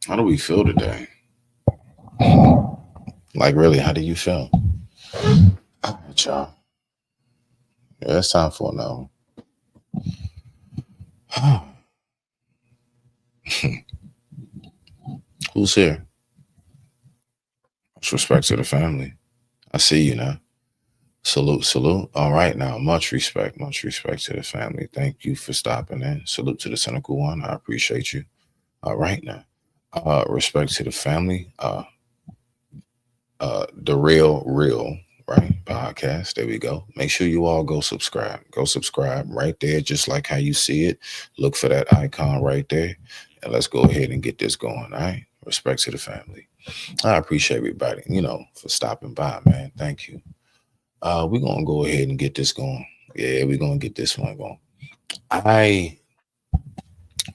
How do we feel today? Like, really, how do you feel? All right, y'all. Yeah, it's time for now. Who's here? Much respect to the family. I see you now. Salute, salute. All right, now, much respect to the family. Thank you for stopping in. Salute to the cynical one. I appreciate you. All right, now. Respect to the family. The real, right? Podcast. There we go. Make sure you all go subscribe. Go subscribe right there, just like how you see it. Look for that icon right there. And let's go ahead and get this going. All right. Respect to the family. I appreciate everybody, for stopping by, man. Thank you. We're gonna go ahead and get this going. Yeah, we're gonna get this one going. I,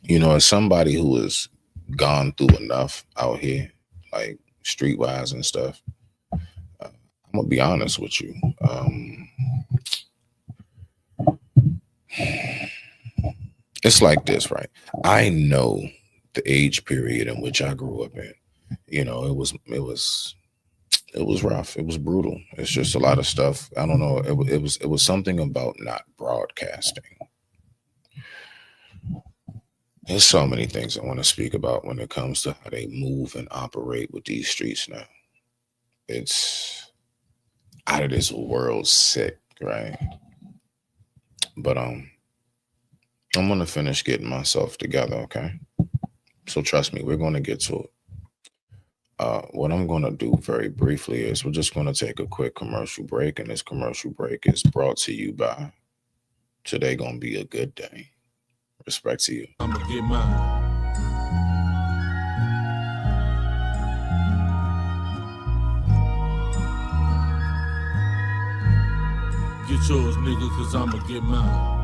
as somebody who has gone through enough out here, like streetwise and stuff, I'm gonna be honest with you. It's like this, right? I know the age period in which I grew up in. It was rough. It was brutal. It's just a lot of stuff. I don't know. It was something about not broadcasting. There's so many things I want to speak about when it comes to how they move and operate with these streets now. It's out of this world sick, right? But I'm gonna finish getting myself together, okay? So trust me, we're gonna get to it. What I'm gonna do very briefly is we're just gonna take a quick commercial break, and this commercial break is brought to you by Today Gonna Be a Good Day. Respect to you. I'm gonna get mine. Get yours, nigga, cause I'ma get mine.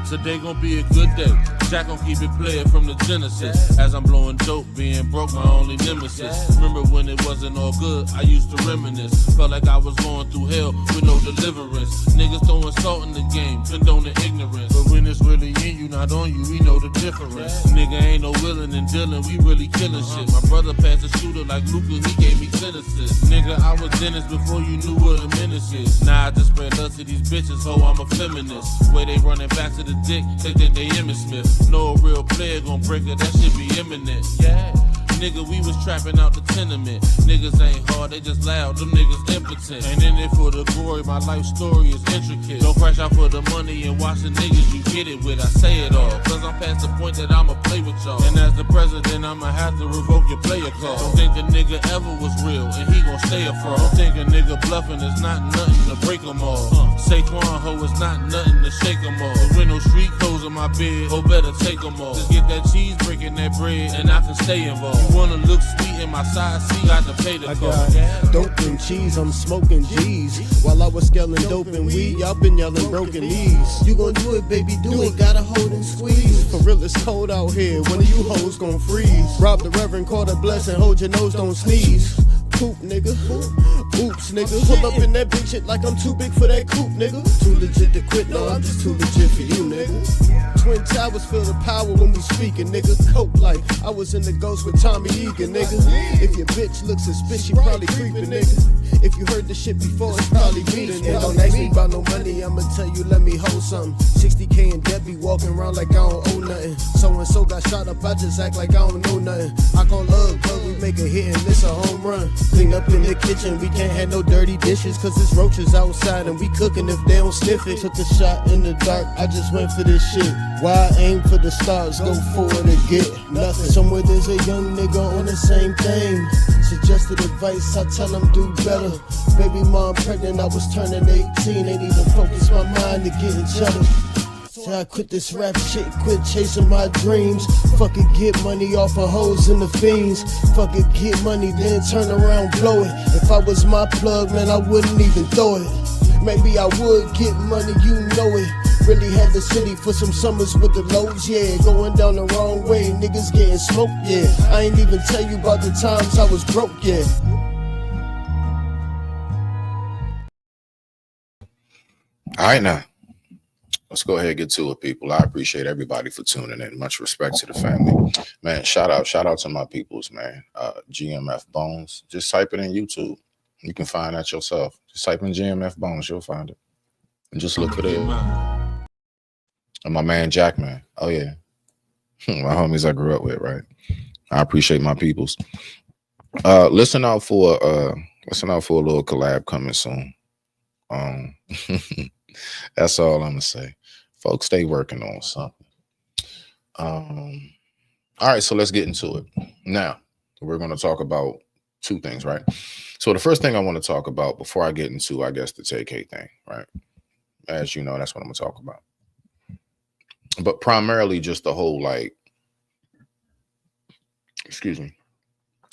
Today gon' be a good day. Jack gon' keep it playing from the genesis. As I'm blowing dope, being broke my only nemesis. Remember when it wasn't all good, I used to reminisce. Felt like I was going through hell with no deliverance. Niggas throwing salt in the game, condoning ignorance. But when it's really in you, not on you, we know the difference. Nigga ain't no willing and dealing, we really killing shit. My brother passed a shooter like Luca, he gave me sentences. Nigga, I was Dennis before you knew what a menace is. Now I just spread love to these bitches, ho, I'm a feminist. Way they running back to the dick, they think they Emmitt Smith. No real player gon' break it, that shit be imminent. Yeah. Nigga, we was trapping out the tenement. Niggas ain't hard, they just loud, them niggas impotent. Ain't in it for the glory, my life story is intricate. Don't crash out for the money and watch the niggas you get it with. I say it all, cause I'm past the point that I'ma play with y'all. And as the president, I'ma have to revoke your player card. Don't think the nigga ever was real, and he gon' stay a fraud. Don't think a nigga bluffing is not nothing to break them all. Saquon, ho, it's not nothing to shake them all. The window street clothes on my bed, ho, better take them all. Just get that cheese, breaking that bread, and I can stay involved. You wanna look sweet in my side seat, got to pay the cost. I got dope and cheese, I'm smoking G's. While I was scaling dope and weed, y'all been yelling broken knees. You gon' do it, baby, do it, gotta hold and squeeze. For real, it's cold out here, one of you hoes gon' freeze. Rob the reverend, call the blessing, hold your nose, don't sneeze. Poop, nigga. Oops, nigga. Pull up in that big shit like I'm too big for that coupe, nigga. Too legit to quit, no, I'm just too legit for you, nigga. Twin towers feel the power when we speaking, nigga. Coke like I was in the ghost with Tommy Egan, nigga. If your bitch looks suspicious, she probably creeping, nigga. If you heard the shit before, it's probably beating. And don't ask me about no money, I'ma tell you, let me hold something. 60K and debt be walking around like I don't owe nothing. So and so got shot up, I just act like I don't know nothing. I call love, but we make a hit and this a home run. Clean up in the kitchen, we can't have no dirty dishes. Cause it's roaches outside and we cooking if they don't sniff it. Took a shot in the dark, I just went for this shit. Why aim for the stars, go for it and get nothing. Somewhere there's a young nigga on the same thing. Suggested advice, I tell him do better. Baby mom pregnant, I was turning 18. Ain't even focused my mind to getting cheddar. So I quit this rap shit, quit chasing my dreams. Fuck it, get money off of hoes and the fiends. Fuck it, get money, then turn around, blow it. If I was my plug, man, I wouldn't even throw it. Maybe I would get money, you know it. Really had the city for some summers with the lows, yeah. Going down the wrong way, niggas getting smoked, yeah. I ain't even tell you about the times I was broke, yeah. All right, now. Let's go ahead and get to it, people. I appreciate everybody for tuning in. Much respect to the family. Man, shout out to my peoples, man. GMF Bones. Just type it in YouTube. You can find that yourself. Just type in GMF Bones, you'll find it. And just look for the and my man Jack, man. Oh yeah. My homies I grew up with, right? I appreciate my peoples. Listen out for a little collab coming soon. Um that's all I'm gonna say. Folks, stay working on something. All right, so let's get into it. Now, we're gonna talk about two things, right? So the first thing I want to talk about before I get into, I guess, the TK thing, right? As you know, that's what I'm gonna talk about. But primarily just the whole excuse me,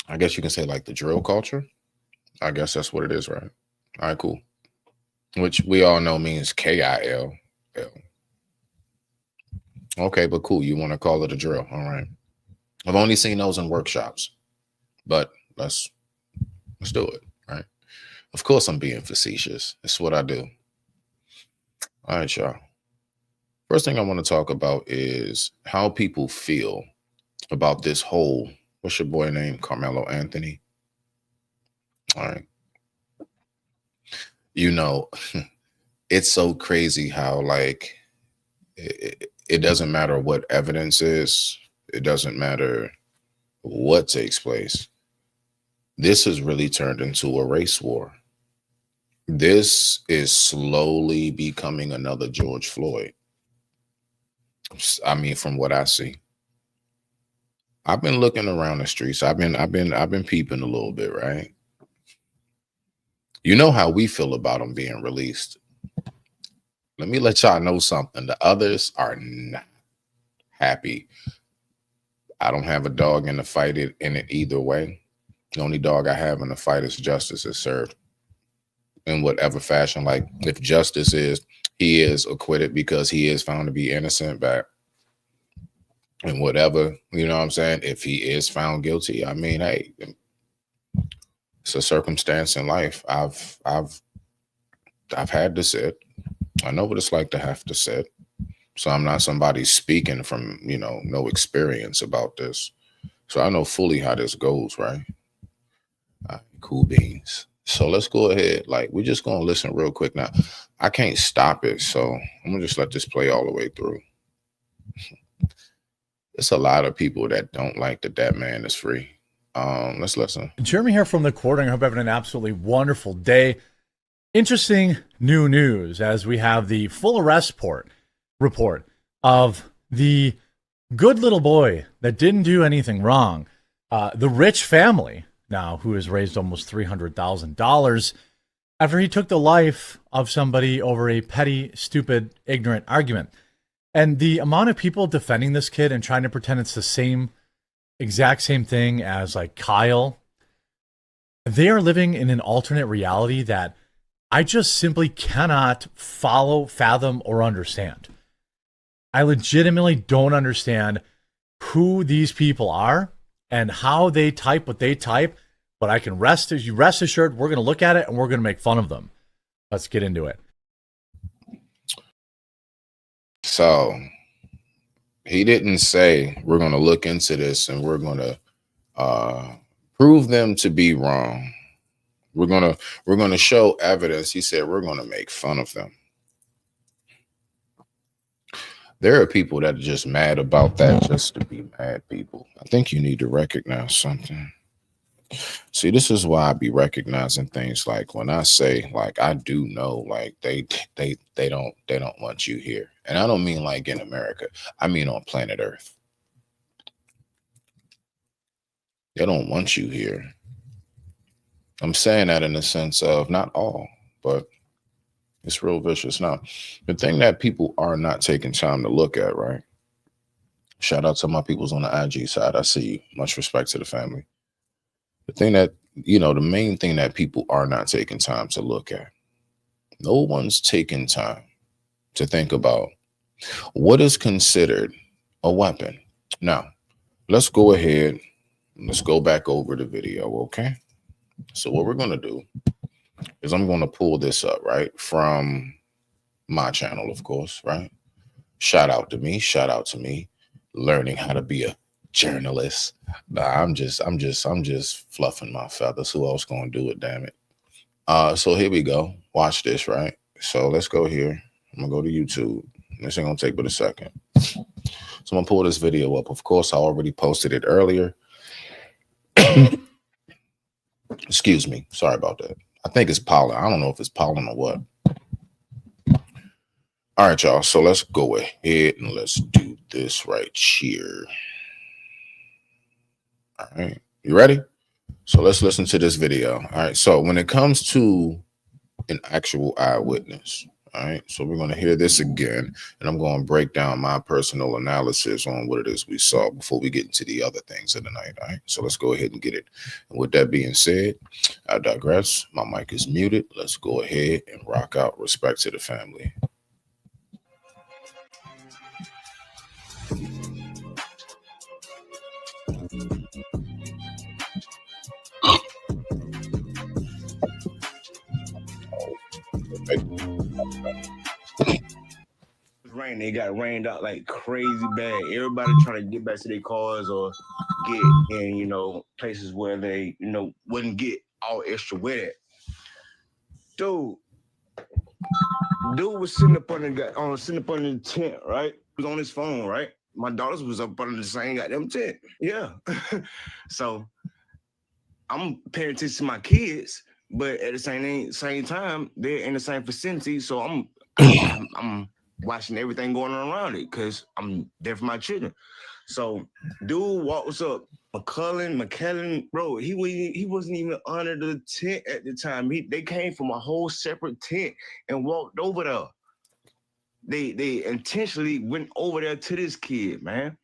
I guess you can say like the drill culture. I guess that's what it is, right? All right, cool. Which we all know means KIL. Okay, but cool. You want to call it a drill. All right. I've only seen those in workshops, but let's do it, right? Of course I'm being facetious. It's what I do. All right, y'all. First thing I want to talk about is how people feel about this whole, what's your boy name? Carmelo Anthony. All right. You know, it's so crazy how like it doesn't matter what evidence is. It doesn't matter what takes place. This has really turned into a race war. This is slowly becoming another George Floyd. I mean, from what I see, I've been looking around the streets. I've been peeping a little bit, right? You know how we feel about them being released. Let me let y'all know something. The others are not happy. I don't have a dog in the fight in it either way. The only dog I have in the fight is justice is served in whatever fashion. Like if justice is, he is acquitted because he is found to be innocent back and whatever, you know what I'm saying? If he is found guilty, I mean, hey, it's a circumstance in life. I've had to sit. I know what it's like to have to sit. So I'm not somebody speaking from, no experience about this. So I know fully how this goes, right? Cool beans. So let's go ahead. Like, we're just going to listen real quick. Now, I can't stop it. So I'm going to just let this play all the way through. There's a lot of people that don't like that man is free. Let's listen. Jeremy here from the Quartering. I hope you're having an absolutely wonderful day. Interesting new news as we have the full arrest report of the good little boy that didn't do anything wrong. The rich family now who has raised almost $300,000 after he took the life of somebody over a petty, stupid, ignorant argument. And the amount of people defending this kid and trying to pretend it's the exact same thing as like Kyle, they are living in an alternate reality that I just simply cannot follow, fathom, or understand. I legitimately don't understand who these people are and how they type what they type, but I can rest assured we're going to look at it and we're going to make fun of them. Let's get into it. So he didn't say we're going to look into this and we're going to prove them to be wrong. We're going to show evidence. He said we're going to make fun of them. There are people that are just mad about that just to be mad people. I think you need to recognize something. See, this is why I be recognizing things like when I say, like, I do know, like, they don't want you here. And I don't mean like in America. I mean on planet Earth. They don't want you here. I'm saying that in the sense of not all, but it's real vicious. Now, the thing that people are not taking time to look at, right? Shout out to my peoples on the IG side. I see you. Much respect to the family. The thing that, the main thing that people are not taking time to look at. No one's taking time to think about what is considered a weapon. Now, let's go ahead. Let's go back over the video, okay? So what we're going to do is I'm going to pull this up, right, from my channel, of course, right? Shout out to me. Shout out to me. Learning how to be a journalist. Nah, I'm just fluffing my feathers. Who else gonna do it? Damn it. So here we go. Watch this, right? So let's go here. I'm gonna go to YouTube. This ain't gonna take but a second. So I'm gonna pull this video up. Of course, I already posted it earlier. Excuse me. Sorry about that. I think it's pollen. I don't know if it's pollen or what. All right, y'all. So let's go ahead and let's do this right here. All right. You ready? So let's listen to this video. All right. So when it comes to an actual eyewitness, all right. So we're going to hear this again, and I'm going to break down my personal analysis on what it is we saw before we get into the other things of the night. All right. So let's go ahead and get it. And with that being said, I digress. My mic is muted. Let's go ahead and rock out. Respect to the family. Rain, they got rained out like crazy bad. Everybody trying to get back to their cars or get in, places where they, wouldn't get all extra wet at. Dude was sitting up on the tent, right? He was on his phone, right? My daughters was up under the same goddamn tent. Yeah. So I'm paying attention to my kids, but at the same time, they're in the same vicinity. So I'm watching everything going on around it because I'm there for my children. So dude walks up, McKellen, bro, he wasn't even under the tent at the time. They came from a whole separate tent and walked over there. They intentionally went over there to this kid, man.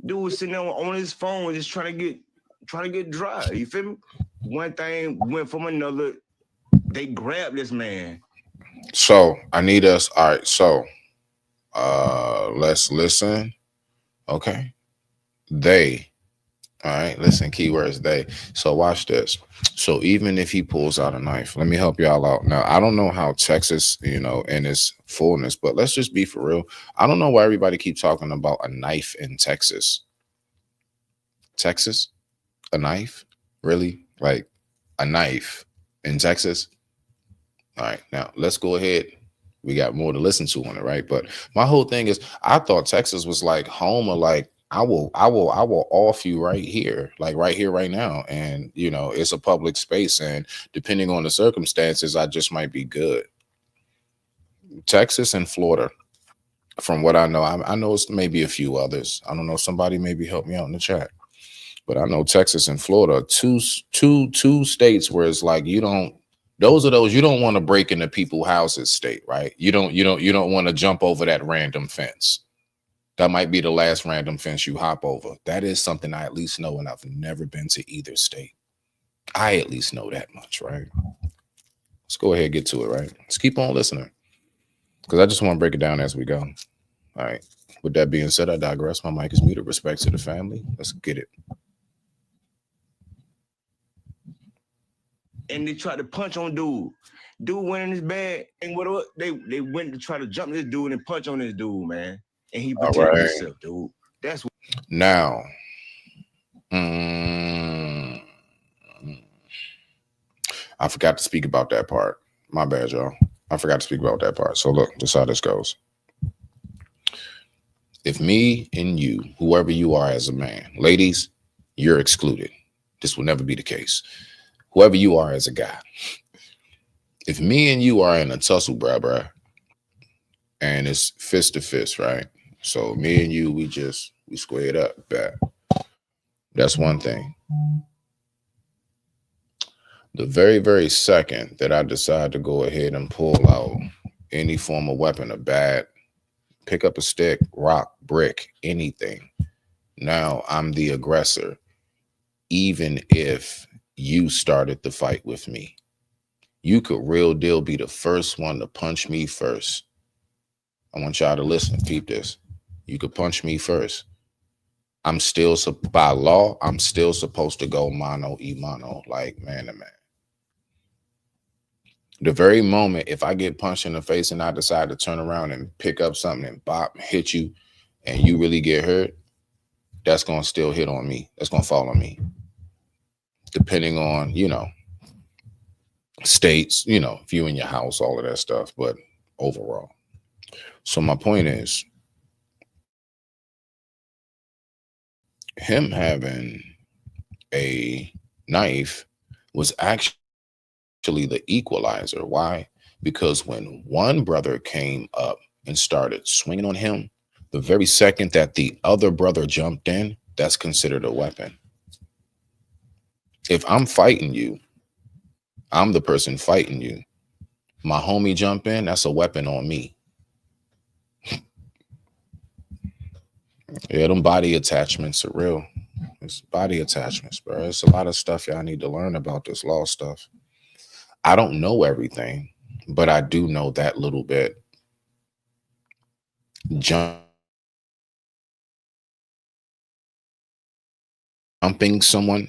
Dude was sitting there on his phone just trying to get dry. You feel me? One thing went from another. They grabbed this man. So I need us. All right. So let's listen. Okay. They. All right. Listen, keywords they. So watch this. So even if he pulls out a knife, let me help y'all out. Now, I don't know how Texas, in its fullness, but let's just be for real. I don't know why everybody keeps talking about a knife in Texas. Texas? A knife? Really? Like a knife in Texas? All right. Now let's go ahead. We got more to listen to on it, right? But my whole thing is I thought Texas was like home or like I will off you right here, like right here, right now. And it's a public space. And depending on the circumstances, I just might be good. Texas and Florida, from what I know, I know it's maybe a few others. I don't know. Somebody maybe help me out in the chat. But I know Texas and Florida, two states where it's like you don't want to break into people's houses state, right? You don't want to jump over that random fence. That might be the last random fence you hop over. That is something I at least know, and I've never been to either state. I at least know that much, right? Let's go ahead and get to it, right? Let's keep on listening because I just want to break it down as we go. All right. With that being said, I digress. My mic is muted. Respect to the family. Let's get it. And they tried to punch on dude. Dude went in his bag, and what they went to try to jump this dude and punch on this dude, man. And he protected himself, dude. That's what. Now, I forgot to speak about that part. My bad, y'all. I forgot to speak about that part. So look, this is how this goes. If me and you, whoever you are as a man, ladies, you're excluded. This will never be the case. Whoever you are as a guy, if me and you are in a tussle, bruh, and it's fist to fist, right? So me and you, we squared up, bet. That's one thing. The very, very second that I decide to go ahead and pull out any form of weapon, a bat, pick up a stick, rock, brick, anything, now I'm the aggressor, even if you started the fight with me. You could real deal be the first one to punch me first. I want y'all to listen. Keep this. You could punch me first. I'm still, by law, I'm still supposed to go mano a mano, like man to man. The very moment if I get punched in the face and I decide to turn around and pick up something and bop, hit you, and you really get hurt, that's gonna still hit on me. That's gonna fall on me. Depending on, states, if you in your house, all of that stuff. But overall. So my point is him having a knife was actually the equalizer. Why? Because when one brother came up and started swinging on him, the very second that the other brother jumped in, that's considered a weapon. If I'm fighting you, I'm the person fighting you. My homie jump in, that's a weapon on me. Yeah, them body attachments are real. It's body attachments, bro. It's a lot of stuff y'all need to learn about this law stuff. I don't know everything, but I do know that little bit. Jumping someone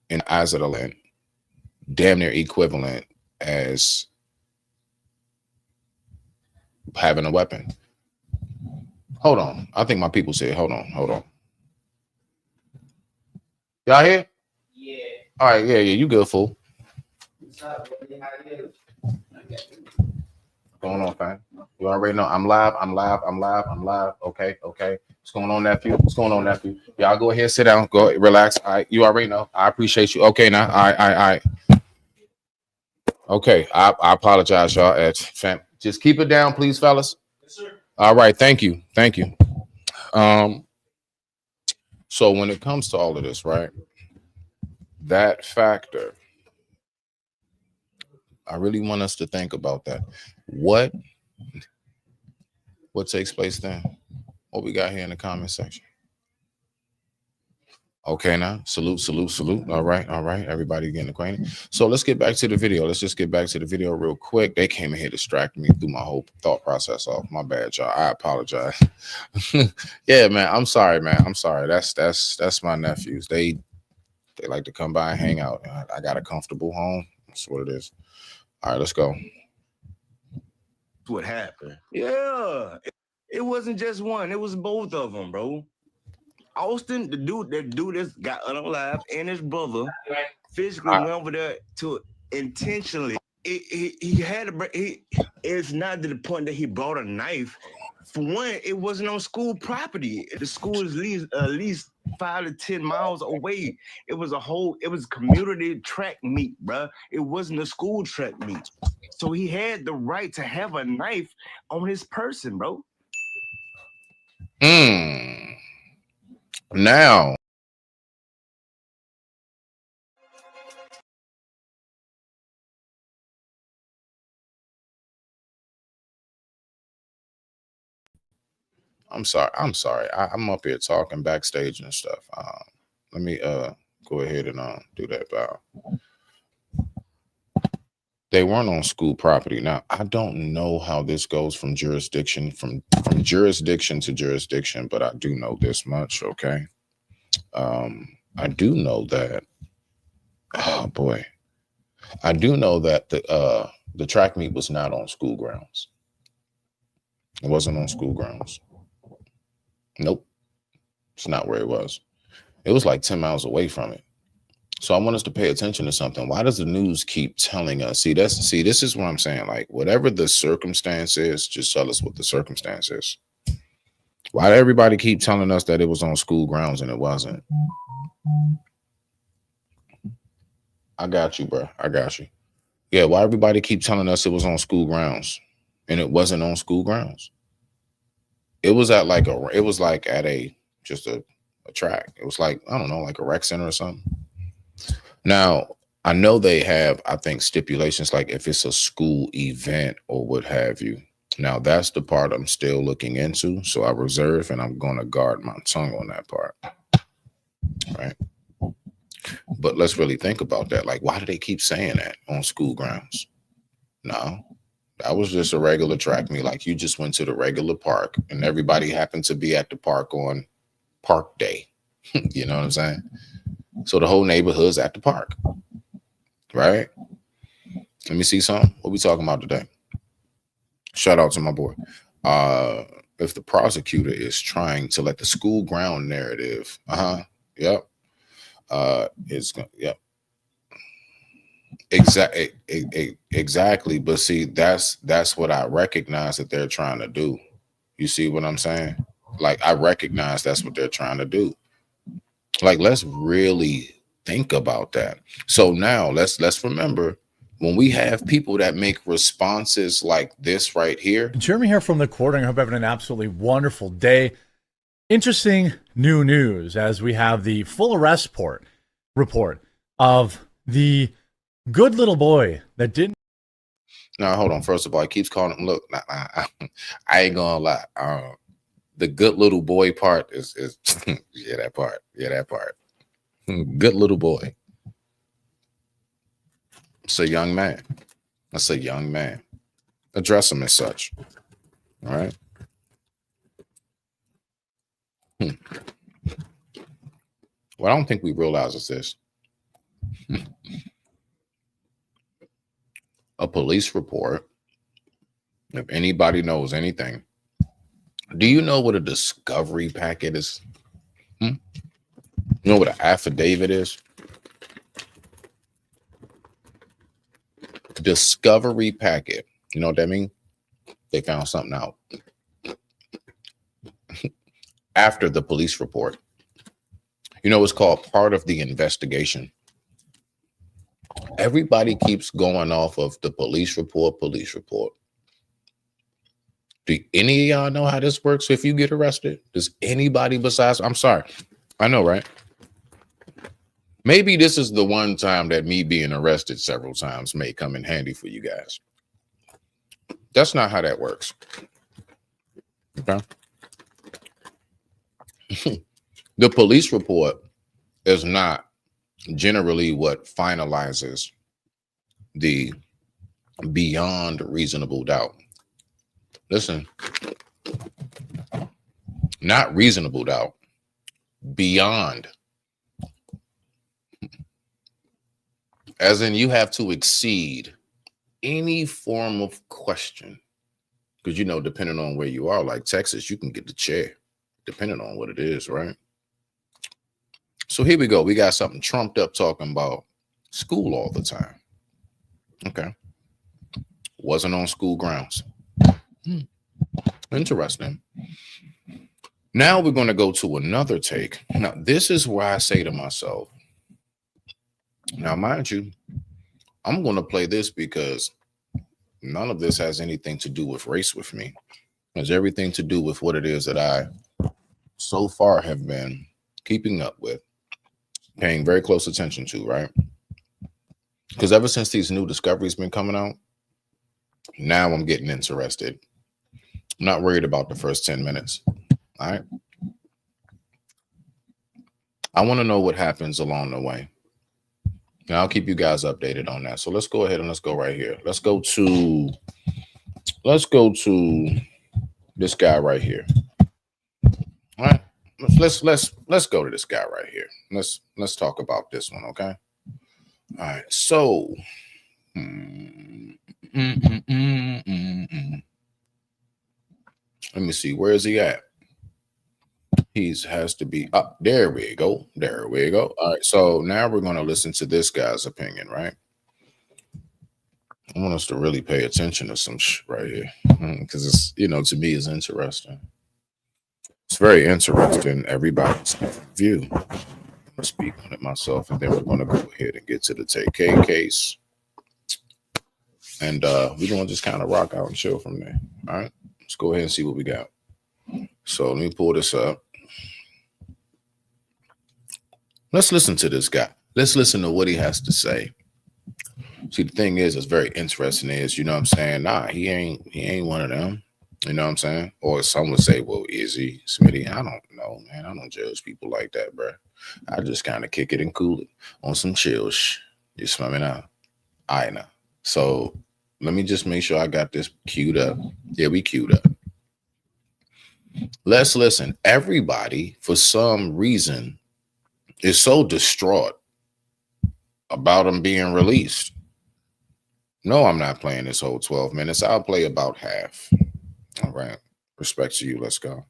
in the eyes of the land, damn near equivalent as having a weapon. Hold on. I think my people said, hold on. Y'all here? Yeah. All right, yeah, you good, fool. What's going on, fam? You already know I'm live. Okay. What's going on, nephew? Y'all go ahead, sit down, go relax. All right, you already know. I appreciate you. Okay, now. All right. Okay, I apologize, y'all. Fam, just keep it down, please, fellas. Yes, sir. All right, thank you. So when it comes to all of this, right? That factor, I really want us to think about that. What takes place then? What we got here in the comment section? Okay, now salute. All right. Everybody getting acquainted. So let's get back to the video. Let's just get back to the video real quick. They came in here distracting me, threw my whole thought process off. My bad, y'all. I apologize. Yeah, man. I'm sorry, man. That's my nephews. They like to come by and hang out. I got a comfortable home. That's what it is. All right, let's go. What happened? Yeah, it wasn't just one. It was both of them, bro. Austin, the dude that's got unalive, and his brother physically went over there to intentionally. He had a. It's not to the point that he brought a knife. For one, it wasn't on school property. The school is at least 5 to 10 miles away. It was community track meet, bro. It wasn't a school track meet. So he had the right to have a knife on his person, bro. Now, I'm sorry. I'm up here talking backstage and stuff. Let me go ahead and do that, Bow. They weren't on school property. Now, I don't know how this goes from jurisdiction to jurisdiction, but I do know this much, okay? I do know that. Oh boy, I do know that the track meet was not on school grounds. It wasn't on school grounds. Nope, it's not where it was. It was like 10 miles away from it. So I want us to pay attention to something. Why does the news keep telling us? See, this is what I'm saying. Like, whatever the circumstance is, just tell us what the circumstance is. Why do everybody keep telling us that it was on school grounds and it wasn't? I got you, bro. I got you. Yeah, why everybody keep telling us it was on school grounds and it wasn't on school grounds? It was at just a track. It was like, I don't know, like a rec center or something. Now, I know they have, I think, stipulations like if it's a school event or what have you. Now, that's the part I'm still looking into. So I reserve and I'm going to guard my tongue on that part. Right. But let's really think about that. Like, why do they keep saying that on school grounds? No, that was just a regular track meet. Like, you just went to the regular park and everybody happened to be at the park on park day. You know what I'm saying? So the whole neighborhood's at the park, right? Let me see something. What we talking about today? Shout out to my boy. Uh, if the prosecutor is trying to let the school ground narrative, yep, yep, exactly. But see, that's what I recognize that they're trying to do. You see what I'm saying? Like I recognize that's what they're trying to do. Like let's really think about that. So now let's remember when we have people that make responses like this right here. Jeremy here from the Quartering. I hope you're having an absolutely wonderful day. Interesting new news as we have the full arrest report of the good little boy that didn't. Now hold on. First of all, he keeps calling him. Look, I ain't gonna lie. The good little boy part is yeah, that part. Yeah, that part. Good little boy. It's a young man. That's a young man. Address him as such. All right. What I don't think we realize is this. A police report, if anybody knows anything, do you know what a discovery packet is? You know what an affidavit is? Discovery packet. You know what that means? They found something out after the police report. You know, it's called part of the investigation. Everybody keeps going off of the police report. Do any of y'all know how this works if you get arrested? Does anybody besides, I'm sorry, I know, right? Maybe this is the one time that me being arrested several times may come in handy for you guys. That's not how that works. Okay. The police report is not generally what finalizes the beyond reasonable doubt. Listen, not reasonable doubt, beyond. As in, you have to exceed any form of question. Because, you know, depending on where you are, like Texas, you can get the chair, depending on what it is, right? So here we go. We got something trumped up talking about school all the time. Okay. Wasn't on school grounds. Interesting. Now we're going to go to another take. Now, this is where I say to myself, now, mind you, I'm going to play this because none of this has anything to do with race with me. It has everything to do with what it is that I so far have been keeping up with, paying very close attention to, right? Because ever since these new discoveries been coming out, now I'm getting interested. I'm not worried about the first 10 minutes. All right. I want to know what happens along the way. And I'll keep you guys updated on that. So let's go ahead and let's go right here. Let's go to this guy right here. All right. Let's go to this guy right here. Let's talk about this one, okay? All right. So let me see. Where is he at? Has to be up. There we go. There we go. All right. So now we're going to listen to this guy's opinion, right? I want us to really pay attention to some right here because it's, you know, to me is interesting. It's very interesting. Everybody's view. I'm going to speak on it myself, and then we're going to go ahead and get to the TK case. And we're going to just kind of rock out and chill from there. All right. Let's go ahead and see what we got. So let me pull this up. Let's listen to this guy. Let's listen to what he has to say. See, the thing is, it's very interesting is, you know what I'm saying? Nah, he ain't one of them. You know what I'm saying? Or some would say, well, is he, Smitty? I don't know, man. I don't judge people like that, bro. I just kind of kick it and cool it on some chill. You smell me now? I know. So let me just make sure I got this queued up. Yeah, we queued up. Let's listen. Everybody, for some reason, is so distraught about him being released. No, I'm not playing this whole 12 minutes. I'll play about half. All right. Respect to you. Let's go.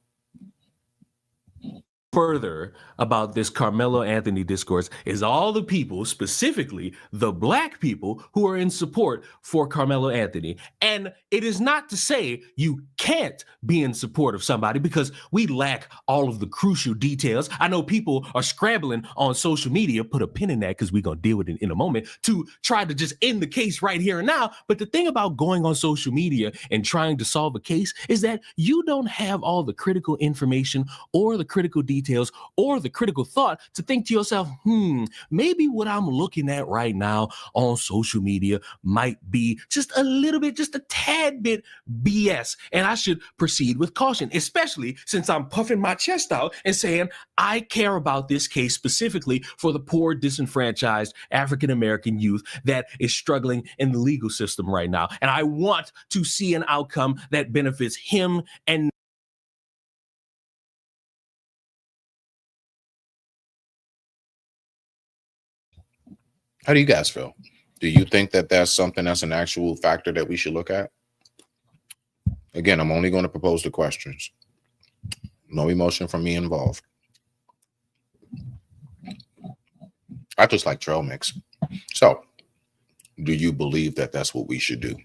Further about this Carmelo Anthony discourse is all the people, specifically the black people, who are in support for Carmelo Anthony. And it is not to say you can't be in support of somebody, because we lack all of the crucial details. I know people are scrambling on social media, put a pin in that because we're going to deal with it in a moment, to try to just end the case right here and now. But the thing about going on social media and trying to solve a case is that you don't have all the critical information or the critical details or the critical thought to think to yourself, maybe what I'm looking at right now on social media might be just a little bit, just a tad bit BS. And I should proceed with caution, especially since I'm puffing my chest out and saying, I care about this case specifically for the poor, disenfranchised African-American youth that is struggling in the legal system right now. And I want to see an outcome that benefits him and How do you guys feel? Do you think that that's something that's an actual factor that we should look at? Again, I'm only going to propose the questions. No emotion from me involved. I just like trail mix. So, do you believe that that's what we should do?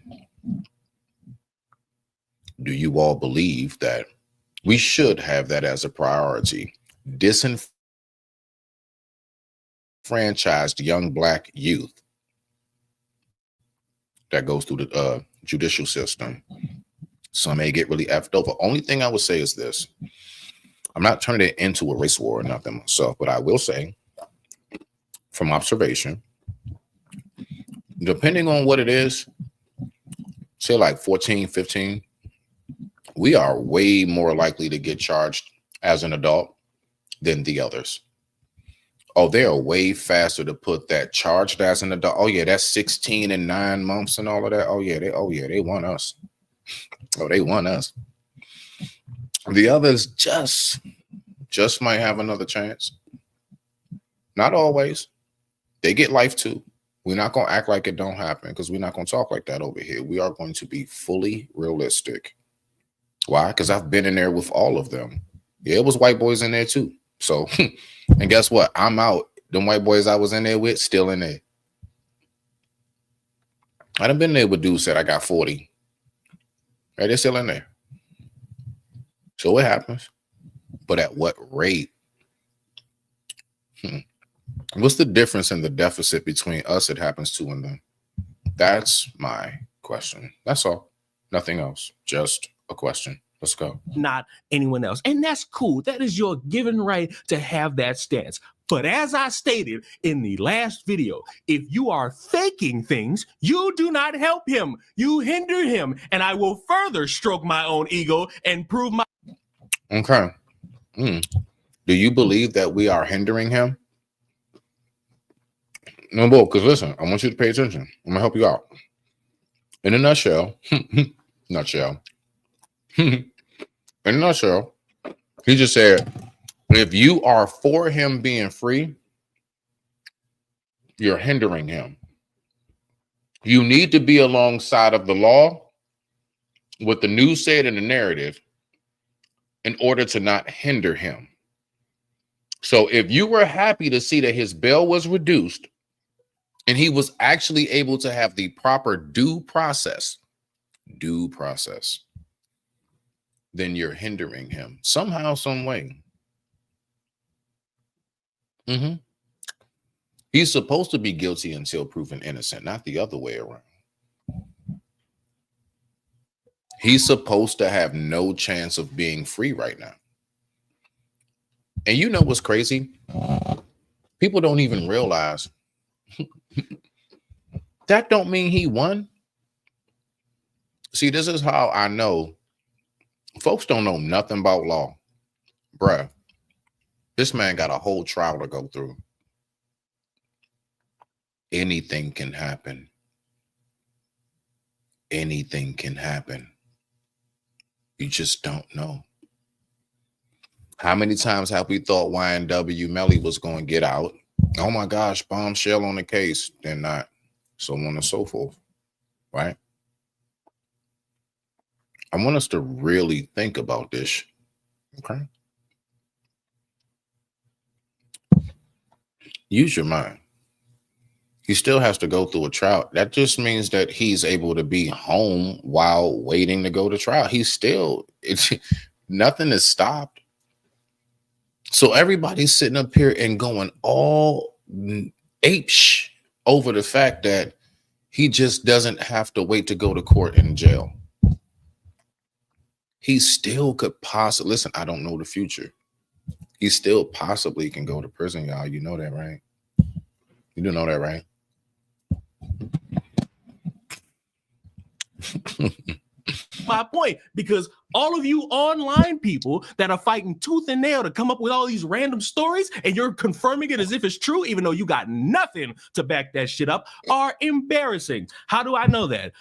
Do you all believe that we should have that as a priority? Disenfranchised young black youth that goes through the judicial system. Some may get really effed over. Only thing I would say is this. I'm not turning it into a race war or nothing myself, but I will say, from observation, depending on what it is, say like 14, 15, we are way more likely to get charged as an adult than the others. Oh, they are way faster to put that charged as an adult. Oh yeah, that's 16 and 9 months and all of that. Oh yeah, they want us. Oh, they want us. The others just might have another chance. Not always. They get life too. We're not going to act like it don't happen, because we're not going to talk like that over here. We are going to be fully realistic. Why? Because I've been in there with all of them. Yeah, it was white boys in there too. So, and guess what? I'm out. Them white boys I was in there with, still in there. I done been there with dudes said I got 40. Right, they're still in there. So it happens. But at what rate? What's the difference in the deficit between us it happens to and them? That's my question. That's all. Nothing else. Just a question. Let's go. not anyone else. And that's cool. That is your given right to have that stance. But as I stated in the last video, if you are faking things, you do not help him. You hinder him. And I will further stroke my own ego and prove my... Okay. Do you believe that we are hindering him? No, because listen, I want you to pay attention. I'm going to help you out. In a nutshell, in a nutshell, he just said, if you are for him being free, you're hindering him. You need to be alongside of the law, what the news said in the narrative, in order to not hinder him. So if you were happy to see that his bail was reduced and he was actually able to have the proper due process, then you're hindering him somehow, some way. He's supposed to be guilty until proven innocent, not the other way around. He's supposed to have no chance of being free right now. And you know what's crazy? People don't even realize that don't mean he won. See, this is how I know folks don't know nothing about law. Bruh, this man got a whole trial to go through. Anything can happen. Anything can happen. You just don't know. How many times have we thought YNW Melly was going to get out? Oh my gosh, bombshell on the case. They're not. So on and so forth. right? I want us to really think about this. Okay. Use your mind. He still has to go through a trial. That just means that he's able to be home while waiting to go to trial. It's nothing is stopped. So everybody's sitting up here and going all apeshit over the fact that he just doesn't have to wait to go to court in jail. He still could possibly, listen, I don't know the future. He still possibly can go to prison, y'all. You know that, right? You do know that, right? My point, because all of you online people that are fighting tooth and nail to come up with all these random stories and you're confirming it as if it's true, even though you got nothing to back that shit up, are embarrassing. How do I know that?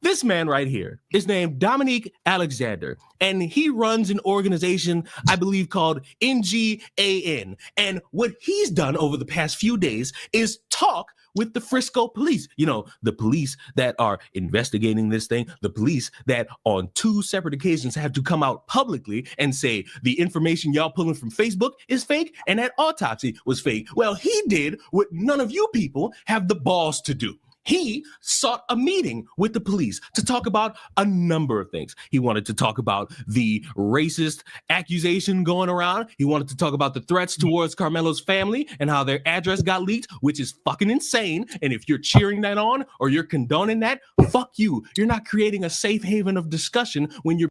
This man right here is named Dominique Alexander, and he runs an organization, I believe, called NGAN. And what he's done over the past few days is talk with the Frisco police. You know, the police that are investigating this thing, the police that on 2 separate occasions had to come out publicly and say the information y'all pulling from Facebook is fake and that autopsy was fake. Well, he did what none of you people have the balls to do. He sought a meeting with the police to talk about a number of things. He wanted to talk about the racist accusation going around. He wanted to talk about the threats towards Carmelo's family and how their address got leaked, which is fucking insane. And if you're cheering that on or you're condoning that, fuck you. You're not creating a safe haven of discussion when you're...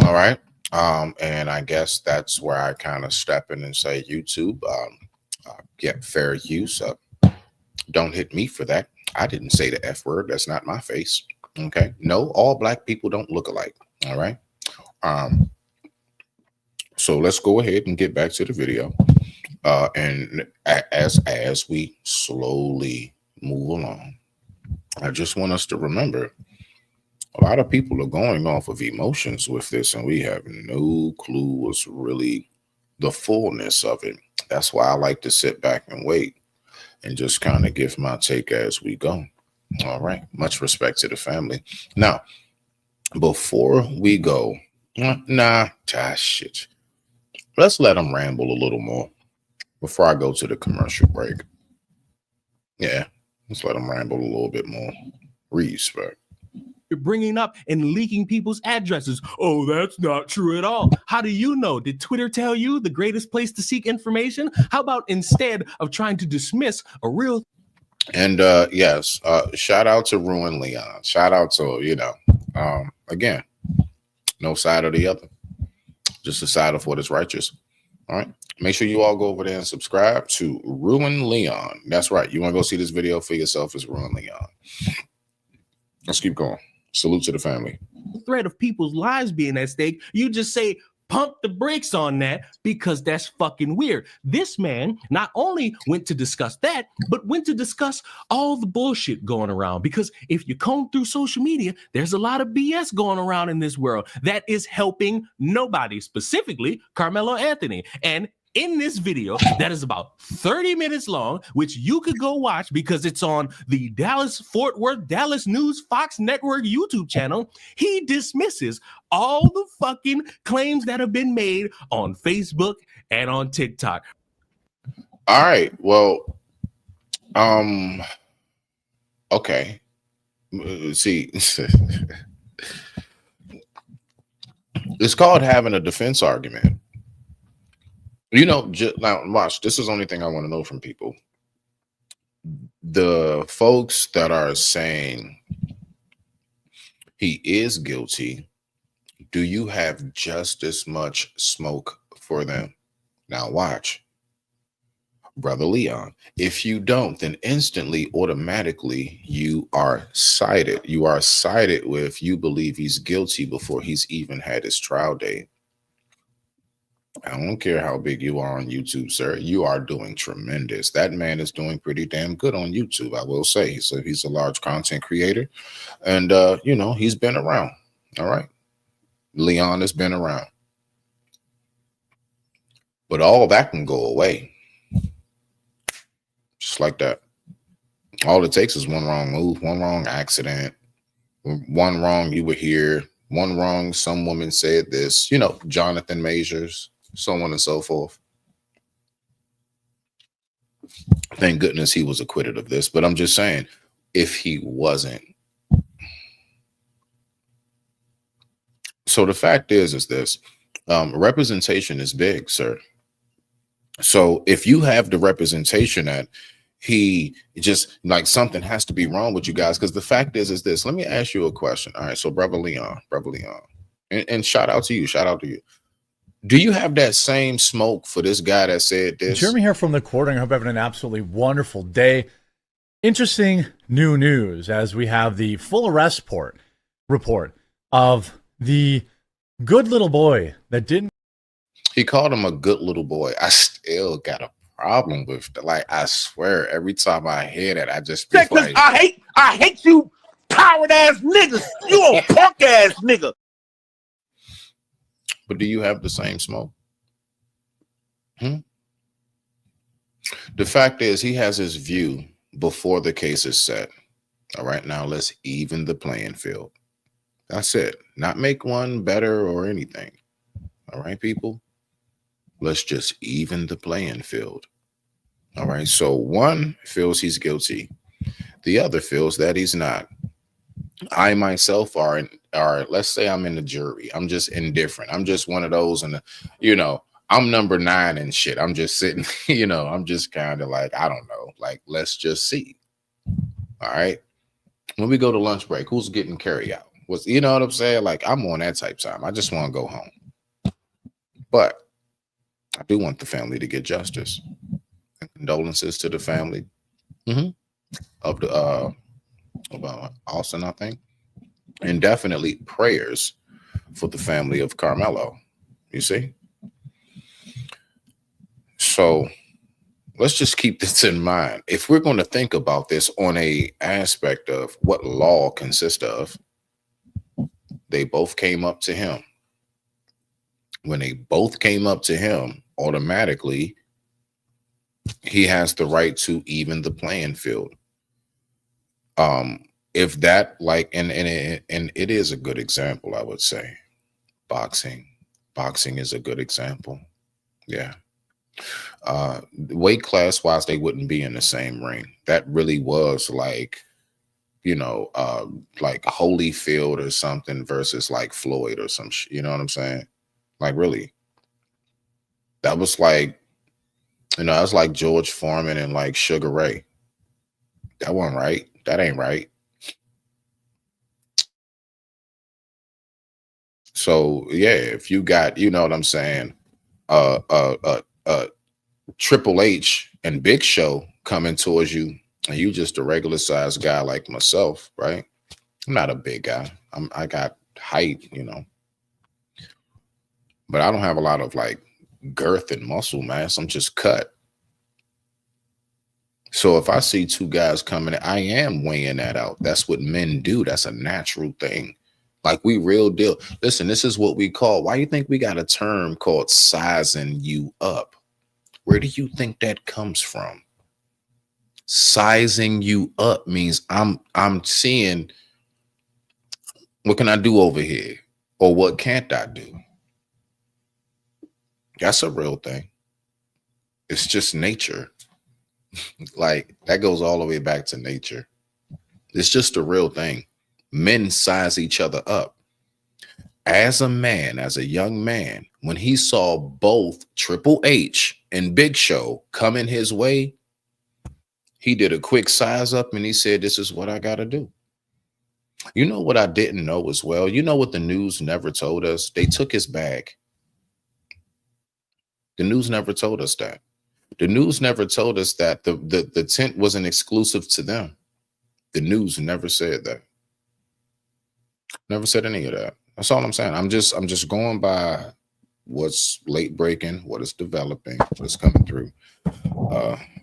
All right. And I guess that's where I kind of step in and say, YouTube, get fair use. Don't hit me for that. I didn't say the F word. That's not my face. Okay. No, all black people don't look alike. All right. So let's go ahead and get back to the video. And as we slowly move along, I just want us to remember a lot of people are going off of emotions with this, and we have no clue what's really the fullness of it. That's why I like to sit back and wait and just kind of give my take as we go. All right. Much respect to the family. Now, before we go, shit. Let's let them ramble a little more before I go to the commercial break. Yeah, let's let them ramble a little bit more. Respect. You're bringing up and leaking people's addresses. Oh, that's not true at all. How do you know? Did Twitter tell you the greatest place to seek information? How about instead of trying to dismiss a real... And yes, shout out to Ruin Leon. Shout out to, again, no side or the other. Just a side of what is righteous. All right. Make sure you all go over there and subscribe to Ruin Leon. That's right. You want to go see this video for yourself? It's Ruin Leon. Let's keep going. Salute to the family. Threat of people's lives being at stake, you just say pump the brakes on that because that's fucking weird. This man not only went to discuss that, but went to discuss all the bullshit going around. Because if you comb through social media, there's a lot of BS going around in this world that is helping nobody, specifically Carmelo Anthony. And in this video that is about 30 minutes long, which you could go watch because it's on the Dallas-Fort Worth Dallas News Fox Network YouTube channel, he dismisses all the fucking claims that have been made on Facebook and on TikTok. All right. Well, okay. See, it's called having a defense argument. Now watch, this is the only thing I want to know from people. The folks that are saying he is guilty, do you have just as much smoke for them? Now watch, Brother Leon. If you don't, then instantly, automatically, you are sided. You are sided with, you believe he's guilty before he's even had his trial date. I don't care how big you are on YouTube, sir. You are doing tremendous. That man is doing pretty damn good on YouTube, I will say. So he's a large content creator. And, he's been around. All right. Leon has been around. But all that can go away. Just like that. All it takes is one wrong move, one wrong accident, One wrong, you were here. One wrong, some woman said this. Jonathan Majors, so on and so forth. Thank goodness he was acquitted of this. But I'm just saying, if he wasn't. So the fact is this: representation is big, sir. So if you have the representation that he just like something has to be wrong with you guys, because the fact is this. Let me ask you a question. All right, so brother Leon, and shout out to you, Do you have that same smoke for this guy that said this? Jeremy here from the Quartering. I hope you're having an absolutely wonderful day. Interesting new news as we have the full arrest report of the good little boy that didn't. He called him a good little boy. I still got a problem with that. Like, I swear, every time I hear that, I just be like, I hate you, coward ass niggas. You a punk ass nigga. But do you have the same smoke? The fact is, he has his view before the case is set. All right, now let's even the playing field. That's it. Not make one better or anything. All right, people. Let's just even the playing field. All right. So one feels he's guilty. The other feels that he's not. I myself are let's say I'm in the jury. I'm just indifferent. I'm just one of those, and I'm number 9 and shit. I'm just sitting, I'm just kind of like, I don't know. Like, let's just see. All right. When we go to lunch break, who's getting carry out? You know what I'm saying? Like, I'm on that type time. I just want to go home. But I do want the family to get justice. And condolences to the family of the about Austin, I think. And definitely prayers for the family of Carmelo. You see? So let's just keep this in mind. If we're going to think about this on a aspect of what law consists of, they both came up to him. When they both came up to him, automatically, he has the right to even the playing field. If that, like, and it is a good example, I would say. Boxing is a good example. Yeah. Weight class wise, they wouldn't be in the same ring. That really was like, like Holyfield or something versus like Floyd or some shit. You know what I'm saying? Like, really. That was like, that's like George Foreman and like Sugar Ray. That wasn't right. That ain't right. So yeah, if you got, you know what I'm saying, Triple H and Big Show coming towards you, and you just a regular sized guy like myself, right? I'm not a big guy. I got height, but I don't have a lot of like girth and muscle mass. I'm just cut. So if I see two guys coming, I am weighing that out. That's what men do. That's a natural thing. Like, we real deal. Listen, this is what we call, why you think we got a term called sizing you up? Where do you think that comes from? Sizing you up means I'm seeing what can I do over here, or what can't I do? That's a real thing. It's just nature. Like, that goes all the way back to nature. It's just a real thing. Men size each other up. As a man, as a young man, when he saw both Triple H and Big Show coming his way, he did a quick size up and he said, this is what I got to do. You know what I didn't know as well? You know what the news never told us? They took his bag. The news never told us that. The news never told us that the tent wasn't exclusive to them. The news never said that. Never said any of that. That's all I'm saying. I'm just going by what's late breaking, what is developing, what's coming through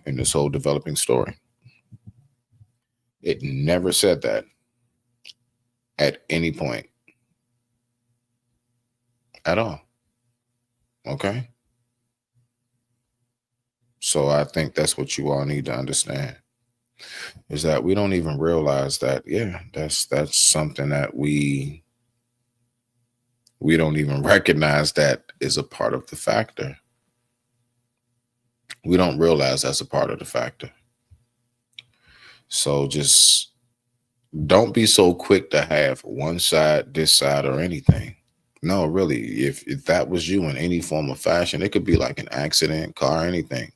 in this whole developing story. It never said that at any point at all. Okay? So I think that's what you all need to understand. is that we don't even realize that, yeah, that's something that we don't even recognize that is a part of the factor. We don't realize that's a part of the factor. So just don't be so quick to have one side, this side, or anything. No, really, if that was you in any form of fashion, it could be like an accident, car, anything.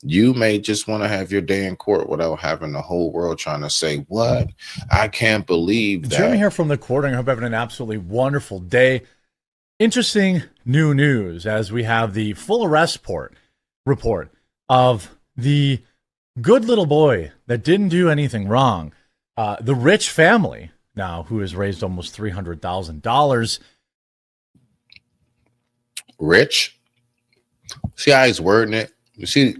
You may just want to have your day in court without having the whole world trying to say, what? I can't believe Jeremy that. here from the Quartering. I hope you're having an absolutely wonderful day. Interesting new news as we have the full arrest report of the good little boy that didn't do anything wrong. The rich family now who has raised almost $300,000. Rich? See how he's wording it? You see,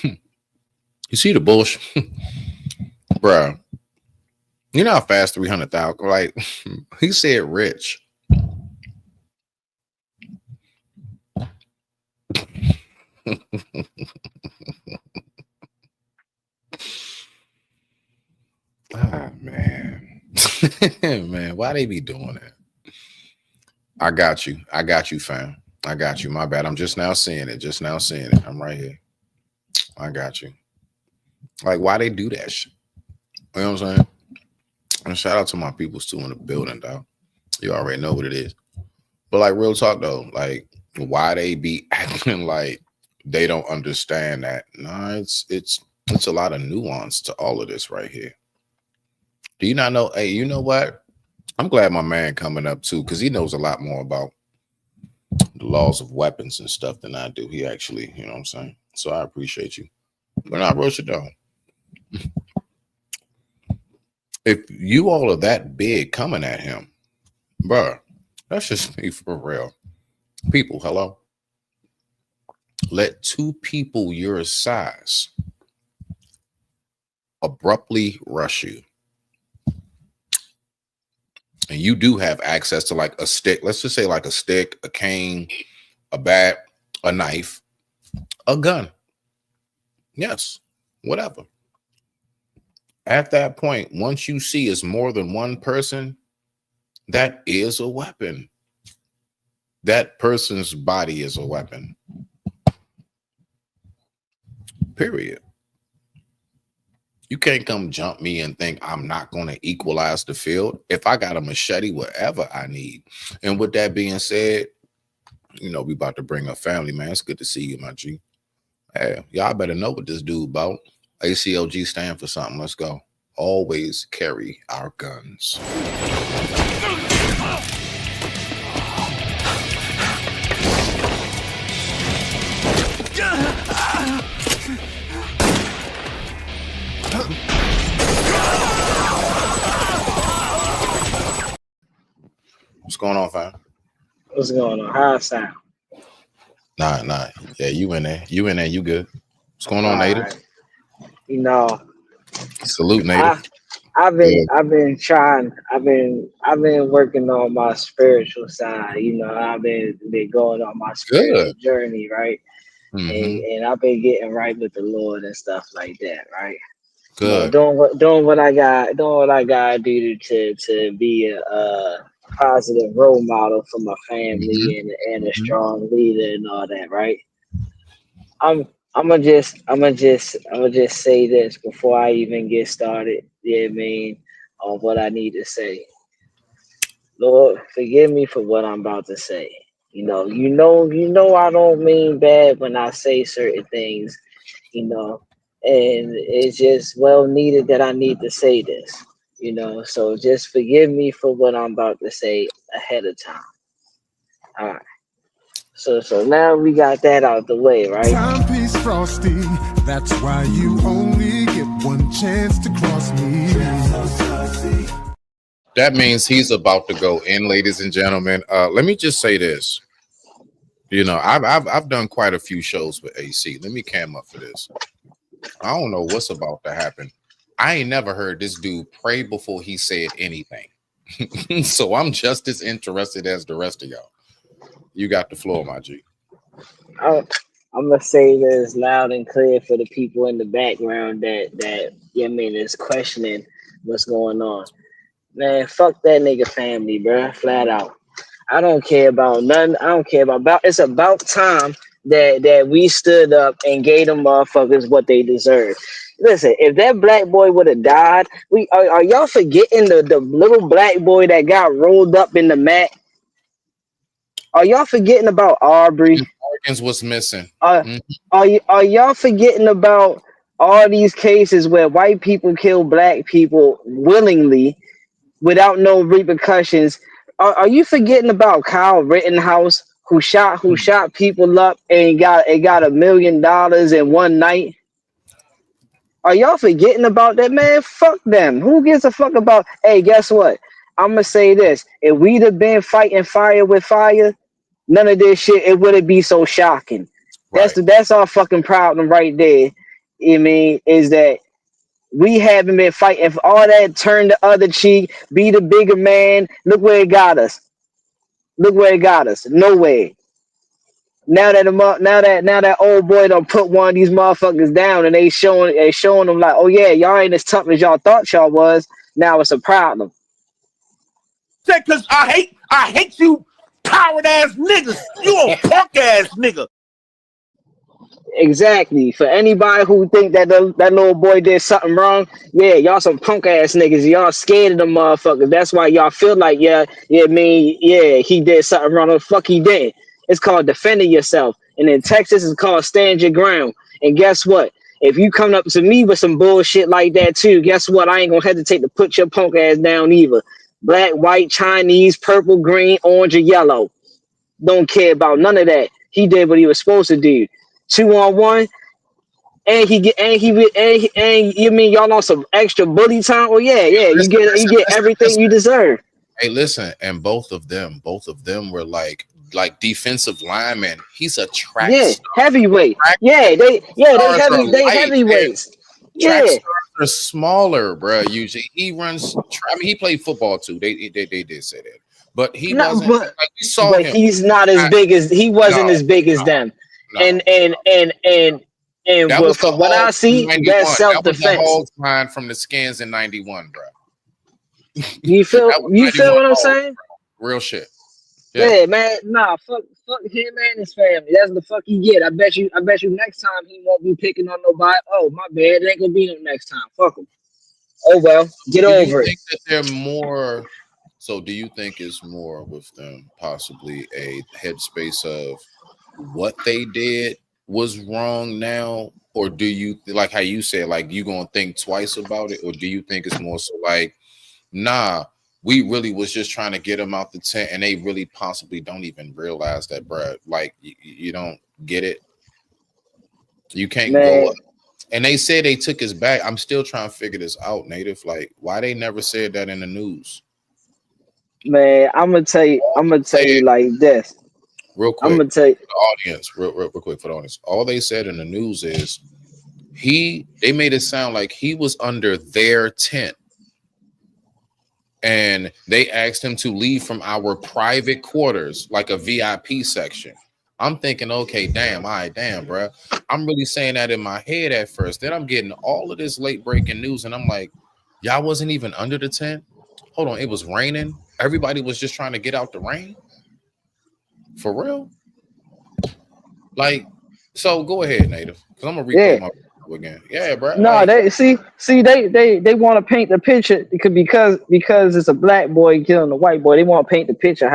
you see the bullshit? Bruh. You know how fast 300,000, like he said rich. Ah, man. Man, why they be doing that? I got you, fam. I got you. My bad. I'm just now seeing it. I'm right here. I got you. Like, why they do that shit? You know what I'm saying? And shout out to my peoples too in the building, dog. You already know what it is. But like, real talk though, like, why they be acting like they don't understand that? Nah, it's a lot of nuance to all of this right here. Do you not know? Hey, you know what? I'm glad my man coming up too, because he knows a lot more about the laws of weapons and stuff than I do. He actually, you know what I'm saying? So I appreciate you. But I wrote it down. If you all are that big coming at him, bruh, that's just me for real. People, hello? Let two people your size abruptly rush you. And you do have access to like a stick, let's just say like a stick, a cane, a bat, a knife, a gun. Yes, whatever. At that point, once you see it's more than one person, that is a weapon. That person's body is a weapon. Period. You can't come jump me and think I'm not going to equalize the field. If I got a machete, whatever I need. And with that being said, you know, we about to bring up family, man. It's good to see you, my G. Hey, y'all better know what this dude about. ACLG stand for something. Let's go. Always carry our guns. What's going on, fam? What's going on? How I sound? Nah. Yeah, you in there. You good. What's going on, All Native? right. You know, Salute, Native. I've been working on my spiritual side. You know, I've been going on my spiritual journey, right? And I've been getting right with the Lord and stuff like that, right? Good. You know, doing what I gotta do to be a positive role model for my family and a strong leader and all that, right? I'm gonna just say this before I even get started. Yeah, I mean, on what I need to say. Lord, forgive me for what I'm about to say. You know, I don't mean bad when I say certain things, you know, and it's just well needed that I need to say this, you know. So just forgive me for what I'm about to say ahead of time. All right. So now we got that out the way, right? Timepiece Frosty, that's why you only get one chance to cross me. That means he's about to go in, ladies and gentlemen. Let me just say this. You know, I've done quite a few shows with AC. Let me cam up for this. I don't know what's about to happen. I ain't never heard this dude pray before he said anything. So I'm just as interested as the rest of y'all. You got the floor, my G. All I'm gonna say this loud and clear for the people in the background that yeah, I mean, is questioning what's going on. Man, fuck that nigga family, bro. Flat out. I don't care about nothing. I don't care about. It's about time that we stood up and gave them motherfuckers what they deserve. Listen, if that black boy would have died, we are y'all forgetting the little black boy that got rolled up in the mat? Are y'all forgetting about Aubrey? Organs was missing. Are Mhm. are y'all forgetting about all these cases where white people kill black people willingly without no repercussions? Are you forgetting about Kyle Rittenhouse who shot people up and got $1 million in one night? Are y'all forgetting about that, man? Fuck them. Who gives a fuck about? Hey, guess what? I'm gonna say this: if we'd have been fighting fire with fire, none of this shit it wouldn't be so shocking. Right. That's our fucking problem right there. I mean, is that we haven't been fighting for all that. Turn the other cheek, be the bigger man. Look where it got us. Look where it got us. No way. Now that old boy done put one of these motherfuckers down, and they showing them like, oh yeah, y'all ain't as tough as y'all thought y'all was. Now it's a problem. Said, cause I hate you coward ass niggas. You a punk ass nigga. Exactly. For anybody who think that that little boy did something wrong, yeah, y'all some punk ass niggas. Y'all scared of them motherfuckers. That's why y'all feel like, yeah, he did something wrong. The fuck he did. It's called defending yourself. And in Texas, it's called stand your ground. And guess what? If you come up to me with some bullshit like that too, guess what? I ain't gonna hesitate to put your punk ass down either. Black, white, Chinese, purple, green, orange, or yellow. Don't care about none of that. He did what he was supposed to do. 2-on-1, and and you mean y'all on some extra bully time? Well, yeah, Listen, you listen, get listen, everything you listen. deserve. Hey, listen, and both of them were like defensive linemen. He's a track Yeah, star. heavyweight. Track, They stars are they light. Yeah, heavyweights. track Yeah, stars are smaller, bro. Usually, he runs. I mean, he played football too. They did say that, but he no, wasn't like we saw but him. he's not as I, big as he no, wasn't as big as them. no. And and and and and That was the from what I Hogs in see, that's '91. self That was the defense. Hogs line from the Skins in '91, bro. You feel That was you feel '91 what I'm Hogs, saying? real shit. Yeah. Yeah, man. Nah, fuck him and his family. That's the fuck he get. I bet you next time he won't be picking on nobody. Oh, my bad. It ain't gonna be no next time. Fuck him. Oh well, get Do you over it. think that they're more? So, do you think it's more with them possibly a headspace of what they did was wrong now, or do you like how you said like you gonna think twice about it, or do you think it's more so like nah, we really was just trying to get them out the tent, and they really possibly don't even realize that, bro. Like you don't get it. You can't go up. Man, And they said they took his back. I'm still trying to figure this out, Native. Like, why they never said that in the news? man, All I'm they gonna tell said, you like this. real I'm quick, gonna tell you, the audience, real quick for the audience. All they said in the news is they made it sound like he was under their tent, and they asked him to leave from our private quarters, like a VIP section. I'm thinking, okay, damn, all right, damn, bro. I'm really saying that in my head at first. Then I'm getting all of this late breaking news, and I'm like, y'all wasn't even under the tent. Hold on, it was raining. Everybody was just trying to get out the rain. For real? Like, so go ahead, Native, because I'm gonna yeah. replay my video again. Yeah, bro. No, Like, they see they want to paint the picture because it's a black boy killing a white boy. They want to paint the picture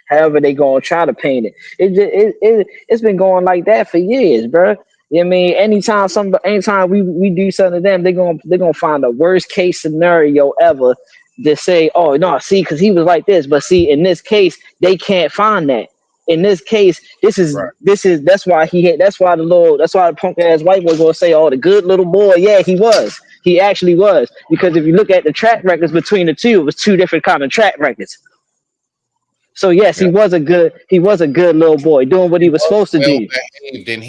however they gonna try to paint it. It's been going like that for years, bro. You know what I mean? Anytime we do something to them, they're gonna find the worst case scenario ever to say, oh no, see, because he was like this. But see, in this case, they can't find that. In this case, right. that's why the punk ass white boy gonna say, oh, the good little boy. Yeah, he actually was, because if you look at the track records between the two, it was two different kind of track records. So yes, Yeah. he was a good little boy doing what He he was was supposed to well do. behaved, and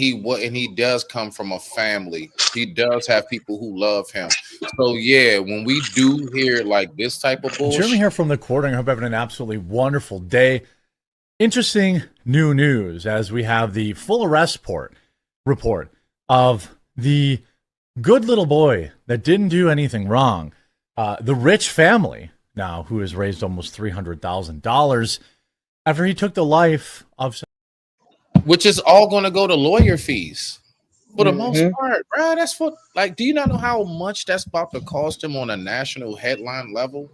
he does come from a family. He does have people who love him. So yeah, when we do hear like this type of Jeremy bullshit, here from the recording. I hope you're having an absolutely wonderful day. Interesting new news as we have the full arrest report of the good little boy that didn't do anything wrong. The rich family now who has raised almost $300,000 after he took the life of, which is all going to go to lawyer fees for the most Mhm. part, bro. That's for like, do you not know how much that's about to cost him on a national headline level?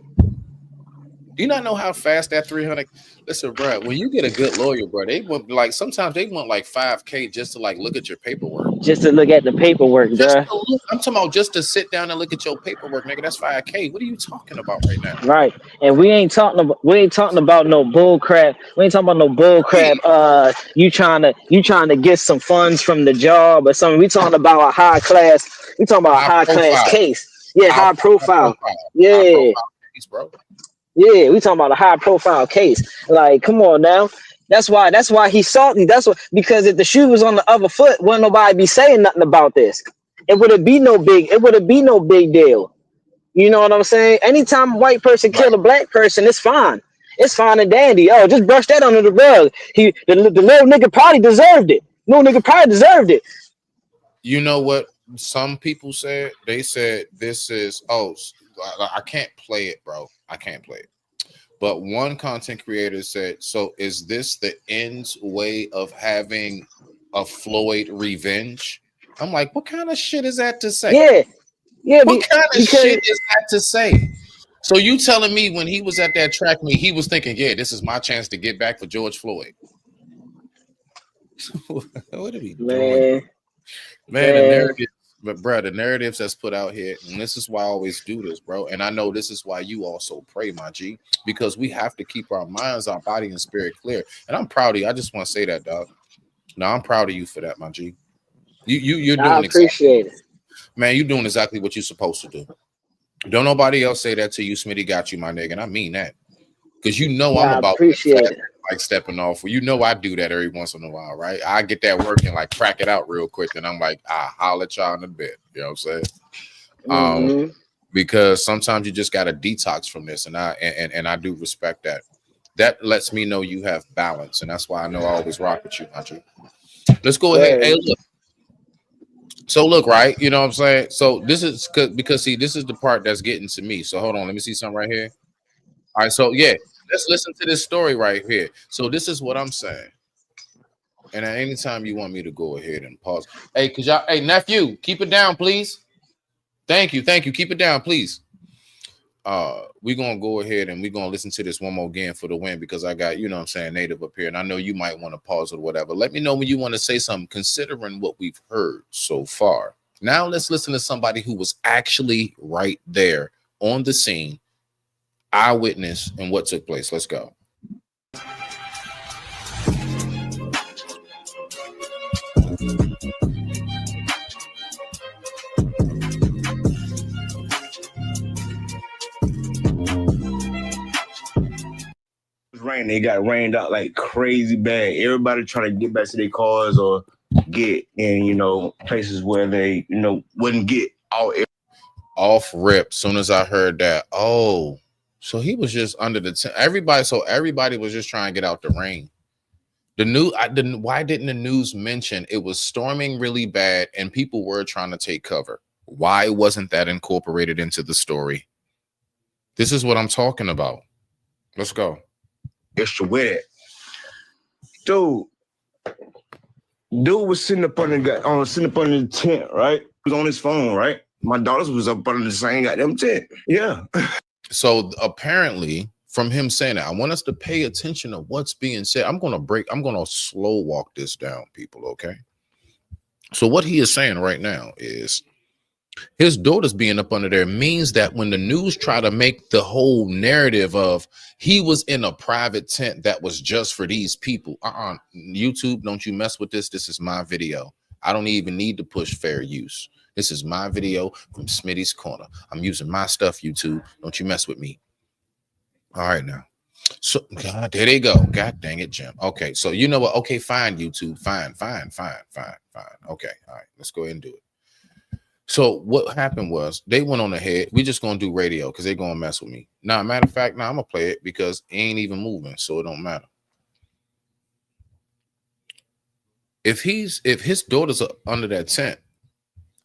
Do you not know how fast that 300? Listen, bro, when you get a good lawyer, bro, they want like sometimes they want like 5K just to like look at your paperwork. Just to look at the paperwork, Just bruh. to look, I'm talking about just to sit down and look at your paperwork, nigga. That's 5K. What are you talking about right now? Right. And we ain't talking about no bull crap. We ain't talking about no bull Hey, crap. You trying to get some funds from the job or something. We talking about a high class. We talking about a high high class profile, case. Yeah, high, high high profile. profile, high Yeah. profile case, bro. Yeah, we talking about a high profile case. Like, come on now. That's why he's salty. That's what, because if the shoe was on the other foot, wouldn't nobody be saying nothing about this. It would be no big deal. You know what I'm saying? Anytime a white person Right. kill a black person, it's fine. It's fine and dandy. Oh, just brush that under the rug. The little nigga probably deserved it. Little nigga probably deserved it. You know what some people said? They said this is I can't play it, bro. I can't play it. But one content creator said, so is this the end's way of having a Floyd revenge? I'm like, what kind of shit is that to say? Yeah, yeah, What kind of because shit is that to say? So you telling me when he was at that track meet, he was thinking, yeah, this is my chance to get back for George Floyd. What are we doing? man, Man, the man, narrative, but bro, the narratives that's put out here, and this is why I always do this, bro. And I know this is why you also pray, my G, because we have to keep our minds, our body, and spirit clear. And I'm proud of you. I just want to say that, dog. No, I'm proud of you for that, my G. You're I doing exactly, appreciate it. man. You're doing exactly what you're supposed to do. Don't nobody else say that to you. Smitty got you, my nigga, and I mean that because you know I'm I about appreciate fast, it. like stepping off. You know I do that every once in a while, right? I get that work and like crack it out real quick, and I'm like, holler at y'all in a bit. You know what I'm saying? Hmm. Because sometimes you just got to detox from this, and I do respect that. That lets me know you have balance, and that's why I know I always rock with you, Andrew. Let's go ahead. Hey, Word. look. So look, right? You know what I'm saying? So this is because see, this is the part that's getting to me. So hold on, let me see something right here. All right, so yeah, let's listen to this story right here. So this is what I'm saying. And at any time you want me to go ahead and pause. Hey, cause y'all, hey nephew, keep it down, please. Thank you. Keep it down, please. We're gonna go ahead and we're gonna listen to this one more again for the win because I got, you know what I'm saying, native up here, and I know you might want to pause or whatever. Let me know when you want to say something, considering what we've heard so far. Now let's listen to somebody who was actually right there on the scene, eyewitness, and what took place. Let's go. It was raining. They got rained out like crazy bad. Everybody trying to get back to their cars or get in, places where they, wouldn't get all Off rip. Soon as I heard that, oh, so he was just under the everybody. So everybody was just trying to get out the rain. The news, I didn't. Why didn't the news mention it was storming really bad and people were trying to take cover? Why wasn't that incorporated into the story? This is what I'm talking about. Let's go. extra wet. Dude, was sitting up under the tent, right? He was on his phone, right? My daughters was up under the same goddamn tent. Yeah. So apparently, from him saying that, I want us to pay attention to what's being said. I'm going to slow walk this down, people, okay? So what he is saying right now is his daughters being up under there means that when the news try to make the whole narrative of he was in a private tent that was just for these people, YouTube, don't you mess with this. This is my video. I don't even need to push fair use. This is my video from Smitty's Corner. I'm using my stuff, YouTube. Don't you mess with me. All right, now. So, God, there they go. God dang it, Jim. Okay, so you know what? Okay, fine, YouTube. Fine. Okay, all right. Let's go ahead and do it. So what happened was they went on ahead. We just gonna do radio because they're gonna mess with me. Now, matter of fact, now I'm gonna play it because it ain't even moving, so it don't matter. if his daughters are under that tent,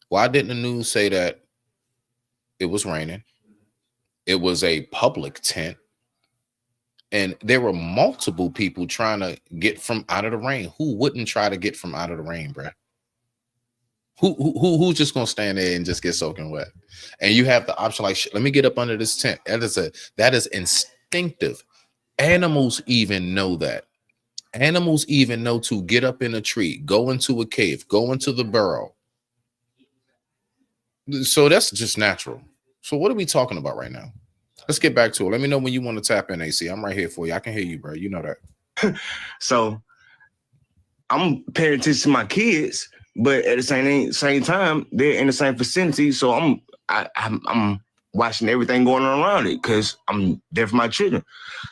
why didn't the news say that it was raining? It was a public tent, and there were multiple people trying to get from out of the rain. Who wouldn't try to get from out of the rain, bruh? Who's just gonna stand there and just get soaking wet? And you have the option like, let me get up under this tent. That is instinctive. Animals even know that. Animals even know to get up in a tree, go into a cave, go into the burrow. So that's just natural. So what are we talking about right now? Let's get back to it. Let me know when you want to tap in, AC. I'm right here for you. I can hear you, bro. You know that. So I'm paying attention to my kids, but at the same time, they're in the same vicinity. So I'm watching everything going on around it because I'm there for my children.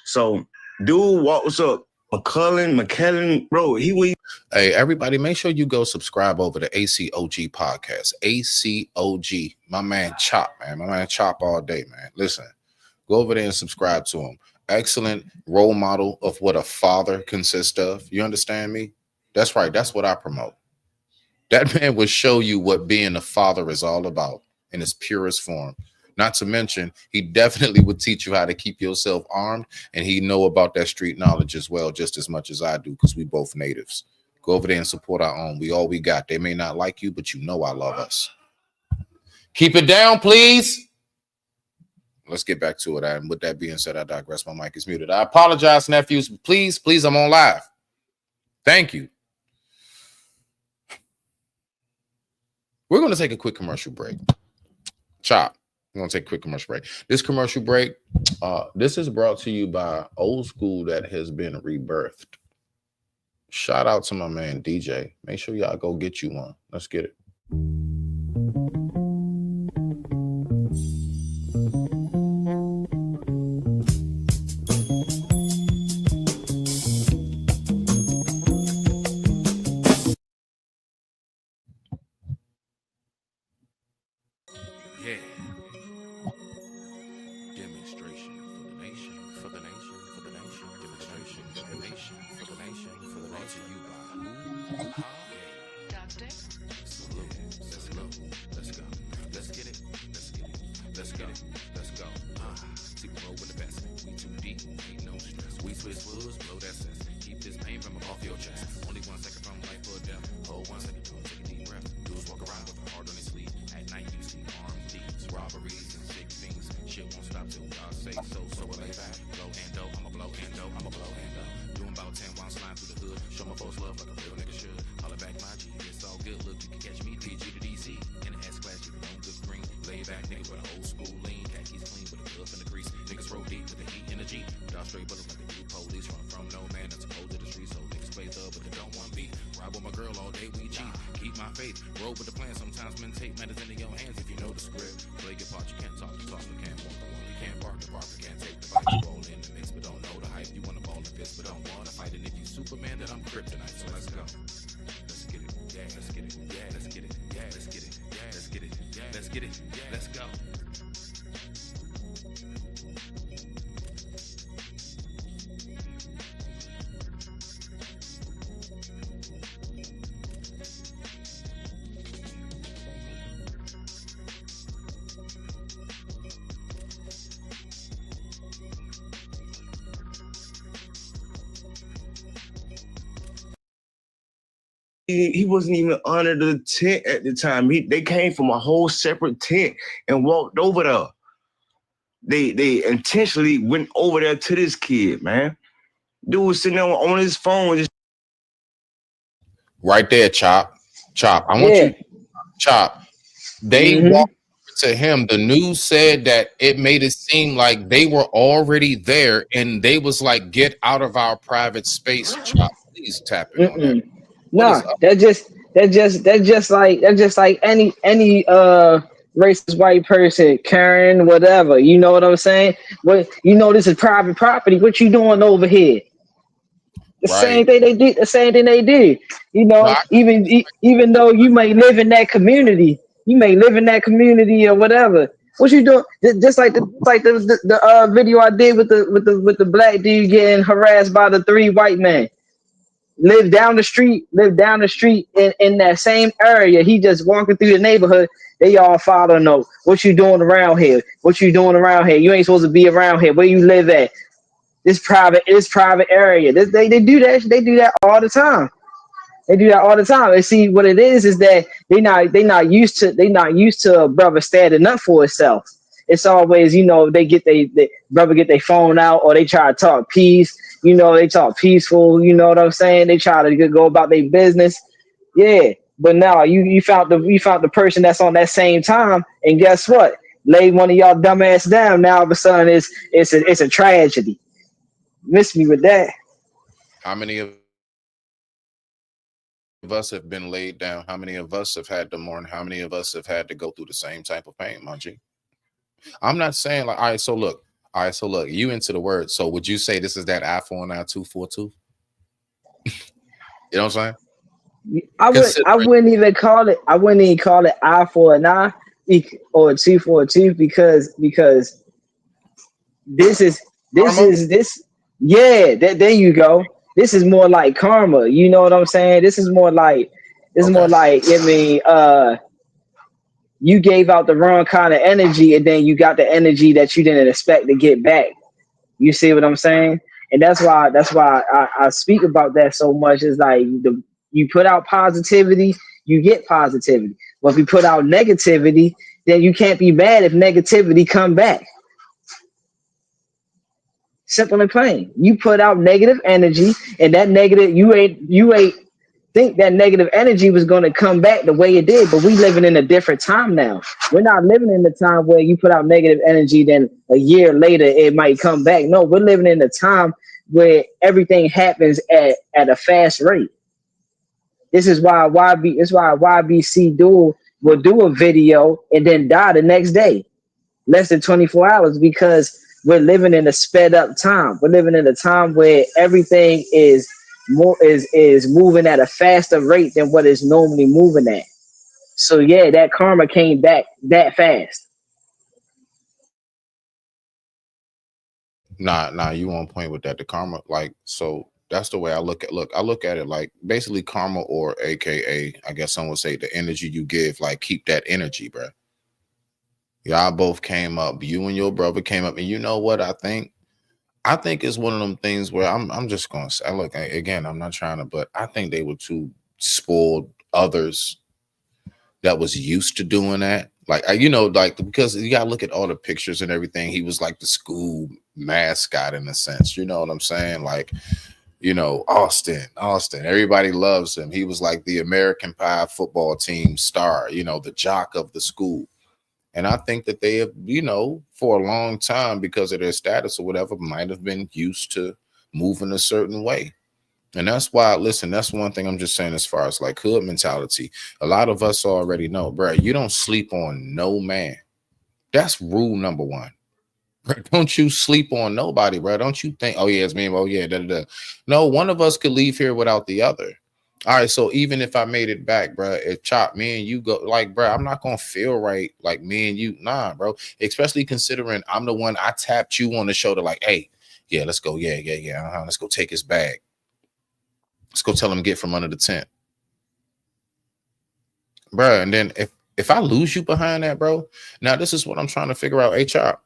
So dude, what's up? McKellen, bro, Hey, everybody, make sure you go subscribe over to ACOG podcast. ACOG, my man Chop, man. My man Chop all day, man. Listen, go over there and subscribe to him. Excellent role model of what a father consists of. You understand me? That's right. That's what I promote. That man will show you what being a father is all about in its purest form. Not to mention, he definitely would teach you how to keep yourself armed, and he know about that street knowledge as well, just as much as I do, because we both natives. Go over there and support our own. We all we got. They may not like you, but you know I love us. Keep it down, please. Let's get back to it. And with that being said, I digress. My mic is muted. I apologize, nephews. Please, I'm on live. Thank you. We're going to take a quick commercial break. Chop. We're going to take a quick commercial break. This commercial break, this is brought to you by Old School that has been rebirthed. Shout out to my man DJ. Make sure y'all go get you one. Let's get it. He wasn't even under the tent at the time. They came from a whole separate tent and walked over there. They intentionally went over there to this kid, man. Dude was sitting there on his phone. Just right there, Chop. I want you, Chop. They walked to him. The news said that it made it seem like they were already there, and they was like, "Get out of our private space, Chop." Please tap in on that. No, that's just like any racist white person, Karen, whatever. You know what I'm saying? What this is private property. What you doing over here? The same thing they did. The same thing they did. You know, even though you may live in that community, or whatever. What you doing? Just like the video I did with the black dude getting harassed by the 3 white men. live down the street, in that same area. He just walking through the neighborhood. They all follow no. What you doing around here? What you doing around here? You ain't supposed to be around here. Where you live at? This private area. They do that. They do that all the time. They do that all the time. And see what it is that they not used to a brother standing up for itself. It's always, they brother get their phone out, or they try to talk peace. They talk peaceful. You know what I'm saying? They try to go about their business. Yeah, but now you found the person that's on that same time, and guess what? Lay one of y'all dumbass down. Now all of a sudden it's a tragedy. Miss me with that. How many of us have been laid down? How many of us have had to mourn? How many of us have had to go through the same type of pain, my G? I'm not saying like, all right, so look, you into the word. So would you say this is that eye for an eye, tooth for a tooth? You know what I'm saying? I wouldn't even call it eye for an eye or a tooth for a tooth, because this is yeah, there you go. This is more like karma. You know what I'm saying? This is more like you gave out the wrong kind of energy, and then you got the energy that you didn't expect to get back. You see what I'm saying? And that's why I speak about that so much. Is like you put out positivity, you get positivity. But if you put out negativity, then you can't be mad if negativity come back. Simple and plain. You put out negative energy, and that negative you ain't think that negative energy was going to come back the way it did. But we living in a different time now. We're not living in the time where you put out negative energy, then a year later it might come back. No, we're living in a time where everything happens at a fast rate. This is why YBC will do a video and then die the next day, less than 24 hours, because we're living in a sped up time. We're living in a time where everything is moving at a faster rate than what is normally moving at. So yeah, that karma came back that fast. Nah, you on point with that. The karma, like, so that's the way I look at it like basically karma, or AKA, I guess some would say the energy you give, like keep that energy, bro. Y'all both came up, you and your brother came up, and you know what I think it's one of them things where I'm just gonna say, look, again, I'm not trying to, but I think they were too spoiled others that was used to doing that. Like, like, because you gotta look at all the pictures and everything. He was like the school mascot in a sense, you know what I'm saying? Like, Austin, everybody loves him. He was like the American Pie football team star, the jock of the school. And I think that they have, for a long time, because of their status or whatever, might have been used to moving a certain way. And that's why, listen, that's one thing I'm just saying as far as like hood mentality. A lot of us already know, bro, you don't sleep on no man. That's rule number one. Don't you sleep on nobody, bro. Don't you think, oh, yeah, it's me. Oh, yeah, da. No, one of us could leave here without the other. All right, so even if I made it back, bro, if Chop, me and you go, like, bro, I'm not going to feel right, like, me and you. Nah, bro. Especially considering I'm the one, I tapped you on the shoulder, like, hey, yeah, let's go. Yeah. Let's go take his bag. Let's go tell him get from under the tent. Bro, and then if I lose you behind that, bro, now this is what I'm trying to figure out, HR.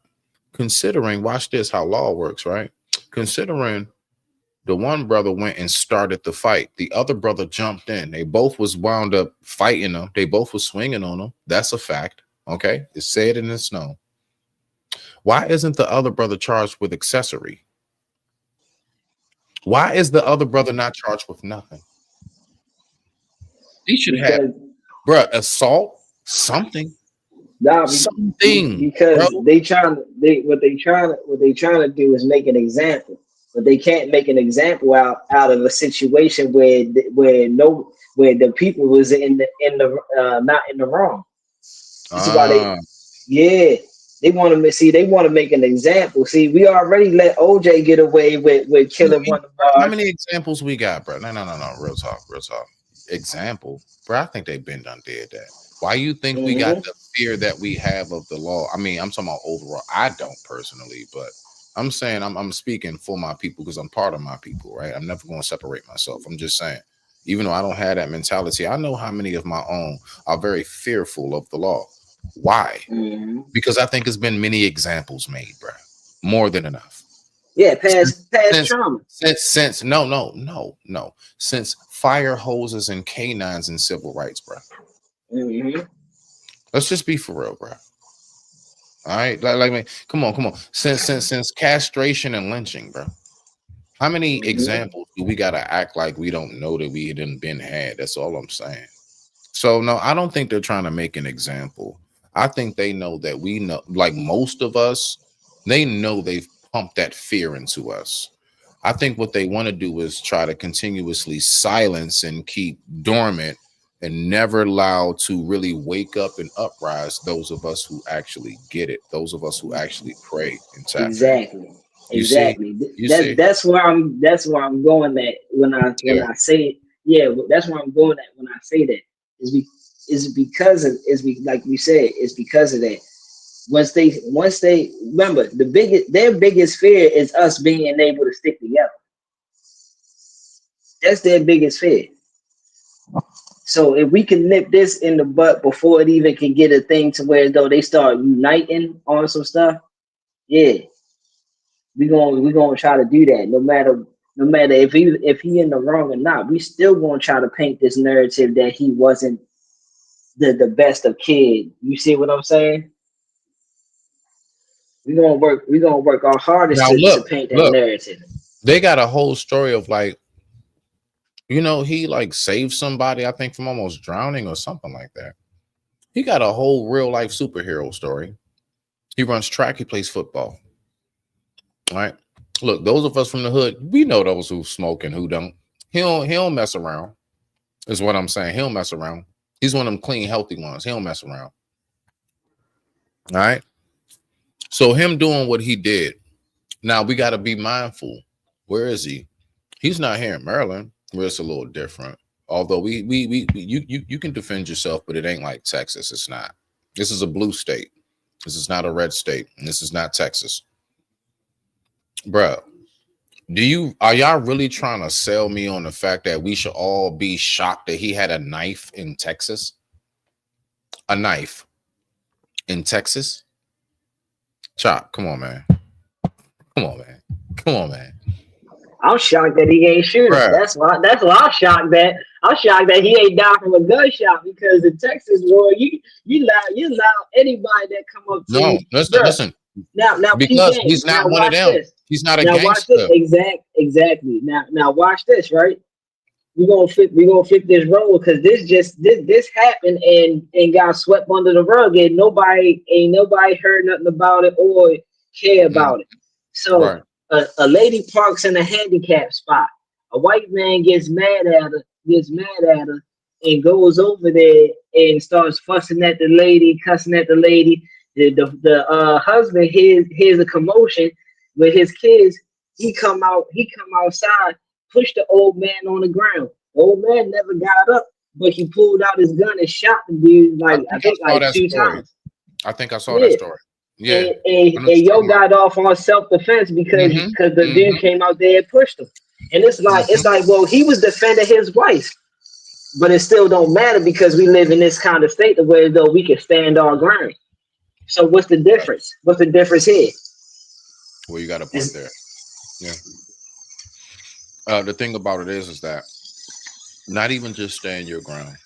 Considering, watch this, how law works, right? Considering the one brother went and started the fight, the other brother jumped in. They both was wound up fighting them. They both was swinging on them. That's a fact, okay? It's said and it's known. Why isn't the other brother charged with accessory? Why is the other brother not charged with nothing? He should have, bro, assault, something. Nah, something, because bro. what they trying to do is make an example, but they can't make an example out of a situation where the people was in the not in the wrong. This is why they want to see, they want to make an example. See, we already let OJ get away with killing one of our. How many examples we got, bro? No. Real talk. Example, bro. I think they've been done did that. Why you think we got the fear that we have of the law? I mean, I'm talking about overall. I don't personally, but I'm saying I'm speaking for my people because I'm part of my people, right? I'm never going to separate myself. I'm just saying, even though I don't have that mentality, I know how many of my own are very fearful of the law. Why? Hmm. Because I think there's been many examples made, bro. More than enough. Yeah, Since past since trauma. since no. Since fire hoses and canines and civil rights, bro. Hmm. Let's just be for real, bro. All right, like, come on. Since castration and lynching, bro. How many Hmm. examples do we gotta act like we don't know that we didn't been had? That's all I'm saying. So no, I don't think they're trying to make an example. I think they know that we know, like most of us, they know they've pumped that fear into us. I think what they want to do is try to continuously silence and keep dormant and never allow to really wake up and uprise those of us who actually get it, those of us who actually pray and tap in. Exactly. You see, Exactly. you see, That's where I'm going at when yeah. I say it. Yeah, that's where I'm going at when I say that. Is because of like we said, it's because of that. Once they remember their biggest fear is us being able to stick together. That's their biggest fear. So if we can nip this in the butt before it even can get a thing to where though they start uniting on some stuff, yeah, we gonna try to do that. No matter if he in the wrong or not, we still gonna try to paint this narrative that he wasn't the best of kid. You see what I'm saying? We gonna work our hardest Now to paint that look, narrative. they got a whole story of like, he like saved somebody, I think, from almost drowning or something like that. He got a whole real life superhero story. He runs track, he plays football. All right. Look, those of us from the hood, we know those who smoke and who don't. He don't mess around, is what I'm saying. He don't mess around. He's one of them clean, healthy ones. He don't mess around. All right. So him doing what he did. Now we gotta be mindful. Where is he? He's not here in Maryland, where it's a little different. Although you can defend yourself, but it ain't like Texas. It's not. This is a blue state. This is not a red state, and this is not Texas, bro. Are y'all really trying to sell me on the fact that we should all be shocked that he had a knife in Texas? A knife in Texas? Chop, come on, man. Come on, man. Come on, man. I'm shocked that he ain't shoot him. Bruh. That's why I'm shocked that he ain't died from a gunshot because in Texas, boy, you allow anybody that come up to No, you, listen, bro. listen. Now peep Because game. he's Now not one of watch them. this. He's not a Now watch this. gangster. Exactly. Now watch this. Right. We gonna flip this role because this happened and got swept under the rug and nobody heard nothing about it or care Mm, about it. So right. a lady parks in a handicap spot. A white man gets mad at her, and goes over there and starts fussing at the lady, cussing at the lady. The husband hears a commotion with his kids. He come outside, pushed the old man on the ground. The old man never got up, but he pulled out his gun and shot the dude I like I think I think saw like that two story. times. I think I saw that Yeah. story. Yeah. And, I and, know what and you're yo talking about. got off on self defense because the dude Mm-hmm. came out there and pushed him. And it's Mm-hmm. like, well, he was defending his wife, but it still don't matter because we live in this kind of state where though we can stand our ground. So what's the Right. difference? What's the difference here? Well, you got a point there. It's, Yeah. The thing about it is that not even just stand your ground.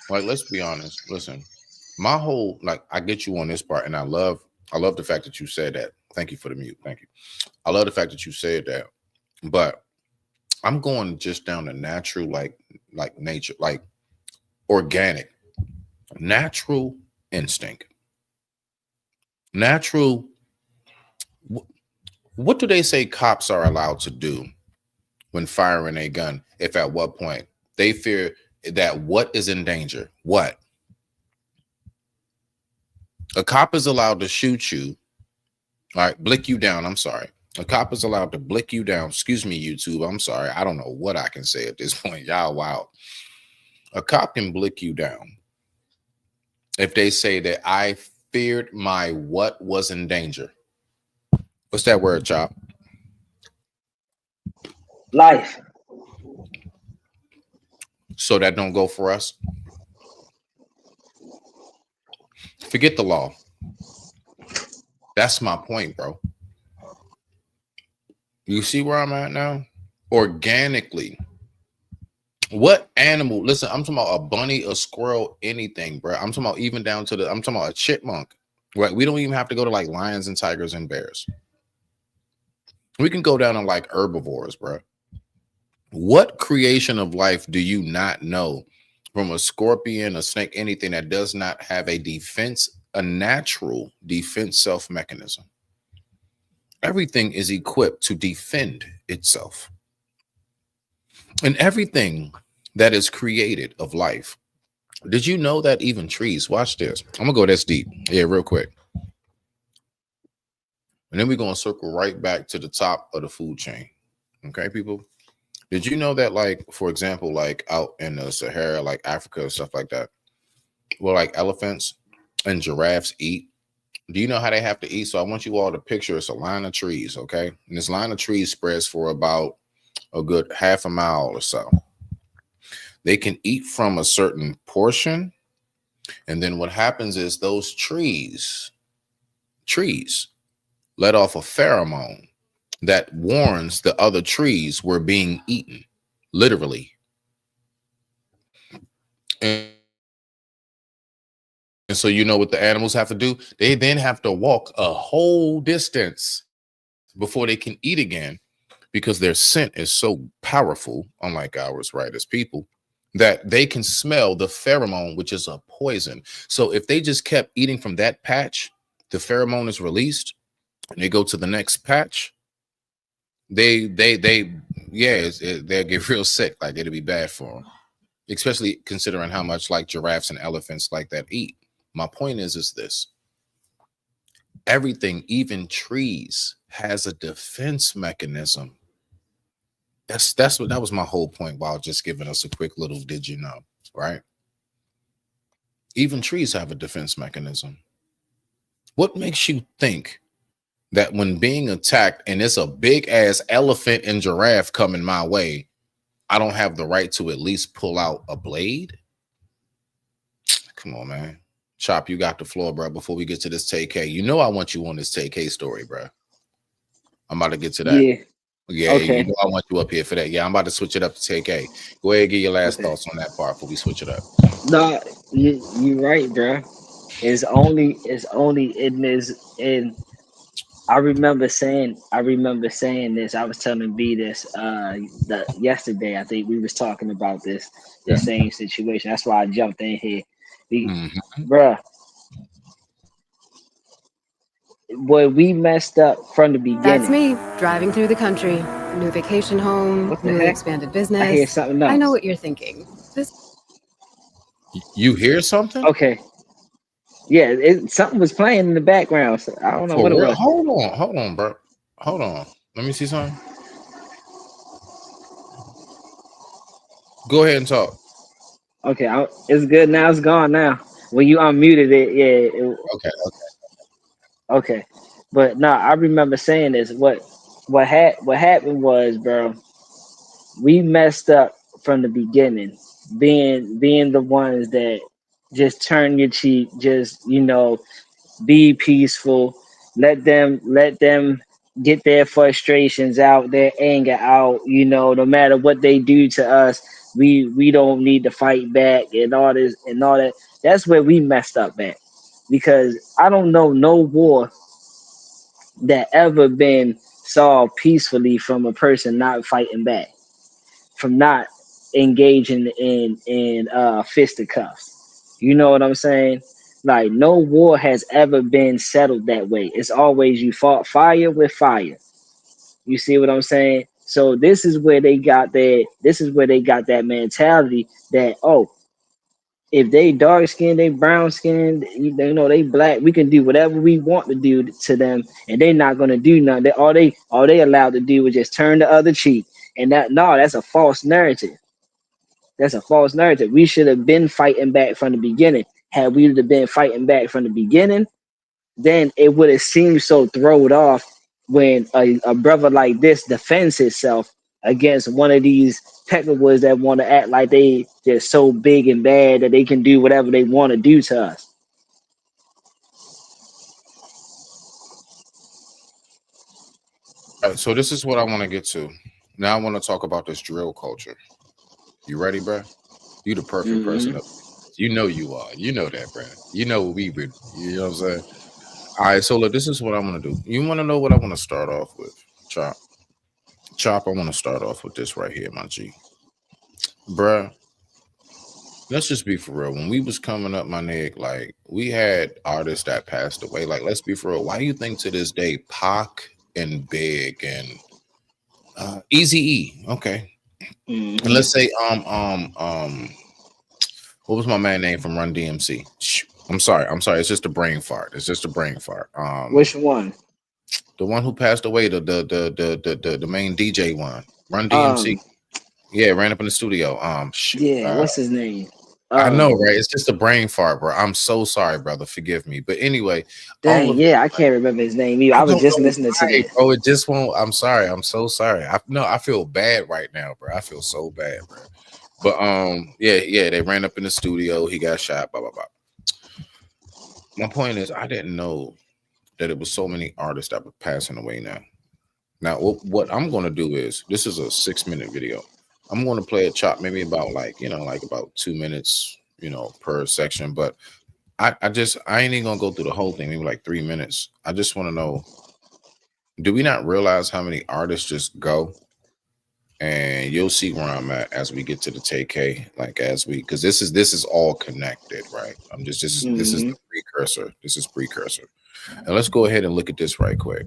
Like, let's be honest. Listen, my whole like, I get you on this part, and I love the fact that you said that. Thank you for the mute. Thank you. I love the fact that you said that. But I'm going just down to natural, like nature, like organic, natural instinct, natural. What do they say cops are allowed to do when firing a gun? If at what point they fear that what is in danger? What a cop is allowed to shoot you, all right, blick you down. I'm sorry. A cop is allowed to blick you down. Excuse me, YouTube. I'm sorry. I don't know what I can say at this point. Y'all, wow. A cop can blick you down if they say that I feared my what was in danger. What's that word, Chop? Life. So that don't go for us. Forget the law. That's my point, bro. You see where I'm at now? Organically. What animal? Listen, I'm talking about a bunny, a squirrel, anything, bro. I'm talking about even down to I'm talking about a chipmunk. Right? We don't even have to go to like lions and tigers and bears. We can go down to like herbivores, bro. What creation of life do you not know, from a scorpion, a snake, anything that does not have a defense, a natural defense self mechanism? Everything is equipped to defend itself. And everything that is created of life. Did you know that even trees, watch this. I'm gonna go this deep. Yeah, real quick. And then we're gonna circle right back to the top of the food chain. Okay, people. Did you know that, like, for example, like out in the Sahara, like Africa and stuff like that, well, like elephants and giraffes eat? Do you know how they have to eat? So I want you all to picture it's a line of trees, okay? And this line of trees spreads for about a good half a mile or so. They can eat from a certain portion, and then what happens is those trees let off a pheromone that warns the other trees were being eaten, literally. And so you know what the animals have to do? They then have to walk a whole distance before they can eat again, because their scent is so powerful, unlike ours, right, as people, that they can smell the pheromone, which is a poison. So if they just kept eating from that patch, the pheromone is released, and they go to the next patch, they'll get real sick. Like, it'll be bad for them, especially considering how much like giraffes and elephants like that eat. My point is this: everything, even trees, has a defense mechanism. That was my whole point while just giving us a quick little did you know, right? Even trees have a defense mechanism. What makes you think that when being attacked and it's a big ass elephant and giraffe coming my way, I don't have the right to at least pull out a blade? Come on, man. Chop, you got the floor, bro. Before we get to this TK, you know I want you on this TK story, bro. I'm about to get to that. Yeah, Okay. you know I want you up here for that. Yeah, I'm about to switch it up to TK. Go ahead and get your last thoughts on that part before we switch it up. No, you right, bro. It's only in this. And I remember saying this. I was telling B this yesterday. I think we was talking about this same situation. That's why I jumped in here. Bruh, boy, we messed up from the beginning. That's me, driving through the country. New vacation home, newly expanded business. I hear something else. I know what you're thinking. You hear something? Okay. Yeah, something was playing in the background. So I don't know what it was. Hold on, bro. Hold on. Let me see something. Go ahead and talk. Okay, it's good now. It's gone now. When you unmuted it, yeah. Okay. But no, I remember saying this. What happened was, bro, we messed up from the beginning, being the ones that just turn your cheek, just be peaceful, let them get their frustrations out, their anger out. No matter what they do to us, we don't need to fight back and all this and all that. That's where we messed up at, because I don't know no war that ever been solved peacefully from a person not fighting back, from not engaging in fisticuffs. You know what I'm saying? Like, no war has ever been settled that way. It's always you fought fire with fire. You see what I'm saying? So this is where they got that mentality that, oh, if they dark skinned, they brown skinned, they black, we can do whatever we want to do to them, and they're not gonna do nothing. All they allowed to do was just turn the other cheek. And that's a false narrative. That's a false narrative. We should have been fighting back from the beginning. Had we been fighting back from the beginning, then it would have seemed so thrown off when a brother like this defends himself against one of these peckerwoods that want to act like they're so big and bad that they can do whatever they want to do to us. All right, so this is what I want to get to. Now I want to talk about this drill culture. You ready, bro? You the perfect person. Hmm. You know you are. You know that, bro. You know we would. You know what I'm saying? All right, so look, this is what I'm gonna do. You want to know what I want to start off with, Chop? Chop, I want to start off with this right here, my G, bruh. Let's just be for real. When we was coming up, my nigga, like we had artists that passed away. Like, let's be for real. Why do you think to this day, Pac and Big and Easy E, okay, and Hmm. let's say what was my man name from Run DMC? I'm sorry. It's just a brain fart. It's just a brain fart. Which one? The one who passed away, the main DJ one, Run DMC. Um, Yeah, ran up in the studio. yeah, what's his name? I know, right? It's just a brain fart, bro. I'm so sorry, brother. Forgive me. But anyway, all Dang, of yeah, I can't remember his name either. I I was don't just know listening to why, that. bro. It just won't. I'm sorry. I'm so sorry. I feel bad right now, bro. I feel so bad, bro. But yeah, they ran up in the studio. He got shot. Blah blah blah. My point is, I didn't know that it was so many artists that were passing away now. Now, what I'm going to do is this is a 6-minute video. I'm going to play a chop, maybe about like like about 2 minutes, per section. But I ain't even gonna go through the whole thing. Maybe like 3 minutes. I just want to know: do we not realize how many artists just go? And you'll see where I'm at as we get to the TK, like as we, because this is all connected, right? I'm just this is Hmm. the precursor. This is precursor. And let's go ahead and look at this right quick.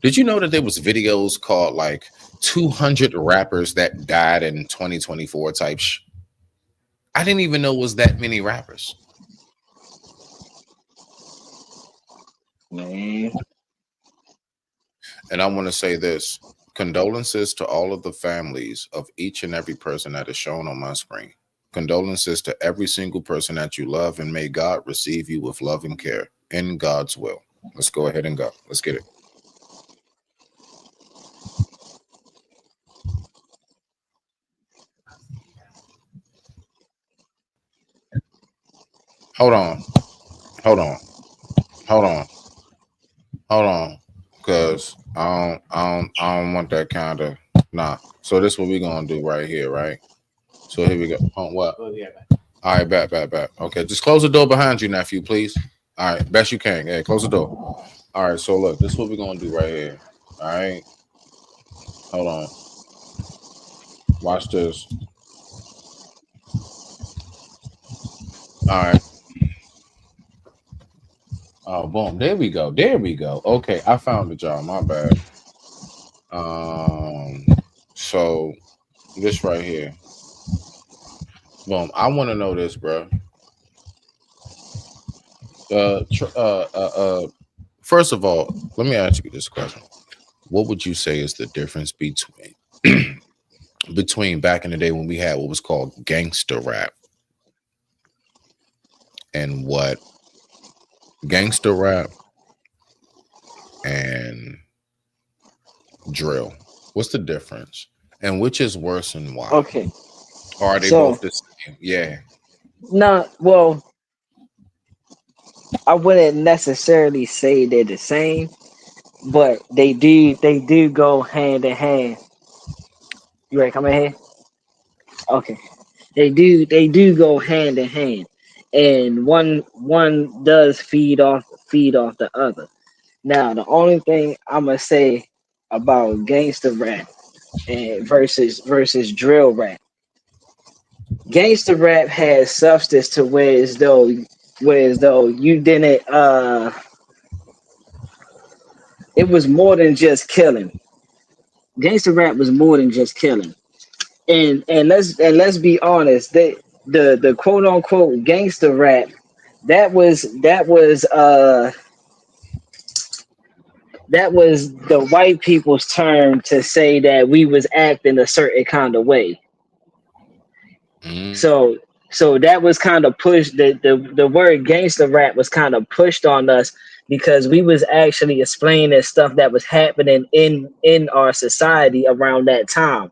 Did you know that there was videos called like 200 rappers that died in 2024 type? I didn't even know it was that many rappers. Man, And I want to say this: condolences to all of the families of each and every person that is shown on my screen. Condolences to every single person that you love, and may God receive you with love and care in God's will. Let's go ahead and go. Let's get it. Hold on. Hold on. Hold on. Hold on. Because I don't want that kind of nah. So this is what we're gonna do right here, right? So here we go. What? All right, back. Okay, just close the door behind you, nephew, please. All right, best you can. Yeah, close the door. All right, so look, this is what we're gonna do right here. All right, hold on. Watch this. All right. Oh, boom. There we go. There we go. Okay, I found the job. My bad. Um, so this right here. Boom. I want to know this, bro. First of all, let me ask you this question: what would you say is the difference between back in the day when we had what was called gangster rap and what gangster rap and drill? What's the difference? And which is worse and why? okay. Or are they So, both the same? Yeah. no, well, I wouldn't necessarily say they're the same, but they do go hand in hand. You ready to come in here? Okay. They do go hand in hand. And one does feed off the other. Now, the only thing I'm gonna say about gangster rap and versus drill rap. Gangster rap has substance to whereas though you didn't it was more than just killing. Gangster rap was more than just killing. And let's be honest, the quote unquote gangster rap, that was the white people's term to say that we was acting a certain kind of way. Mm, So that was kind of pushed. The word gangster rap was kind of pushed on us because we was actually explaining stuff that was happening in our society around that time.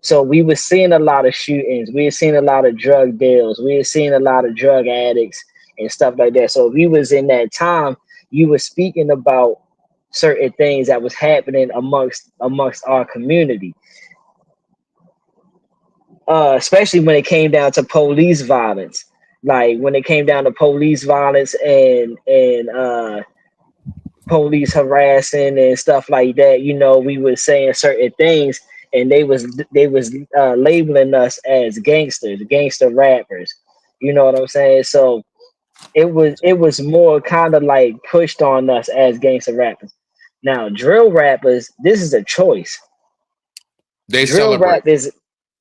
So we were seeing a lot of shootings, we were seeing a lot of drug deals, we were seeing a lot of drug addicts and stuff like that. So if we was in that time, you were speaking about certain things that was happening amongst our community. Especially when it came down to police violence. Like when it came down to police violence and police harassing and stuff like that, you know, we was saying certain things, and they was labeling us as gangsters, gangster rappers. You know what I'm saying? So it was more kind of like pushed on us as gangster rappers. Now drill rappers, this is a choice. They Drill celebrate. rap is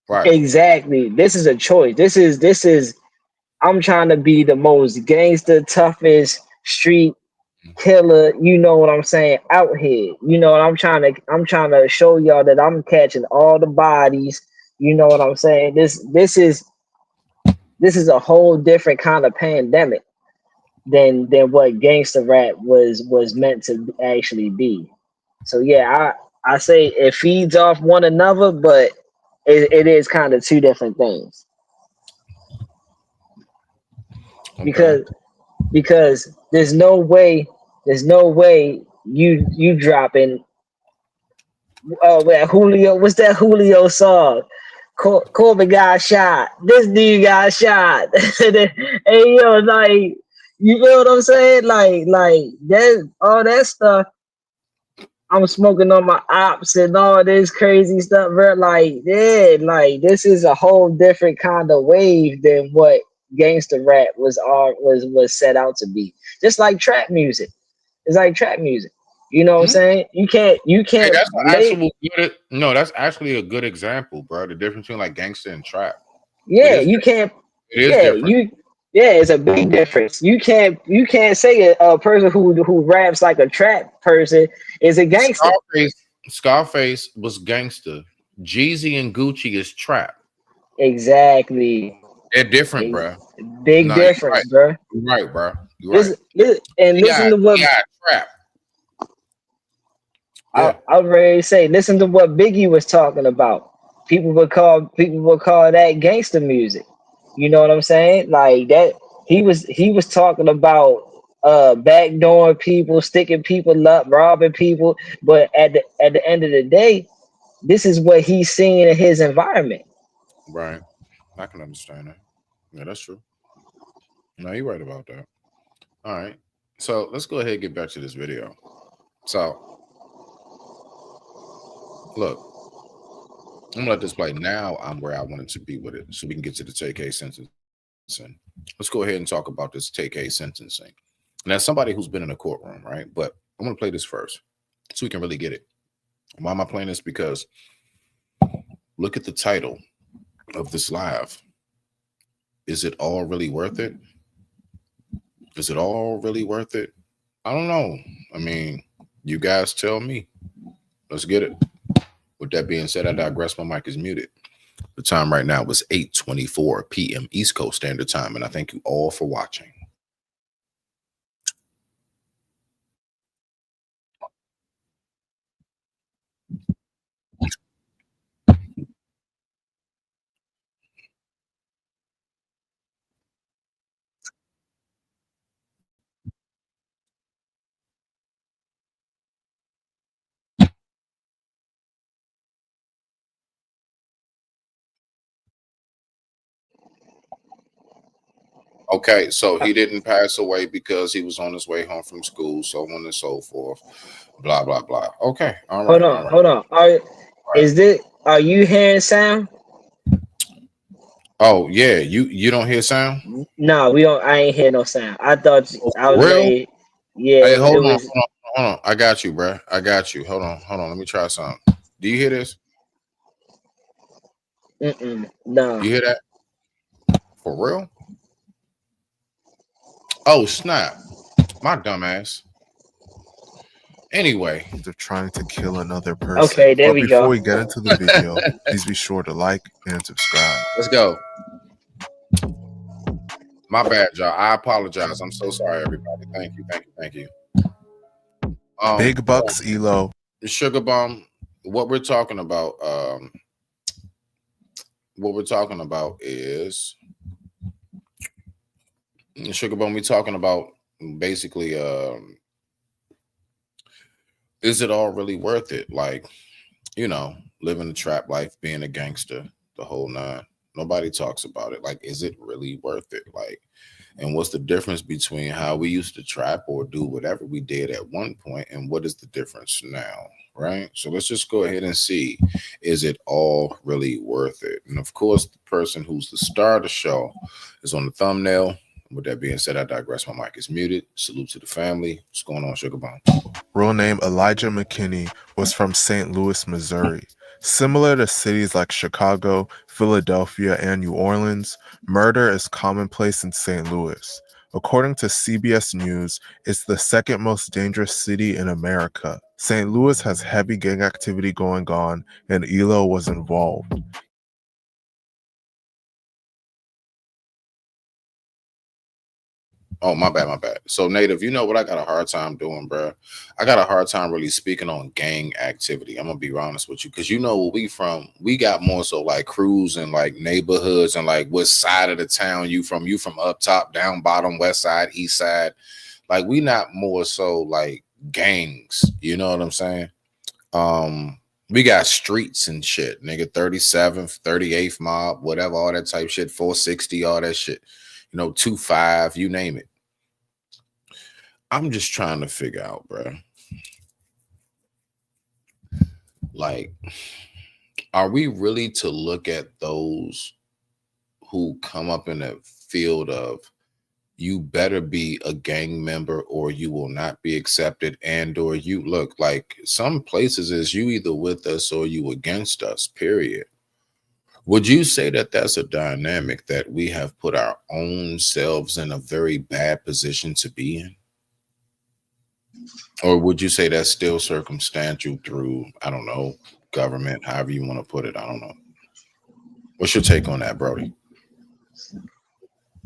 Right. exactly, this is a choice. This is I'm trying to be the most gangster, toughest street killer, you know what I'm saying, out here. You know, and I'm trying to show y'all that I'm catching all the bodies. You know what I'm saying? This is a whole different kind of pandemic than what gangster rap was meant to actually be. So yeah, I say it feeds off one another, but it is kind of two different things. Okay. Because there's no way you dropping Julio, what's that Julio song? Corbin got shot. This dude got shot. Hey yo, like, you know what I'm saying? Like that, all that stuff. I'm smoking on my ops and all this crazy stuff, bro. Like, yeah, like this is a whole different kind of wave than what gangster rap was set out to be. Just like trap music. It's like trap music. You know what I'm Mhm. saying? You Hey, can't that's an lay. actual good. No, that's actually a good example, bro. The difference between like gangster and trap. It Yeah, is. you can't. It is Yeah, different. yeah, it's a big difference. You can't say a person who raps like a trap person is a gangster. Scarface was gangster. Jeezy and Gucci is trap. Exactly. They're different, Ex- bro. Big No, you're right. difference, bro. You're right, bro. You're right. Listen to what T.I. trap. I Yeah. I was ready to say. Listen to what Biggie was talking about. People would call that gangster music. You know what I'm saying? Like that. He was talking about backdooring people, sticking people up, robbing people. But at the end of the day, this is what he's seeing in his environment. Right. I can understand that. Yeah, that's true. No, you're right about that. All right. So let's go ahead and get back to this video. So look, I'm gonna let this play. Now I'm where I wanted to be with it, so we can get to the TK sentencing. Let's go ahead and talk about this TK sentencing. And as somebody who's been in a courtroom, right? But I'm gonna play this first, so we can really get it. Why am I playing this? Because look at the title of this live. Is it all really worth it? Is it all really worth it? I don't know. I mean, you guys tell me. Let's get it. With that being said, I digress. My mic is muted. The time right now is 8:24 p.m. East Coast Standard Time, and I thank you all for watching. Okay, so he didn't pass away because he was on his way home from school, so on and so forth. Blah blah blah. Okay, all Hold right, on, all right, hold on. all right. Are you hearing sound? Oh yeah, you don't hear sound? No, we don't. I ain't hear no sound. I thought Oh, I for was real? ready. Yeah, Hey, it hold on, was. hold on, hold on. I got you, bro. I got you. Hold on. Let me try something. Do you hear this? No. You hear that? For real? Oh snap! My dumbass. Anyway, Of trying to kill another person. Okay, there But we before go. we get into the video, please be sure to like and subscribe. let's go. My bad, y'all. I apologize. I'm so sorry, everybody. Thank you. Um, Big bucks, Elo. Sugar Bomb, what we're talking about, what we're talking about is Sugar Bomb. We're talking about basically, is it all really worth it? Like, living the trap life, being a gangster, the whole nine. Nobody talks about it. Like, is it really worth it? Like, and what's the difference between how we used to trap or do whatever we did at one point and what is the difference now? Right. So let's just go ahead and see, is it all really worth it? And of course, the person who's the star of the show is on the thumbnail. With that being said, I digress. My mic is muted. Salute to the family. What's going on, Sugar Bomb? Real name Elijah McKinney was from St. Louis, Missouri. Similar to cities like Chicago, Philadelphia, and New Orleans, murder is commonplace in St. Louis. According to CBS News, it's the second most dangerous city in America. St. Louis has heavy gang activity going on, and Elo was involved. Oh, my bad, my bad. So, Native, you know what I got a hard time doing, bro? I got a hard time really speaking on gang activity. I'm gonna be honest with you, because you know where we from. We got more so like crews and like neighborhoods and like what side of the town you from. You from up top, down bottom, west side, east side. Like we not more so like gangs. You know what I'm saying? We got streets and shit, nigga. 37th, 38th mob, whatever, all that type shit. 460, all that shit. 25, you name it. I'm just trying to figure out, bro. Like, are we really to look at those who come up in a field of you better be a gang member or you will not be accepted, and or you look like some places is you either with us or you against us, period. Would you say that that's a dynamic that we have put our own selves in a very bad position to be in? Or would you say that's still circumstantial through, I don't know, government, however you want to put it? I don't know. What's your take on that, Brody?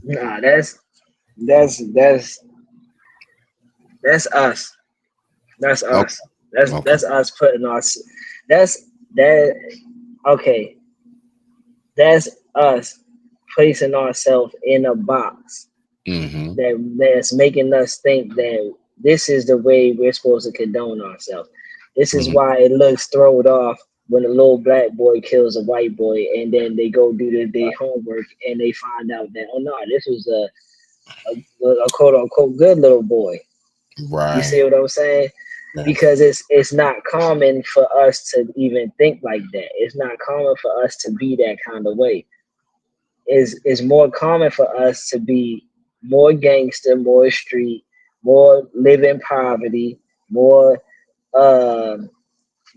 Nah, that's us. That's Okay. us. That's Okay. that's us putting us. That's that. Okay, that's us placing ourselves in a box Mm-hmm. that's making us think that this is the way we're supposed to condone ourselves. This is Mm-hmm. why it looks thrown off when a little black boy kills a white boy, and then they go do their homework and they find out that, oh no, this was a quote unquote good little boy. You Right. see what I'm saying? Yeah. Because it's not common for us to even think like that. It's not common for us to be that kind of way. Is more common for us to be more gangster, more street, more live in poverty, more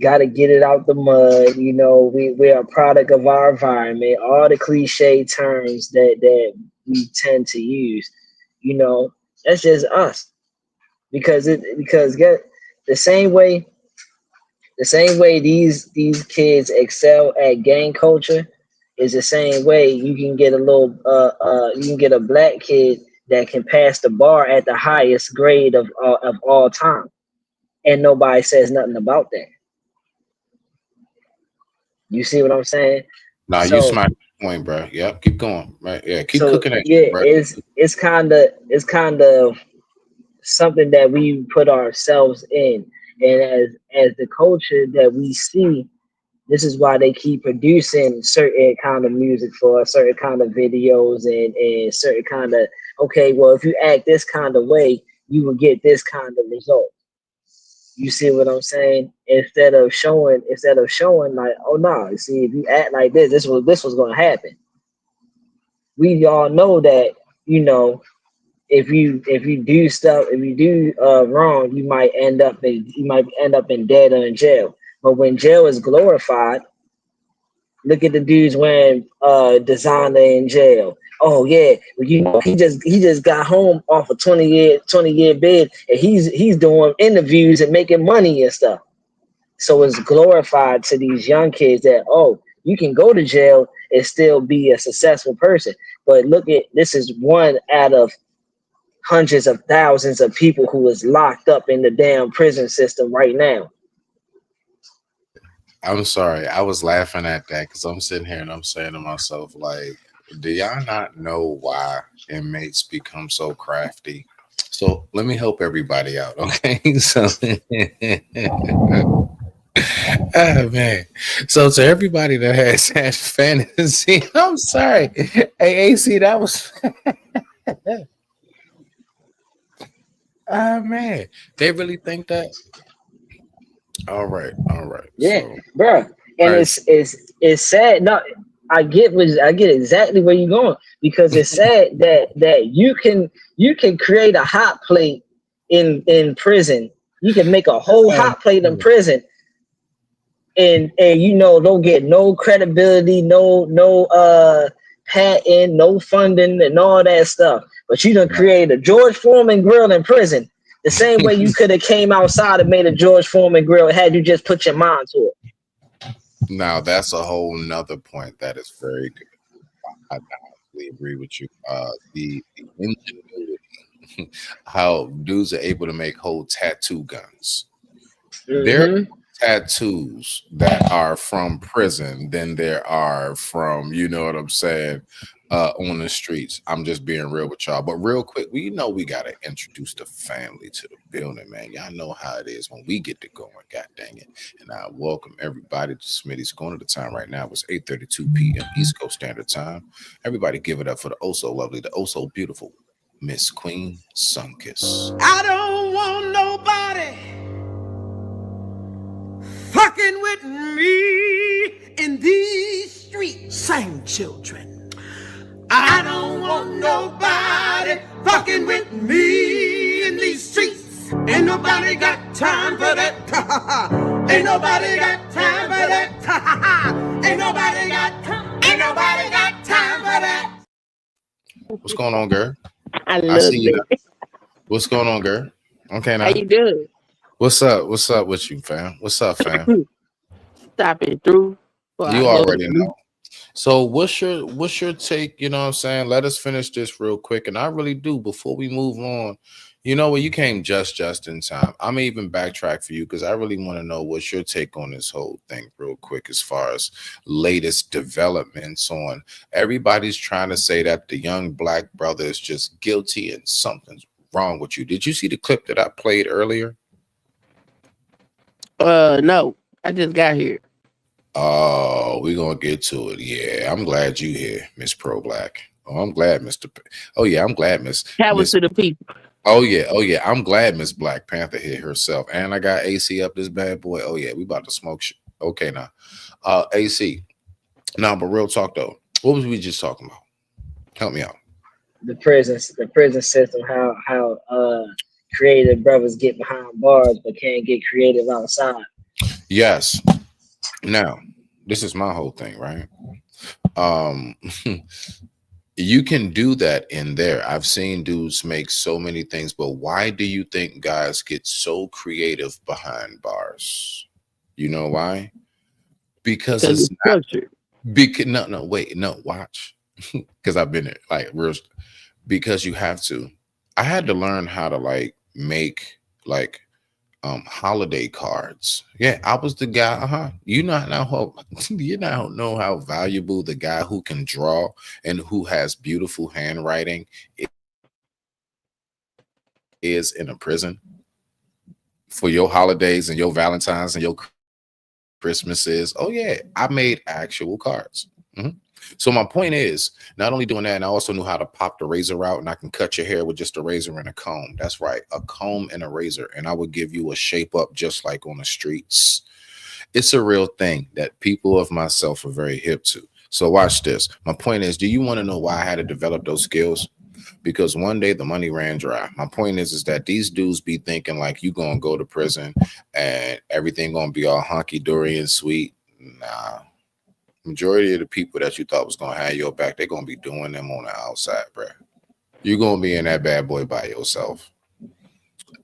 got to get it out the mud. We're a product of our environment. All the cliche terms that we tend to use. That's just us. Because get the same way these kids excel at gang culture is the same way you can get you can get a black kid that can pass the bar at the highest grade of all time, and nobody says nothing about that. You see what I'm saying? Nah, you So smacked the point, bro. Yep. Keep going. Right. Yeah. Keep so cooking that yeah, shit, bro. it's kind of something that we put ourselves in, and as the culture that we see, this is why they keep producing certain kind of music for us, certain kind of videos, and certain kind of, okay, well, if you act this kind of way, you will get this kind of result. You see what I'm saying? Instead of showing like, oh no, see, if you act like this was gonna happen. We all know that, if you do stuff, if you do wrong, you might end up in dead or in jail. But when jail is glorified, look at the dudes wearing designer in jail. Oh yeah, he just got home off a 20-year bid, and he's doing interviews and making money and stuff. So it's glorified to these young kids that, oh, you can go to jail and still be a successful person. But look at, this is one out of hundreds of thousands of people who is locked up in the damn prison system right now. I'm sorry. I was laughing at that because I'm sitting here and I'm saying to myself, like, do y'all not know why inmates become so crafty? So let me help everybody out, okay? So, oh man. So to everybody that has had fantasy, I'm sorry. Hey, AC, that was oh man. They really think that. All right, all right. Yeah, So, bro. all And right. it's sad. No, I get exactly where you're going because it's sad that you can create a hot plate in prison. You can make a whole hot plate in prison, and don't get no credibility, no patent, no funding, and all that stuff. But you done create a George Foreman grill in prison. The same way you could have came outside and made a George Foreman grill had you just put your mind to it. Now that's a whole nother point that is very good. I absolutely agree with you. The ingenuity, how dudes are able to make whole tattoo guns. There are Mm-hmm. tattoos that are from prison than there are from, you know what I'm saying, on the streets. I'm just being real with y'all. But real quick, we gotta introduce the family to the building, man. Y'all know how it is when we get to going, god dang it. And I welcome everybody to Smitty's Corner. The time right now is 8:32 p.m. East Coast Standard Time. Everybody give it up for the oh so lovely, the oh so beautiful Miss Queen Sunkiss. I don't want nobody fucking with me in these streets. Sing, children. I don't want nobody fucking with me in these streets. Ain't nobody got time for that. Ain't nobody got time for that. Ain't nobody got time for that. What's going on, girl? I I love see you now. it. What's going on, girl? Okay, How now. you doing? What's up? What's up with you, fam? What's up, fam? Stop it through. Well, I You love already you. know. So what's your take? You know what I'm saying? Let us finish this real quick. And I really do before we move on. You know what? You came just in time. I'm even backtrack for you because I really want to know what's your take on this whole thing real quick as far as latest developments on everybody's trying to say that the young black brother is just guilty and something's wrong with you. Did you see the clip that I played earlier? No, I just got here. Oh, we're gonna get to it. Yeah, I'm glad you here, Miss Pro Black. Oh, I'm glad, Mr. Oh yeah, I'm glad, Have it Miss. to the people. Oh yeah, I'm glad Miss Black Panther here herself, and I got AC up this bad boy. Oh yeah, we about to smoke shit. Okay now, AC. Now, but real talk though, what was we just talking about? Help me out. The prison system, how creative brothers get behind bars but can't get creative outside. Yes. Now, this is my whole thing, right? Um, you can do that in there. I've seen dudes make so many things, but why do you think guys get so creative behind bars? You know why? Because Because it's it's structured. because no, wait, no, watch. Because I've been there, like real because you have to. I had to learn how to like make like holiday cards. Yeah, I was the guy. You not know how you not know how valuable the guy who can draw and who has beautiful handwriting is in a prison for your holidays and your Valentines and your Christmases. Oh yeah, I made actual cards. Mhm. So my point is, not only doing that, and I also knew how to pop the razor out, and I can cut your hair with just a razor and a comb. That's right, a comb and a razor, and I would give you a shape up just like on the streets. It's a real thing that people of myself are very hip to. So watch this. My point is, do you want to know why I had to develop those skills? Because one day the money ran dry. My point is that these dudes be thinking like you gonna go to prison and everything gonna be all hunky dory and sweet. Nah, majority of the people that you thought was gonna have your back, they're gonna be doing them on the outside, bro. You're gonna be in that bad boy by yourself.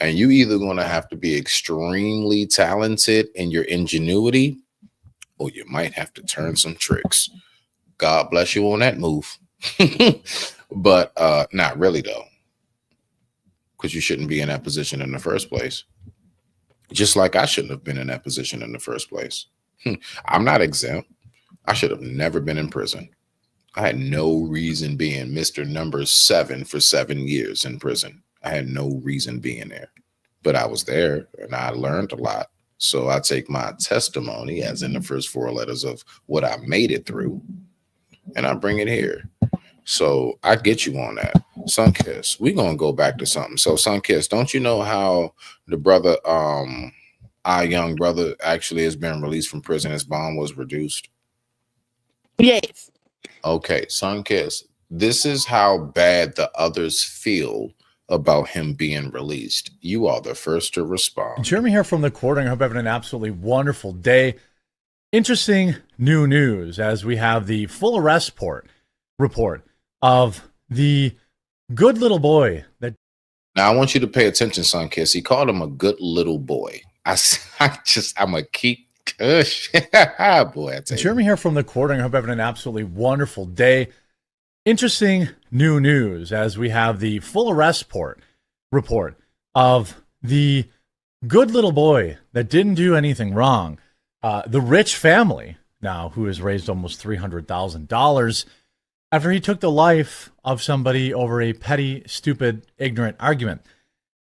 And you either gonna have to be extremely talented in your ingenuity, or you might have to turn some tricks. God bless you on that move. But not really though. because you shouldn't be in that position in the first place. Just like I shouldn't have been in that position in the first place. I'm not exempt. I should have never been in prison. I had no reason being Mr. Number 7 for 7 years in prison. I had no reason being there, but I was there and I learned a lot. So I take my testimony, as in the first 4 letters of what I made it through, and I bring it here. So I get you on that. Sunkiss, we're gonna go back to something. So Sunkiss, don't you know how the brother, our young brother, actually has been released from prison? His bond was reduced. Yes. Okay, Sunkiss, this is how bad the others feel about him being released. You are the first to respond. Jeremy here from the Quartering. I hope you're having an absolutely wonderful day. Interesting new news as we have the full arrest report of the good little boy that. Now I want you to pay attention, Sunkiss. He called him a good little boy. I'm a keep. Boy, I tell you. Jeremy here from the Quartering. I hope you're having an absolutely wonderful day. Interesting new news as we have the full arrest report of the good little boy that didn't do anything wrong. The rich family now who has raised almost $300,000 after he took the life of somebody over a petty, stupid, ignorant argument.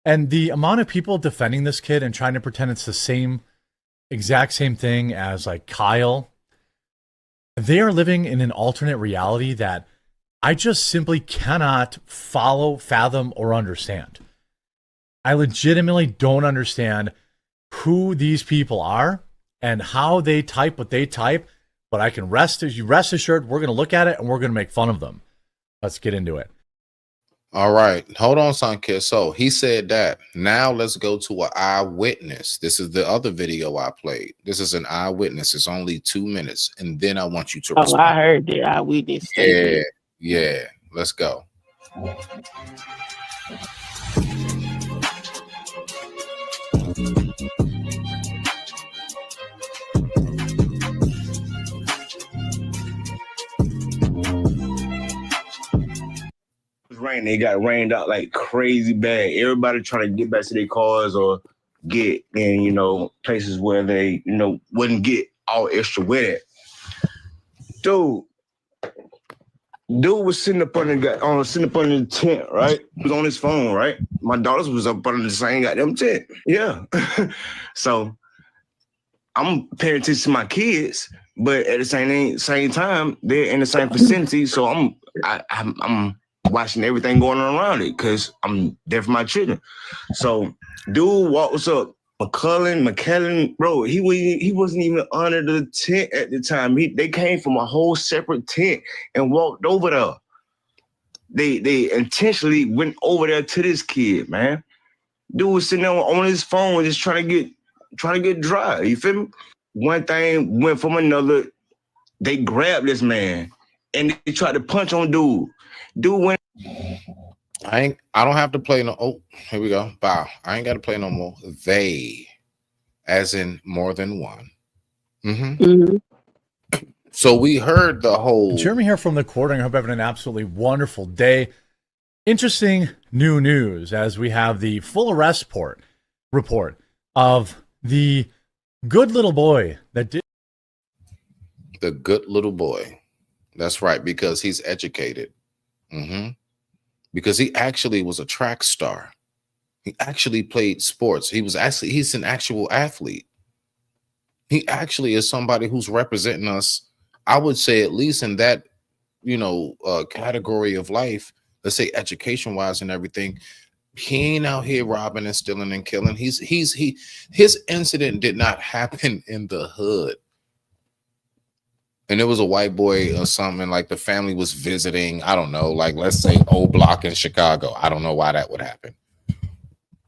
And the amount of people defending this kid and trying to pretend it's the exact same thing as like Kyle, they are living in an alternate reality that I just simply cannot follow, fathom, or understand. I legitimately don't understand who these people are and how they type what they type, but I can rest assured we're going to look at it and we're going to make fun of them. Let's get into it. All right. Hold on, Sunkiss. So he said that. Now let's go to an eyewitness. This is the other video I played. This is an eyewitness. It's only 2 minutes. And then I want you to respond. I heard the eyewitness. Yeah. Let's go. Rain, they got rained out like crazy bad. Everybody trying to get back to their cars or get in, places where they, wouldn't get all extra with it. Dude was sitting up under the tent, right? He was on his phone, right? My daughters was up under the same goddamn tent. Yeah. So I'm paying attention to my kids, but at the same time, they're in the same vicinity. So I'm watching everything going on around it because I'm there for my children. So dude walks up, McKellen, bro, he wasn't even under the tent at the time. They came from a whole separate tent and walked over there. They intentionally went over there to this kid, man. Dude was sitting there on his phone just trying to get dry. You feel me? One thing went from another. They grabbed this man and they tried to punch on dude. Dude went. I don't have to play no. Oh, here we go. Bow. I ain't got to play no more. They, as in more than one. So we heard the whole. Jeremy here from the Quartering. I hope you're having an absolutely wonderful day. Interesting new news as we have the full arrest report of the good little boy that did. The good little boy. That's right, because he's educated. Because he actually was a track star. He actually played sports. He's an actual athlete. He actually is somebody who's representing us, I would say, at least in that, category of life, let's say education wise and everything. He ain't out here robbing and stealing and killing. His incident did not happen in the hood. And it was a white boy or something, like the family was visiting, I don't know, like let's say Old Block in Chicago. I don't know why that would happen.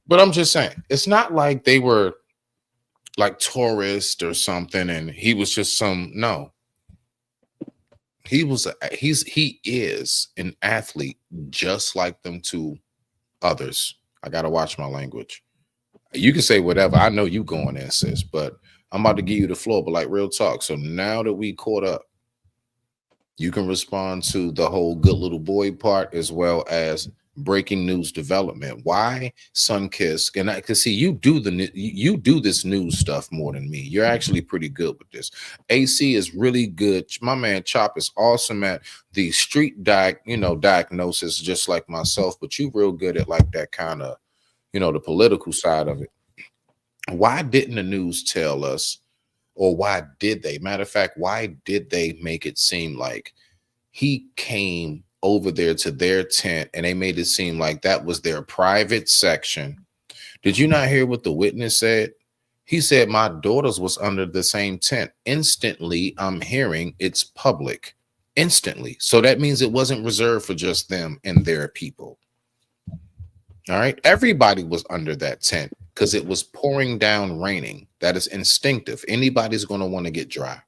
But I'm just saying, it's not like they were like tourists or something and he was just no. He is an athlete just like them two others. I gotta watch my language. You can say whatever. I know you going there, sis, but I'm about to give you the floor, but like real talk. So now that we caught up, You can respond to the whole good little boy part as well as breaking news development. Why Sunkiss? And I can see you do you do this news stuff more than me. You're actually pretty good with this. AC is really good. My man Chop is awesome at the street diagnosis, just like myself. But you real good at like that kind of the political side of it. Why didn't the news tell us, or why did they? Matter of fact, why did they make it seem like he came over there to their tent and they made it seem like that was their private section? Did you not hear what the witness said? He said, my daughters was under the same tent. Instantly, I'm hearing it's public. Instantly. So that means it wasn't reserved for just them and their people. All right. Everybody was under that tent because it was pouring down, raining. That is instinctive. Anybody's going to want to get dry.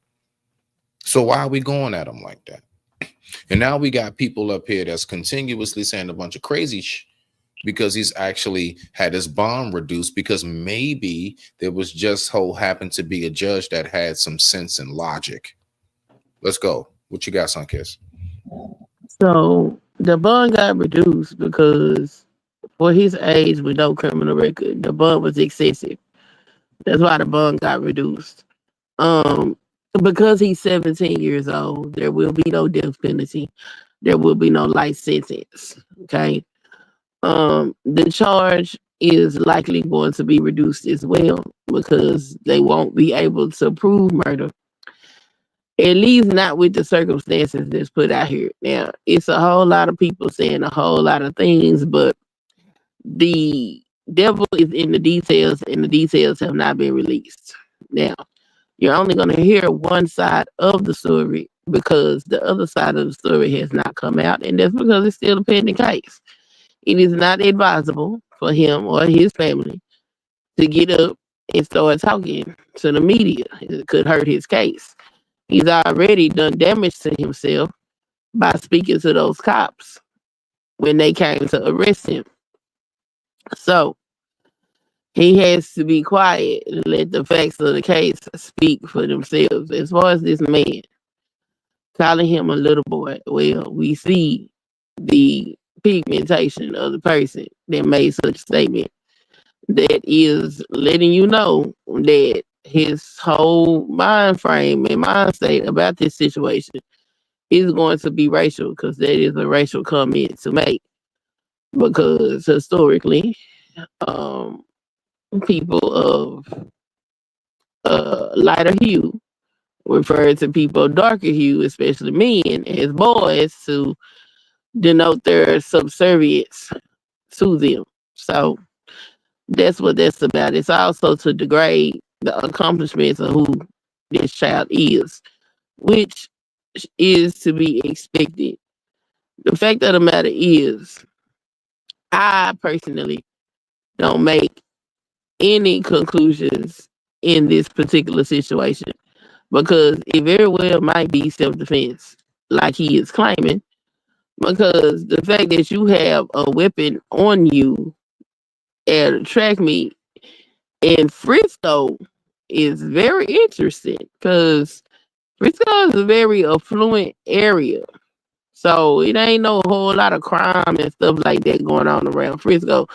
So why are we going at them like that? And now we got people up here that's continuously saying a bunch of crazy because he's actually had his bond reduced because maybe there was just happened to be a judge that had some sense and logic. Let's go. What you got, Sunkiss? So the bond got reduced because for his age with no criminal record, the bond was excessive. That's why the bond got reduced. Because he's 17 years old, there will be no death penalty. There will be no life sentence. Okay. The charge is likely going to be reduced as well because they won't be able to prove murder. At least not with the circumstances that's put out here. Now, it's a whole lot of people saying a whole lot of things, but the devil is in the details, and the details have not been released. Now, you're only going to hear one side of the story because the other side of the story has not come out, and that's because it's still a pending case. It is not advisable for him or his family to get up and start talking to the media. It could hurt his case. He's already done damage to himself by speaking to those cops when they came to arrest him. So he has to be quiet and let the facts of the case speak for themselves. As far as this man, calling him a little boy, well, we see the pigmentation of the person that made such a statement that is letting you know that his whole mind frame and mind state about this situation is going to be racial because that is a racial comment to make. Because historically, people of lighter hue refer to people of darker hue, especially men, as boys to denote their subservience to them. So that's what that's about. It's also to degrade the accomplishments of who this child is, which is to be expected. The fact of the matter is, I personally don't make any conclusions in this particular situation because it very well might be self-defense, like he is claiming, because the fact that you have a weapon on you at a track meet in Frisco is very interesting because Frisco is a very affluent area. So it ain't no whole lot of crime and stuff like that going on around Frisco.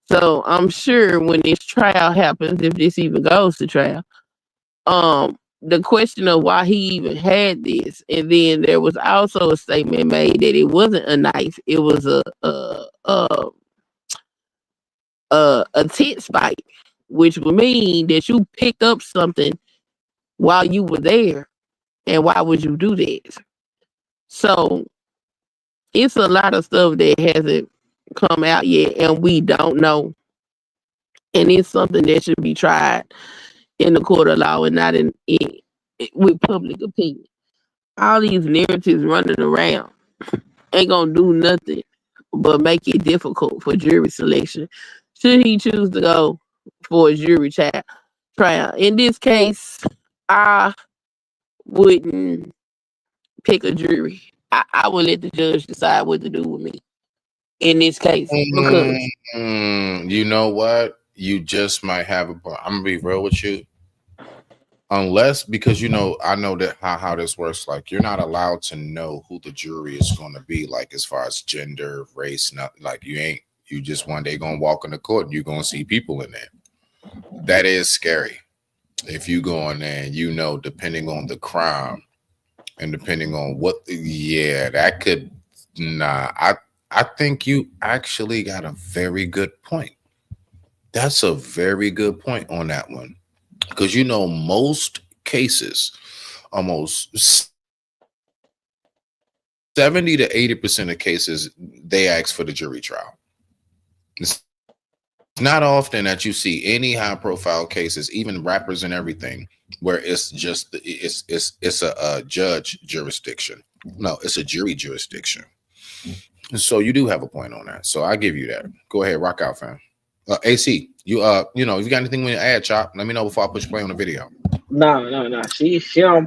So I'm sure when this trial happens, if this even goes to trial, the question of why he even had this, and then there was also a statement made that it wasn't a knife, it was a tent spike, which would mean that you picked up something while you were there, and why would you do that? So it's a lot of stuff that hasn't come out yet, and we don't know, and it's something that should be tried in the court of law and not with public opinion. All these narratives running around ain't gonna do nothing but make it difficult for jury selection. Should he choose to go for a jury trial? In this case, I wouldn't pick a jury. I would let the judge decide what to do with me in this case because You know what? You just might have I'm gonna be real with you. unless, because I know that how this works. Like, you're not allowed to know who the jury is going to be, like as far as gender, race, not like you just one day gonna walk in the court and you're gonna see people in there. That is scary. If you go in there and depending on the crime and depending on that could I think you actually got a very good point. That's a very good point on that one. Because most cases, almost 70 to 80% of cases, they ask for the jury trial. It's not often that you see any high profile cases, even rappers and everything, where it's just it's a judge jurisdiction. No, it's a jury jurisdiction. So you do have a point on that. So I give you that. Go ahead, rock out, fam. AC, if you got anything when you add, Chop, let me know before I push play on the video. No. She on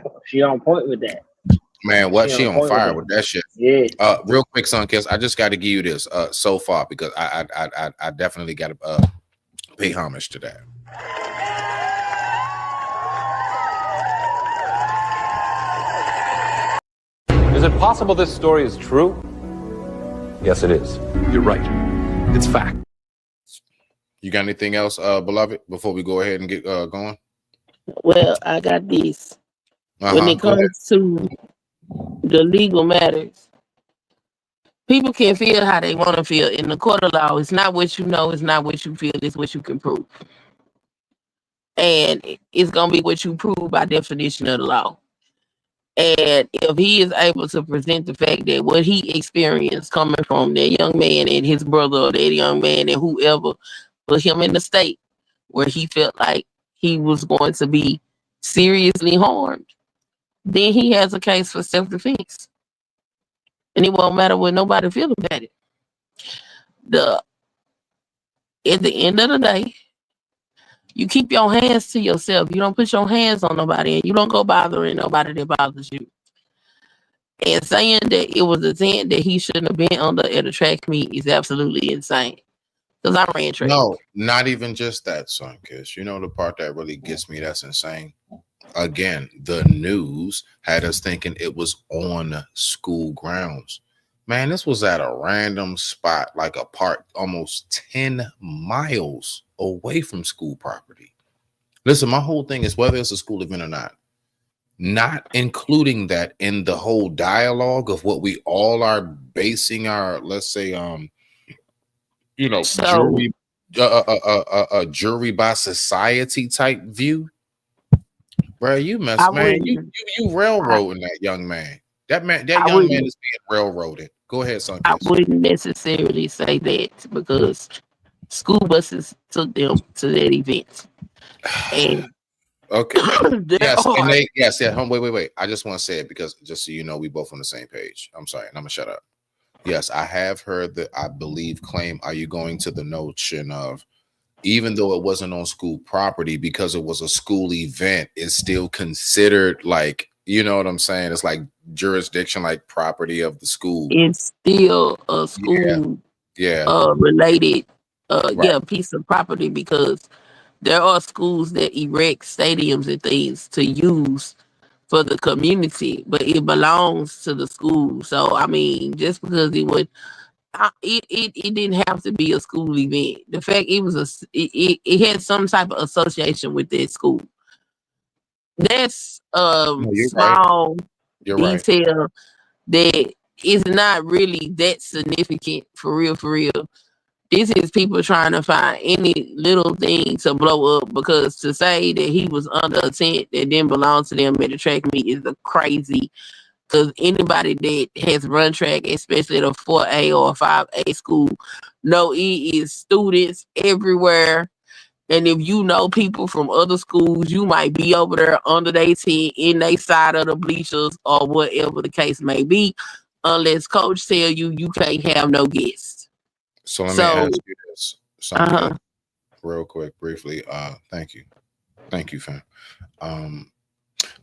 point with that. Man, what she on fire with that shit. Yeah. Real quick, son, Kiss, I just got to give you this so far because I definitely got to pay homage to that. Is it possible this story is true? Yes, it is. You're right. It's fact. You got anything else, beloved, before we go ahead and get going? Well, I got this. When it comes to the legal matters, people can feel how they want to feel. In the court of law, it's not what you know, it's not what you feel, it's what you can prove. And it's going to be what you prove by definition of the law. And if he is able to present the fact that what he experienced coming from that young man and his brother, or that young man and whoever put him in the state where he felt like he was going to be seriously harmed, then he has a case for self-defense. And it won't matter what nobody feels about it. At the end of the day, you keep your hands to yourself. You don't put your hands on nobody, and you don't go bothering nobody that bothers you. And saying that it was a tent that he shouldn't have been under at a track meet is absolutely insane. Because I ran track. No, not even just that, son, Kiss. The part that really gets me that's insane? Again, the news had us thinking it was on school grounds. Man, this was at a random spot, like a park almost 10 miles away from school property. Listen, my whole thing is whether it's a school event or not including that in the whole dialogue of what we all are basing our, let's say, jury, jury by society type view. Bro, you man. You railroading that young man. That young man is being railroaded. Go ahead, son. I wouldn't necessarily say that because school buses took them to that event. And okay. Yes. Wait. I just want to say it because just so you know, we both on the same page. I'm sorry, and I'm gonna shut up. Yes, I have heard that I believe claim. Are you going to the notion of even though it wasn't on school property because it was a school event, it's still considered like, you know what I'm saying? It's like jurisdiction, like property of the school. It's still a school related piece of property because there are schools that erect stadiums and things to use for the community, but it belongs to the school. So I mean, just because it didn't have to be a school event. The fact it had some type of association with that school. That's small detail that is not really that significant for real. This is people trying to find any little thing to blow up because to say that he was under a tent that didn't belong to them at the track meet is crazy. Because anybody that has run track, especially at a 4A or a 5A school, know it is students everywhere. And if you know people from other schools, you might be over there under their tent, in their side of the bleachers, or whatever the case may be, unless coach tell you you can't have no guests. So let me ask you this. Something real quick, briefly. Thank you, fam.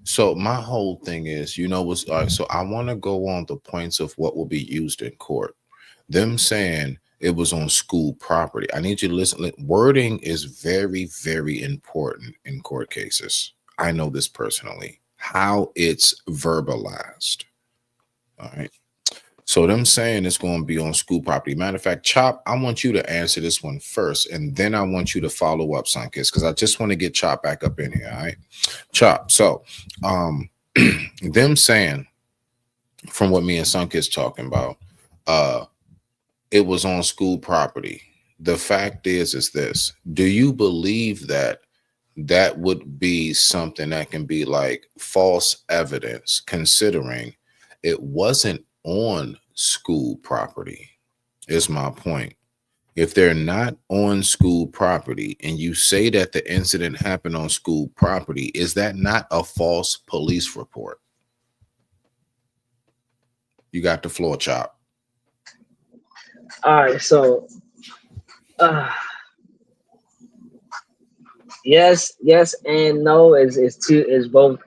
So my whole thing is, so I want to go on the points of what will be used in court. Them saying it was on school property. I need you to listen. Wording is very, very important in court cases. I know this personally, how it's verbalized. All right. So them saying it's going to be on school property. Matter of fact, Chop, I want you to answer this one first, and then I want you to follow up, Sunkiss, because I just want to get Chop back up in here. All right, Chop. So, them saying from what me and Sunkiss talking about, it was on school property. The fact is this: do you believe that that would be something that can be like false evidence, considering it wasn't on school property? Is my point. If they're not on school property and you say that the incident happened on school property, is that not a false police report? You got the floor, Chop. All right, so yes and no is both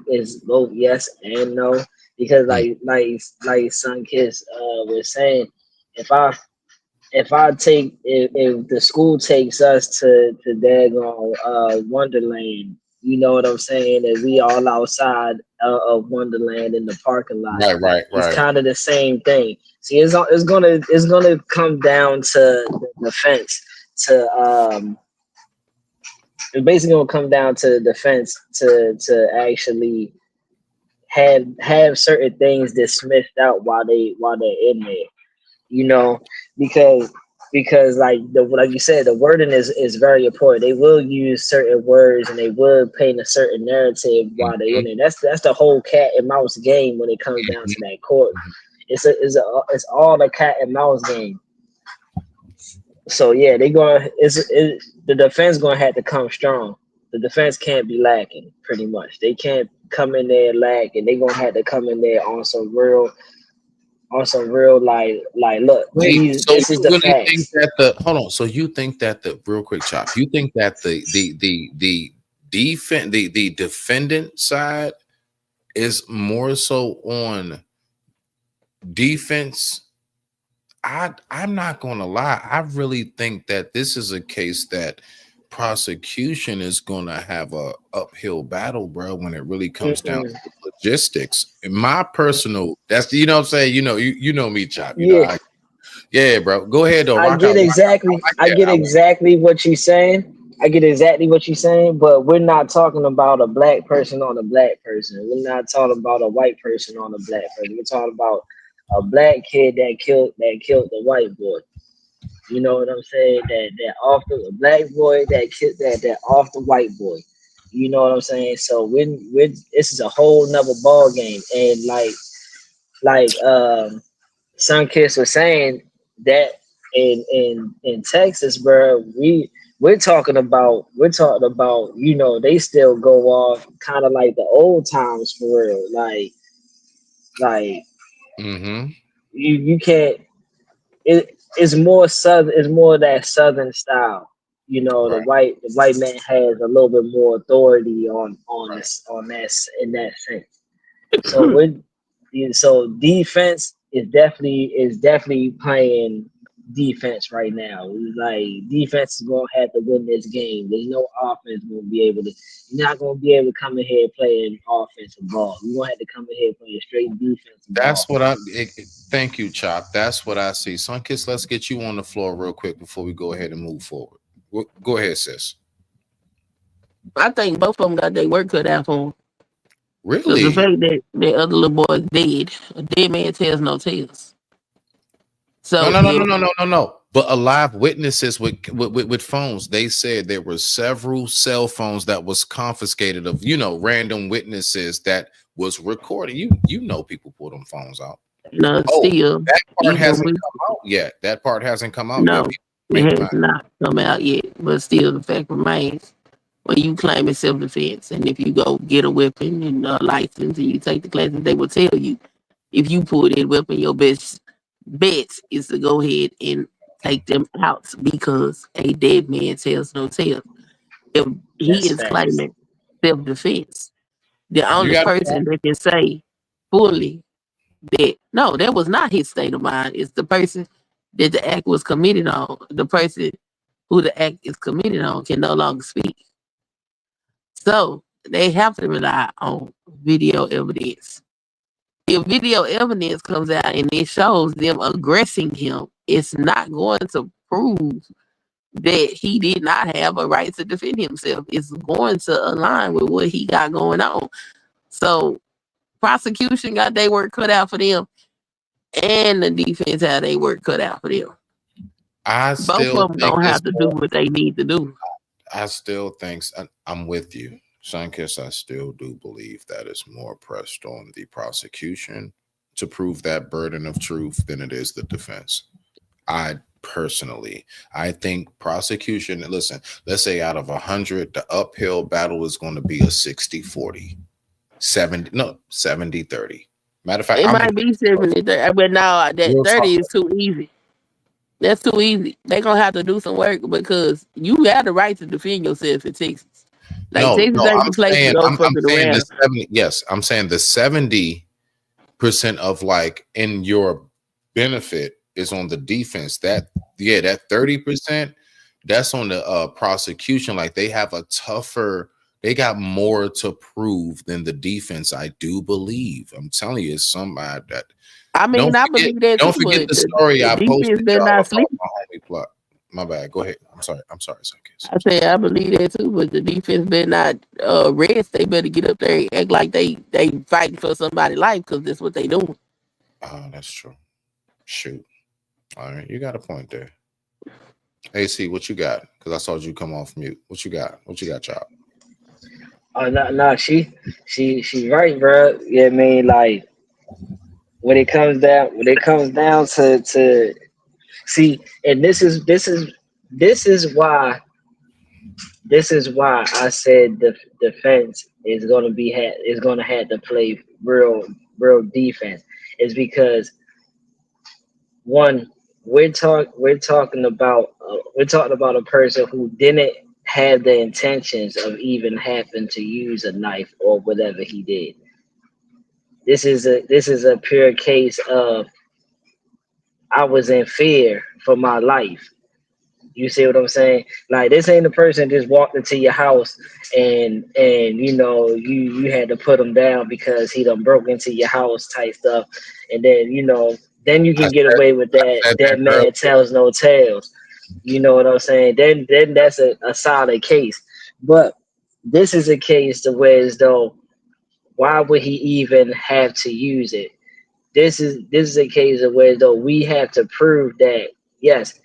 yes and no, because like Sunkiss was saying, if I if the school takes us to daggone Wonderland, you know what I'm saying, and we all outside of Wonderland in the parking lot, it's Right. kind of the same thing. See, it's gonna come down to the fence to it's basically gonna come down to the defense to actually have certain things dismissed out while they're in there, you know, because like you said, the wording is very important. They will use certain words and they will paint a certain narrative while they're in there. That's the whole cat and mouse game when it comes down to that court. It's all a cat and mouse game. So yeah, the defense gonna have to come strong. The defense can't be lacking, pretty much. They can't come in there lacking. They gonna have to come in there on some real like look, Wait, so this is you the really think facts. that hold on? So you think that the real quick, Chop, you think that the defense the defendant side is more so on defense? I'm not gonna lie. I really think that this is a case that prosecution is gonna have a uphill battle, bro, when it really comes down to logistics. In my personal, that's you know what I'm saying. You know me, Chop. You know, Yeah, yeah, bro. Go ahead though. I Rock get out. exactly I like I that. get exactly what you're saying. I get exactly what you're saying, but we're not talking about a black person on a black person. We're not talking about a white person on a black person. We're talking about a black kid that killed the white boy. You know what I'm saying? That off the black boy that killed that off the white boy. You know what I'm saying? So when this is a whole nother ball game, and like Sunkiss was saying that in Texas, bro, we're talking about they still go off kind of like the old times for real, like Mm-hmm. you can't. It's more southern. It's more of that southern style. Right. The white man has a little bit more authority on this on that in that sense. So so defense is definitely playing defense right now. Like defense is gonna have to win this game. There's no offense gonna be able to. You're not gonna be able to come in here playing offensive ball. You're gonna have to come in here playing straight defensive That's ball. what thank you, Chop. That's what I see. Sunkiss, let's get you on the floor real quick before we go ahead and move forward. Go ahead, sis. I think both of them got their work cut out for them. Because the Really? fact that that other little boy is dead, a dead man tells no tales. No, So no, no, if no, no, no, no, no. But alive witnesses with phones, they said there were several cell phones that was confiscated of random witnesses that was recording. You know people pull them phones out. Oh, still, that part even hasn't with come out yet. That part hasn't come out yet. no, People make it them has out. not come out yet. But still, the fact remains when you claim it's self defense, and if you go get a weapon and a license and you take the classes, they will tell you if you pull that weapon, your best bet is to go ahead and take them out because a dead man tells no tales. If he That's is facts. claiming self defense, the You only got person that can say fully that no, that was not his state of mind is the person that the act was committed on. The person who the act is committed on can no longer speak. So they have to rely on video evidence. If video evidence comes out and it shows them aggressing him, it's not going to prove that he did not have a right to defend himself. It's going to align with what he got going on. So prosecution got their work cut out for them, and the defense had their work cut out for them. Both of them gonna have to do what they need to do. I still think I'm with you, Sunkiss. I still do believe that it's more pressed on the prosecution to prove that burden of truth than it is the defense. I think prosecution, listen, let's say out of 100, the uphill battle is going to be a 60-40, 70-30. Matter of fact, it might be 70-30, but no, that 30 is too easy. That's too easy. They're gonna have to do some work because you have the right to defend yourself in Texas. Like Texas ain't the place to go fucking around. I'm saying the 70% of like in your benefit is on the defense. That 30%, that's on the prosecution. Like they have a tougher, they got more to prove than the defense. I do believe. I'm telling you, it's somebody that. I mean, I believe that. Don't forget the story I posted y'all about my homie plot. My bad. Go ahead. I'm sorry, Sunkiss. I say I believe that too, but the defense better not rest. They better get up there and act like they fighting for somebody's life because that's what they doing. That's true. Shoot. All right, you got a point there. AC, what you got? Because I saw you come off mute. What you got? What you got, child? Oh no, she right, bro. Yeah, I mean, like when it comes down to see, and this is why I said the defense is gonna have to play real defense. Is because one, we're talking about a person who didn't have the intentions of even having to use a knife or whatever he did. This is a pure case of I was in fear for my life. You see what I'm saying? Like this ain't a person just walked into your house and you know you had to put him down because he done broke into your house type stuff, and then then you can get away with that man tells no tales. You know what I'm saying? Then that's a solid case. But this is a case to where as though why would he even have to use it? This is a case of where though we have to prove that yes,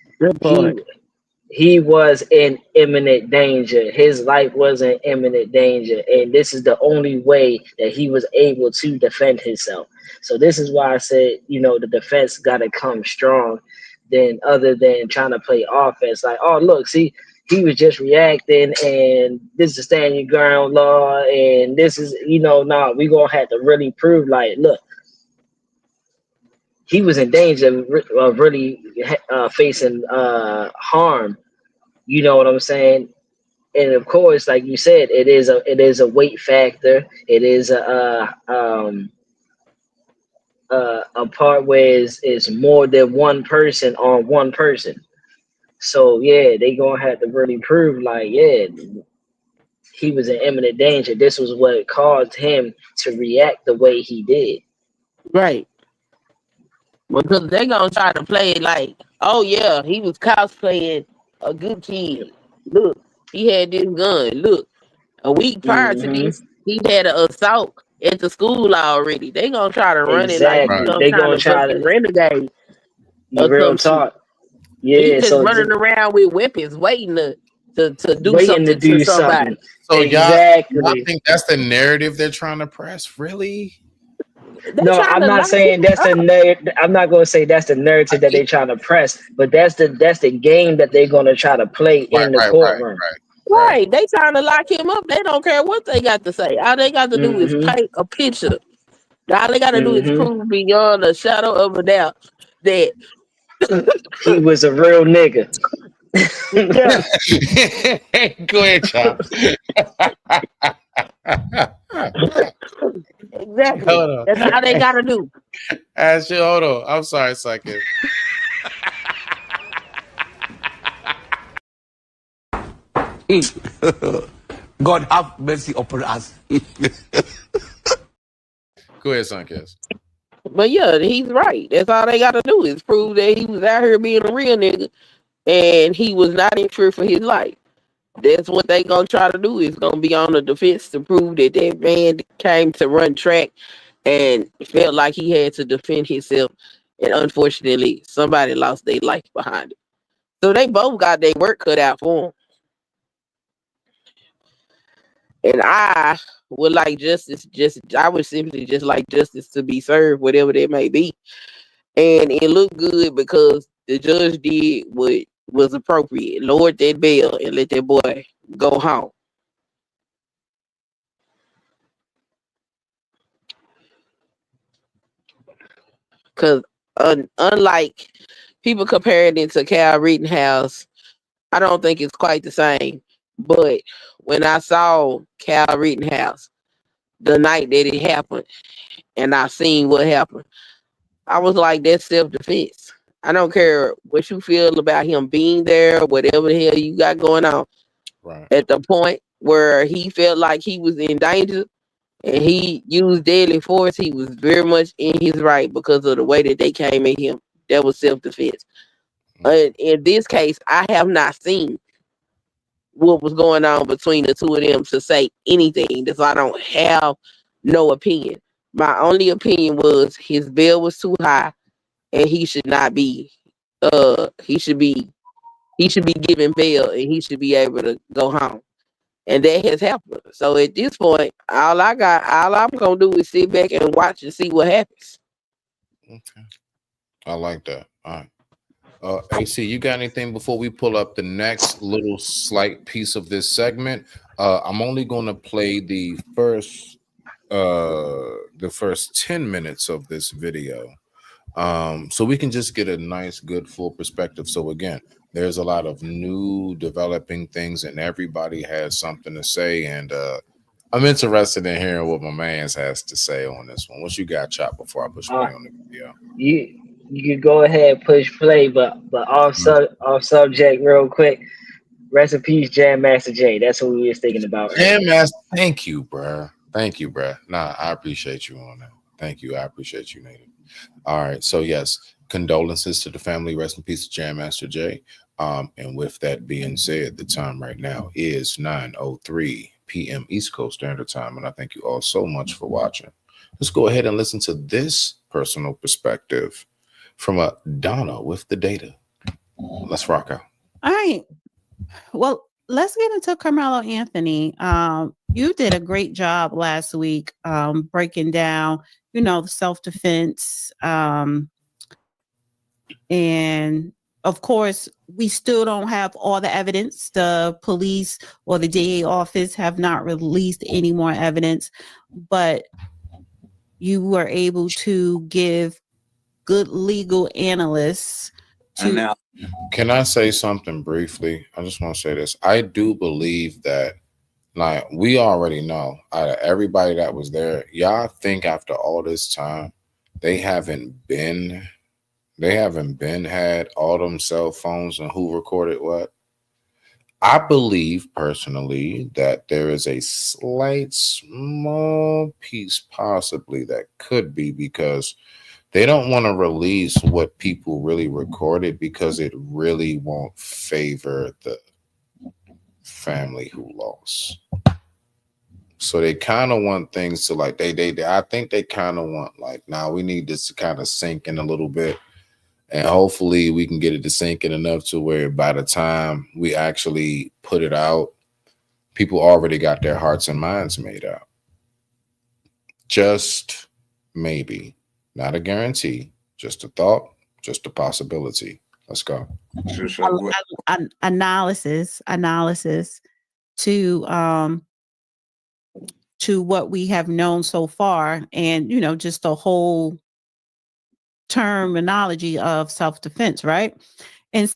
he was in imminent danger. His life was in imminent danger, and this is the only way that he was able to defend himself. So this is why I said, the defense got to come strong, other than trying to play offense. Like, oh look, see, he was just reacting, and this is stand your ground law, and this is, we gonna have to really prove, like, look, he was in danger of really facing harm. You know what I'm saying? And of course, like you said, it is a weight factor. It is a part where it's more than one person on one person. So yeah, they gonna have to really prove, like, yeah, he was in imminent danger. This was what caused him to react the way he did. Right. Because they gonna try to play it like, oh yeah, he was cosplaying a good kid. Look, he had this gun. Look, a week prior to this, he had an assault at the school already. They gonna try to run it like he's They gonna try to renegade. Real talk. Yeah, he's just running around with weapons, waiting to do something to somebody. So exactly. y'all think that's the narrative they're trying to press? Really? No, I'm not saying that's the narrative. I'm not going to say that's the narrative that they're trying to press, but that's the game that they're going to try to play in the courtroom. Right. They trying to lock him up. They don't care what they got to say. All they got to do is paint a picture. All they got to do is prove beyond a shadow of a doubt that he was a real nigga. Go ahead, child. Exactly. That's all they gotta do. Hold on. I'm sorry, second. God have mercy upon us. Go ahead, Suncast. But yeah, he's right. That's all they got to do is prove that he was out here being a real nigga and he was not in fear for his life. That's what they gonna try to do. Is gonna be on the defense to prove that that man came to run track and felt like he had to defend himself, and unfortunately, somebody lost their life behind it. So they both got their work cut out for them. And I would like justice. I would simply just like justice to be served, whatever that may be. And it looked good because the judge did what was appropriate. Lowered that bail and let that boy go home. Because unlike people comparing it to Cal Rittenhouse, I don't think it's quite the same. But when I saw Cal Rittenhouse the night that it happened, and I seen what happened, I was like, that's self-defense. I don't care what you feel about him being there, whatever the hell you got going on. Right. At the point where he felt like he was in danger and he used deadly force, he was very much in his right because of the way that they came at him. That was self-defense. In this case, I have not seen what was going on between the two of them to say anything. So I don't have no opinion. My only opinion was his bill was too high and he should not be he should be given bail and he should be able to go home. And that has happened. So at this point, all I'm gonna do is sit back and watch and see what happens. Okay. I like that. All right. AC, you got anything before we pull up the next little slight piece of this segment? I'm only going to play the first 10 minutes of this video, so we can just get a nice, good, full perspective. So again, there's a lot of new developing things, and everybody has something to say. And I'm interested in hearing what my man's has to say on this one. What you got, Chop? Before I push play on the video. You can go ahead push play, but off subject real quick. Rest in peace, Jam Master Jay. That's what we was thinking about. Jam Master, thank you, bruh. Thank you, bruh. Nah, I appreciate you on that. Thank you. I appreciate you, Native. All right. So yes, condolences to the family. Rest in peace, Jam Master Jay. And with that being said, the time right now is 9:03 p.m. East Coast Standard Time, and I thank you all so much for watching. Let's go ahead and listen to this personal perspective from a Donna with the data. Let's rock out. All right. Well, let's get into Carmelo Anthony. You did a great job last week breaking down, the self-defense. And of course, we still don't have all the evidence. The police or the DA office have not released any more evidence, but you were able to give good legal analysts to. Can I say something briefly? I just want to say this. I do believe that, like, we already know out of everybody that was there, y'all think after all this time, they haven't been had all them cell phones and who recorded what. I believe personally that there is a slight small piece possibly that could be because they don't want to release what people really recorded because it really won't favor the family who lost. So they kind of want things to like I think they kind of want like, now we need this to kind of sink in a little bit. And hopefully we can get it to sink in enough to where by the time we actually put it out, people already got their hearts and minds made up. Just maybe. Not a guarantee, just a thought, just a possibility. Let's go. Analysis to what we have known so far, and just the whole terminology of self-defense, right? And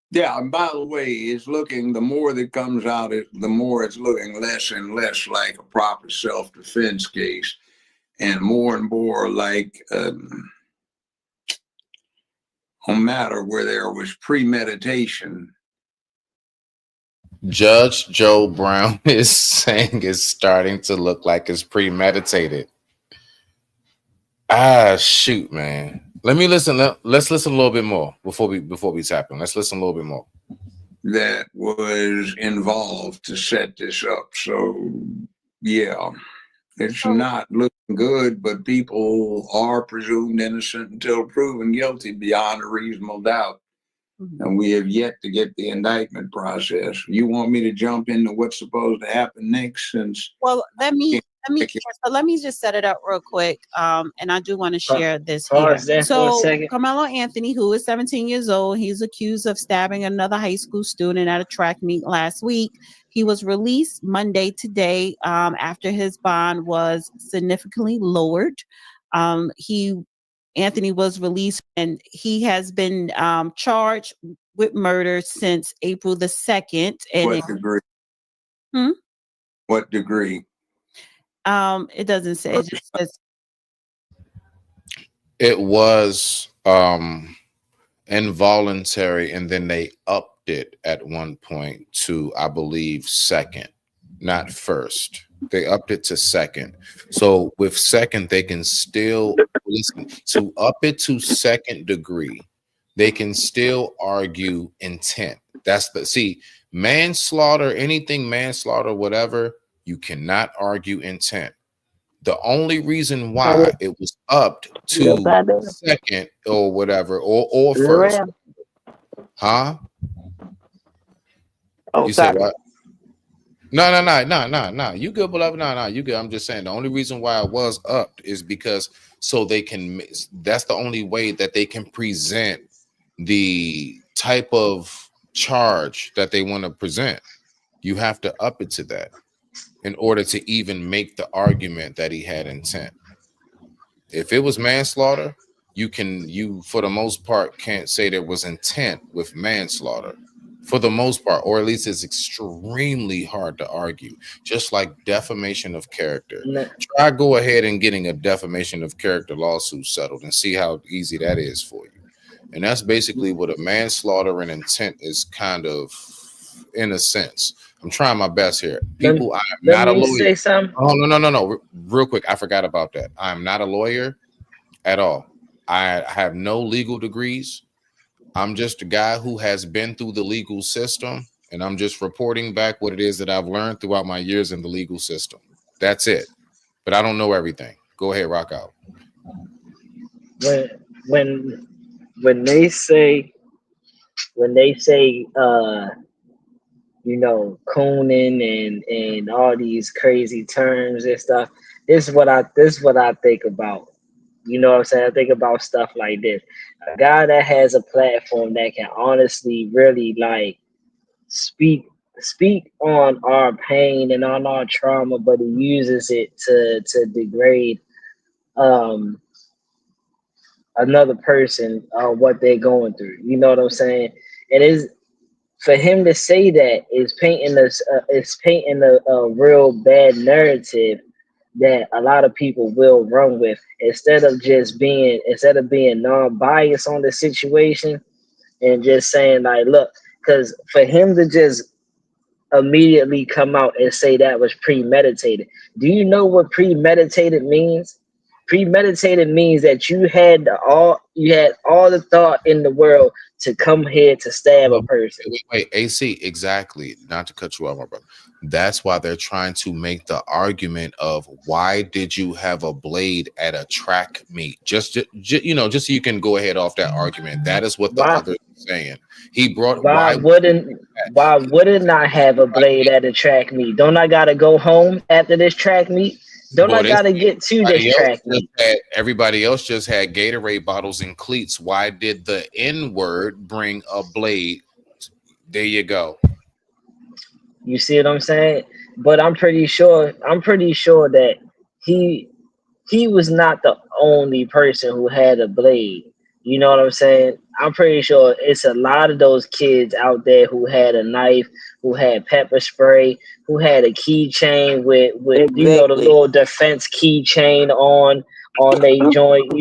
yeah, and by the way, it's looking, the more that comes out, the more it's looking less and less like a proper self-defense case, and more like a matter where there was premeditation Judge Joe Brown is saying it's starting to look like it's premeditated. Ah, shoot, man. Let me listen. Let's listen a little bit more before we tap in. Let's listen a little bit more. That was involved to set this up. So, yeah, it's not looking good, but people are presumed innocent until proven guilty beyond a reasonable doubt. And we have yet to get the indictment process. You want me to jump into what's supposed to happen next? Since Well, let me just set it up real quick. And I do want to share this here. Pause there for a So second. Carmelo Anthony, who is 17 years old, he's accused of stabbing another high school student at a track meet last week. He was released Monday today after his bond was significantly lowered. Anthony was released and he has been charged with murder since April the 2nd. And what degree? Hmm? What degree? It doesn't say. It just says It was involuntary, and then they upped it at one point to, I believe, second, not first. They upped it to second. So with second, they can still listen to up it to second degree. They can still argue intent. That's the see manslaughter, anything manslaughter, whatever. You cannot argue intent. The only reason why it was upped to second or whatever or first, huh? You said what? No. You good, beloved? No. You good. I'm just saying the only reason why it was upped is because so they can. That's the only way that they can present the type of charge that they want to present. You have to up it to that in order to even make the argument that he had intent. If it was manslaughter, you for the most part can't say there was intent with manslaughter. For the most part, or at least it's extremely hard to argue. Just like defamation of character. Try go ahead and getting a defamation of character lawsuit settled and see how easy that is for you. And that's basically what a manslaughter and intent is kind of in a sense. I'm trying my best here. People, I am not a lawyer. Say something. Oh, no. Real quick, I forgot about that. I am not a lawyer at all. I have no legal degrees. I'm just a guy who has been through the legal system, and I'm just reporting back what it is that I've learned throughout my years in the legal system. That's it. But I don't know everything. Go ahead, rock out. When they say cooning and all these crazy terms and stuff, this is what I think about. You know what I'm saying? I think about stuff like this. A guy that has a platform that can honestly really like speak on our pain and on our trauma, but he uses it to degrade um another person on what they're going through. You know what I'm saying? It is for him to say that is painting us. It's painting a real bad narrative that a lot of people will run with instead of being non-biased on the situation and just saying like, look, because for him to just immediately come out and say that was premeditated. Do you know what premeditated means? Premeditated means that you had all the thought in the world to come here to stab a person. Wait, AC, exactly. Not to cut you off, my brother. That's why they're trying to make the argument of why did you have a blade at a track meet? Just so you can go ahead off that argument. That is what the others are saying. He brought why wouldn't I have a blade at a track meet? Don't I gotta go home after this track meet? Don't I gotta get to this track meet? Everybody else just had Gatorade bottles and cleats. Why did the N-word bring a blade? There you go. You see what I'm saying? But I'm pretty sure that he was not the only person who had a blade. You know what I'm saying? I'm pretty sure it's a lot of those kids out there who had a knife, who had pepper spray, who had a keychain with the little defense keychain on their joint,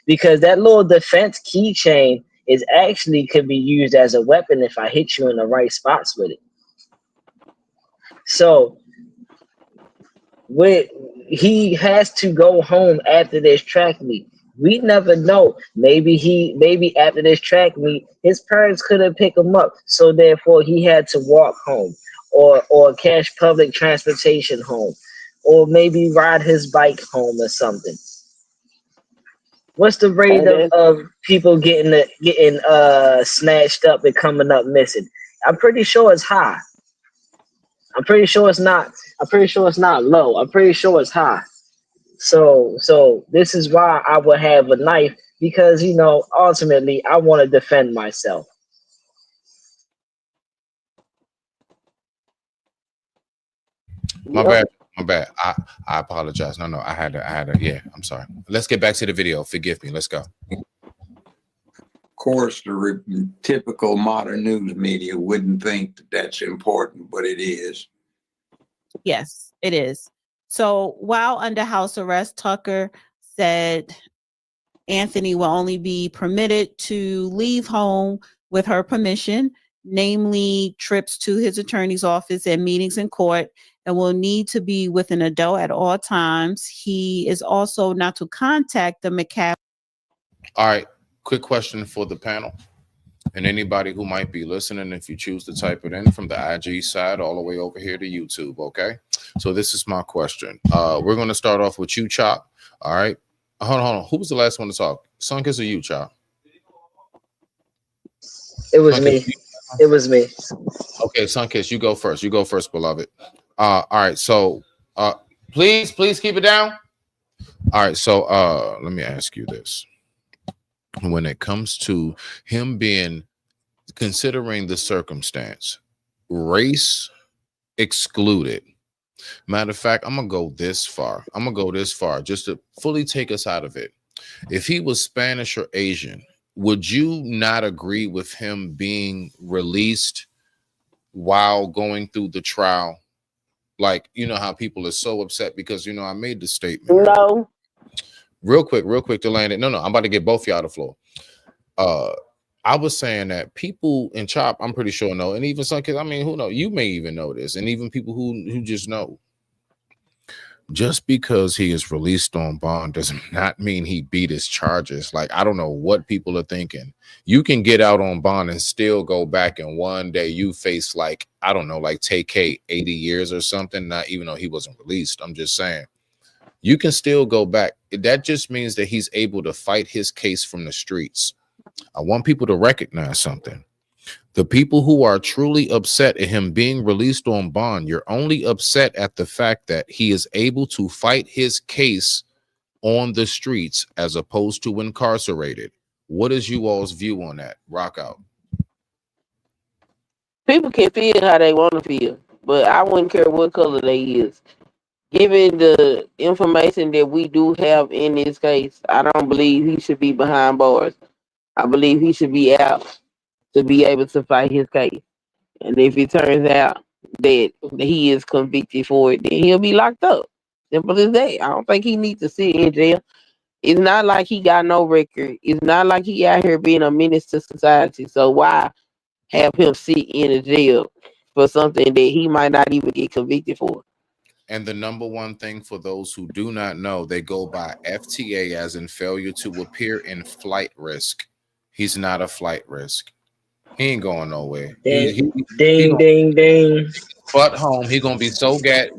because that little defense keychain is actually could be used as a weapon if I hit you in the right spots with it. So with he has to go home after this track meet. We never know. Maybe after this track meet, his parents couldn't pick him up, so therefore he had to walk home, or catch public transportation home, or maybe ride his bike home or something. What's the rate of people getting snatched up and coming up missing? I'm pretty sure it's high. I'm pretty sure it's not. I'm pretty sure it's not low. I'm pretty sure it's high. So this is why I would have a knife, because ultimately I want to defend myself. My bad. My bad. I apologize. No, I had to. Yeah, I'm sorry. Let's get back to the video. Forgive me. Let's go. Of course, the typical modern news media wouldn't think that that's important, but it is. Yes, it is. So while under house arrest, Tucker said Anthony will only be permitted to leave home with her permission, namely trips to his attorney's office and meetings in court, and will need to be with an adult at all times. He is also not to contact the McCaffrey. All right. Quick question for the panel and anybody who might be listening, if you choose to type it in from the IG side all the way over here to YouTube. Okay. So this is my question. We're going to start off with you, Chop. All right. Hold on. Who was the last one to talk? Sunkiss or you, Chop? It was me. It was me. Okay, Sunkiss, you go first. You go first, beloved. All right. So please keep it down. All right. So let me ask you this. When it comes to him considering the circumstance, race excluded. Matter of fact, I'm gonna go this far just to fully take us out of it. If he was Spanish or Asian, would you not agree with him being released while going through the trial? Like, you know how people are so upset because I made the statement. No. Real quick to land it. No, I'm about to get both y'all the floor. I was saying that people in Chop, I'm pretty sure know, and even some kids, I mean, who knows? You may even know this, and even people who just know. Just because he is released on bond does not mean he beat his charges. Like, I don't know what people are thinking. You can get out on bond and still go back, and one day you face, like, I don't know, like TK 80 years or something, not even though he wasn't released. I'm just saying. You can still go back. That just means that he's able to fight his case from the streets. I want people to recognize something. The people who are truly upset at him being released on bond, you're only upset at the fact that he is able to fight his case on the streets as opposed to incarcerated. What is you all's view on that? Rock out. People can feel how they want to feel, but I wouldn't care what color they is. Given the information that we do have in this case, I don't believe he should be behind bars. I believe he should be out to be able to fight his case. And if it turns out that he is convicted for it, then he'll be locked up. Simple as that. I don't think he needs to sit in jail. It's not like he got no record. It's not like he out here being a menace to society. So why have him sit in a jail for something that he might not even get convicted for? And the number one thing for those who do not know, they go by FTA, as in failure to appear in flight risk. He's not a flight risk. He ain't going nowhere. Ding. But home, he gonna be so glad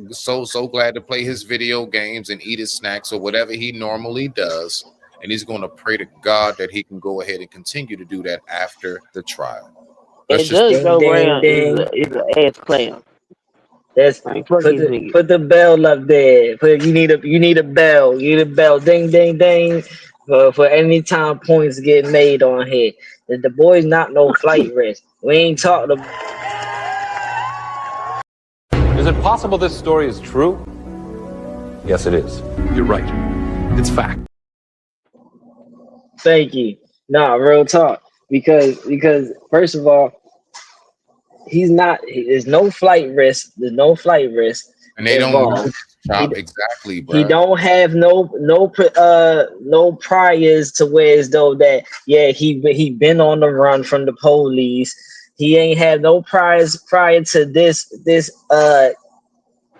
to play his video games and eat his snacks or whatever he normally does, and he's gonna pray to God that he can go ahead and continue to do that after the trial. And Judge Joe Brown is an ass clown. That's put the bell up there. You need a bell. You need a bell. Ding. For any time points get made on here. The boy's not no flight risk. We ain't talking about. Is it possible this story is true? Yes, it is. You're right. It's fact. Thank you. Nah, real talk. Because first of all, there's no flight risk. And they don't Chop, exactly, bro. He don't have no priors to where as though that he been on the run from the police. He ain't had no priors prior to this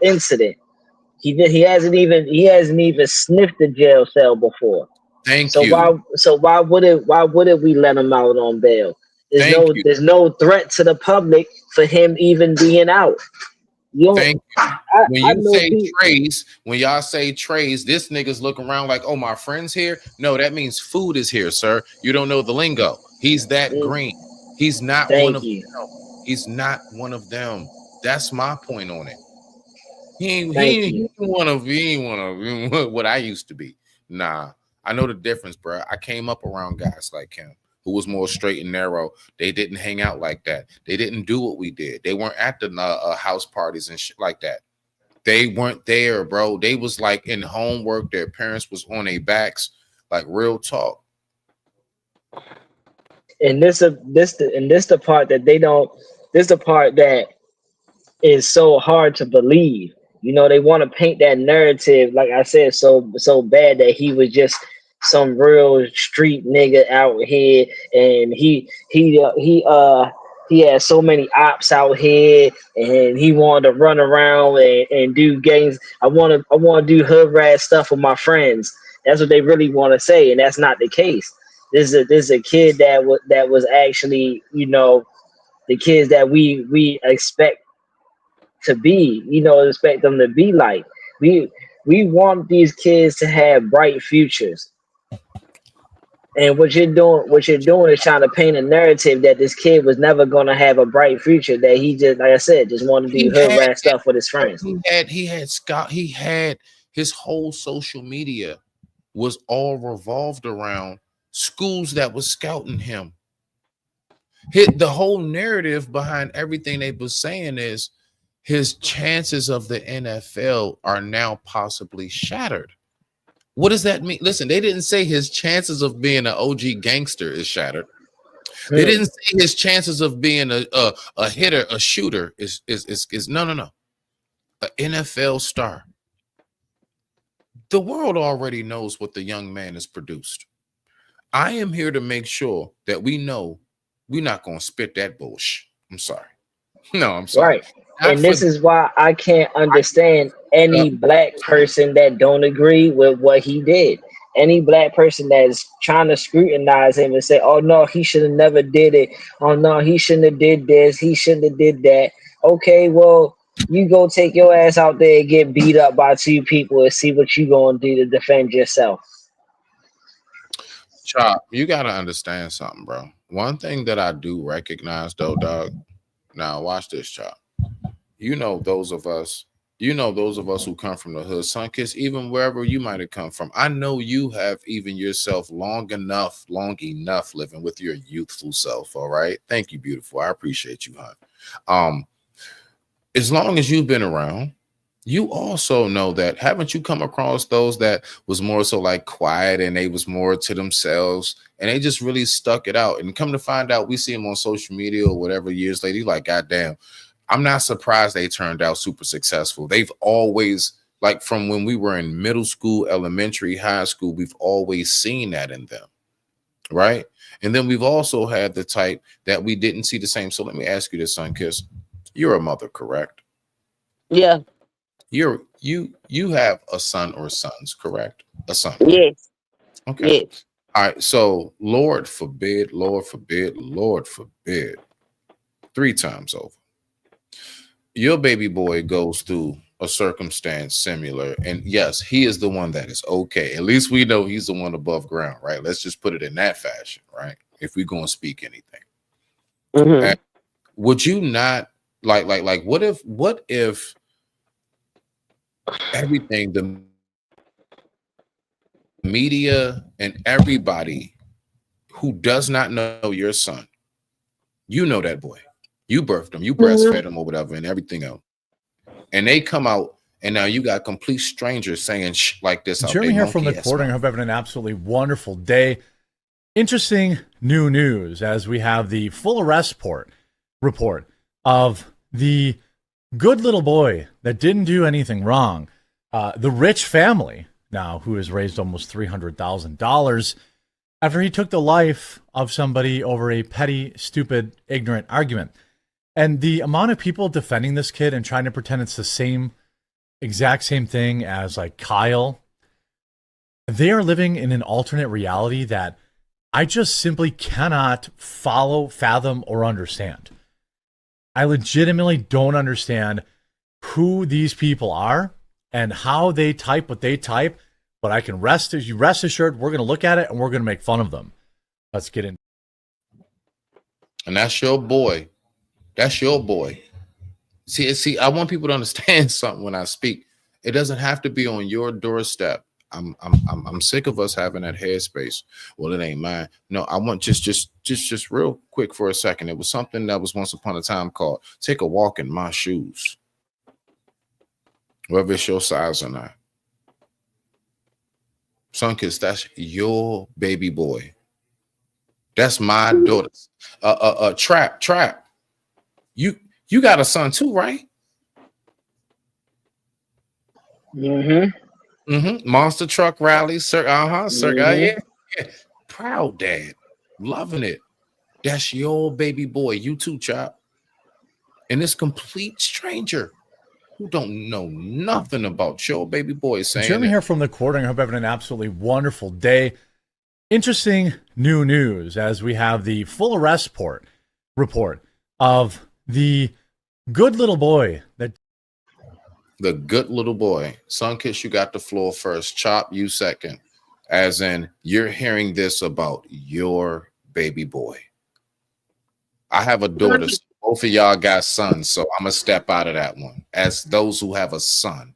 incident. He hasn't even sniffed a jail cell before. Thank So you. why wouldn't we let him out on bail? Thank you. There's no threat to the public for him even being out. You don't, Thank you. When I you know say people. trays, when y'all say trays, this nigga's looking around like, oh, my friend's here. No, that means food is here, sir. You don't know the lingo. He's that green. He's not one Thank of you. them. He's not one of them. That's my point on it. Thank you. He ain't one of what I used to be. Nah, I know the difference, bro. I came up around guys like him who was more straight and narrow. They didn't hang out like that. They didn't do what we did. They weren't at the house parties and shit like that. They weren't there, bro. They was like in homework. Their parents was on their backs, like real talk. And this the part that they don't. This the part that is so hard to believe. You know, they want to paint that narrative, like I said, so bad that he was just some real street nigga out here, and he had so many ops out here, and he wanted to run around and do gangs. I want to do hood rat stuff with my friends. That's what they really want to say, and that's not the case. This is a kid that was actually, the kids that we expect to be, expect them to be like. We want these kids to have bright futures. And what you're doing is trying to paint a narrative that this kid was never gonna have a bright future, that he just, like I said, just wanted to do He hood had rat stuff with his friends. he had his whole social media was all revolved around schools that was scouting him. The whole narrative behind everything they was saying is his chances of the NFL are now possibly shattered. What does that mean? Listen, they didn't say his chances of being an OG gangster is shattered. They didn't say his chances of being a hitter, a shooter is no. An NFL star. The world already knows what the young man has produced. I am here to make sure that we know we're not going to spit that bullshit. I'm sorry. No, I'm sorry. Right. And this is why I can't understand any black person that don't agree with what he did. Any black person that's trying to scrutinize him and say, "Oh no, he should have never did it. Oh no, he shouldn't have did this. He shouldn't have did that." Okay, well, you go take your ass out there and get beat up by two people and see what you gonna do to defend yourself. Chop, you got to understand something, bro. One thing that I do recognize, though, dog. Now, watch this, Chop. Those of us who come from the hood, Sunkiss, even wherever you might have come from. I know you have even yourself long enough living with your youthful self. All right. Thank you, beautiful. I appreciate you, hon. As long as you've been around, you also know that, haven't you come across those that was more so like quiet and they was more to themselves and they just really stuck it out, and come to find out, we see them on social media or whatever years later, you're like, God damn, I'm not surprised they turned out super successful. They've always, like from when we were in middle school, elementary, high school, we've always seen that in them. Right. And then we've also had the type that we didn't see the same. So let me ask you this, Sunkiss. You're a mother, correct? Yeah. You have a son or sons, correct? A son. Yes. Okay. Yes. All right. So Lord forbid, 3 times over, your baby boy goes through a circumstance similar, and yes, he is the one that is okay. At least we know he's the one above ground, right? Let's just put it in that fashion, right? If we're gonna speak anything. Mm-hmm. Would you not like what if everything, the media and everybody who does not know your son, you know that boy, you birthed him, you breastfed him or whatever and everything else, and they come out and now you got complete strangers saying like this out Jeremy there, here from the Quartering. I hope you're having an absolutely wonderful day. Interesting new news as we have the full arrest report of the good little boy that didn't do anything wrong. The rich family now who has raised almost $300,000 after he took the life of somebody over a petty, stupid, ignorant argument. And the amount of people defending this kid and trying to pretend it's the same exact same thing as like Kyle. They are living in an alternate reality that I just simply cannot follow, fathom, or understand. I legitimately don't understand who these people are and how they type what they type, but I can rest assured we're going to look at it and we're going to make fun of them. Let's get in. And that's your boy. That's your boy. See, I want people to understand something when I speak. It doesn't have to be on your doorstep. I'm sick of us having that headspace. Well, it ain't mine. No, I want just real quick for a second. It was something that was once upon a time called "Take a Walk in My Shoes," whether it's your size or not. Sunkiss, that's your baby boy. That's my daughter. Trap. You got a son too, right? Monster truck rally, sir. Sir. Yeah. Proud dad, loving it. That's your baby boy. You too, Chop. And this complete stranger who don't know nothing about your baby boy saying Jeremy it. here from the Quartering. I hope you're having an absolutely wonderful day. Interesting new news as we have the full arrest report of the good little boy that. The good little boy. Sunkiss, you got the floor first. Chop, you second. As in, you're hearing this about your baby boy. I have a daughter. So both of y'all got sons, so I'm going to step out of that one. As those who have a son.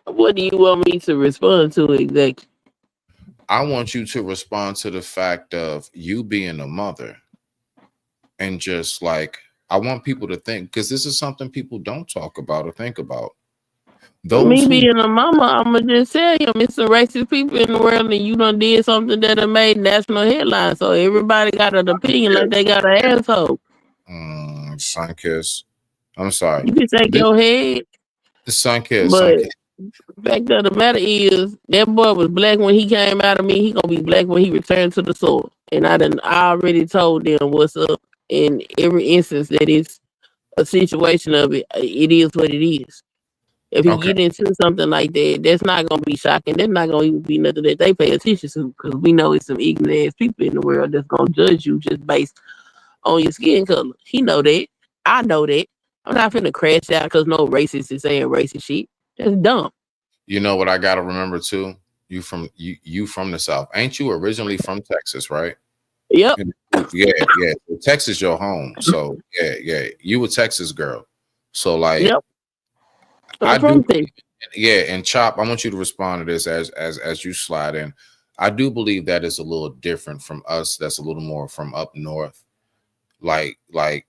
What do you want me to respond to exactly? I want you to respond to the fact of you being a mother. And just like, I want people to think, because this is something people don't talk about or think about. Me being a mama, I'ma just tell you, it's some racist people in the world, and you done did something that have made national headlines. So everybody got an opinion like they got an asshole. Sunkiss, I'm sorry. You can take your head. Sunkiss, but Sunkiss. fact of the matter is, that boy was black when he came out of me. He gonna be black when he returned to the soil. And I already told them what's up. In every instance that it's a situation of it, it is what it is. If you get into something like that, that's not gonna be shocking. That's not gonna even be nothing that they pay attention to, because we know it's some ignorant ass people in the world that's gonna judge you just based on your skin color. He know that. I know that. I'm not finna crash out because no racist is saying racist shit. That's dumb. You know what I gotta remember too? You from the South. Ain't you originally from Texas, right? Yep. Yeah. Texas your home. So yeah. You a Texas girl. So like yep. I do, yeah, and Chop, I want you to respond to this as you slide in. I do believe that is a little different from us. That's a little more from up north. Like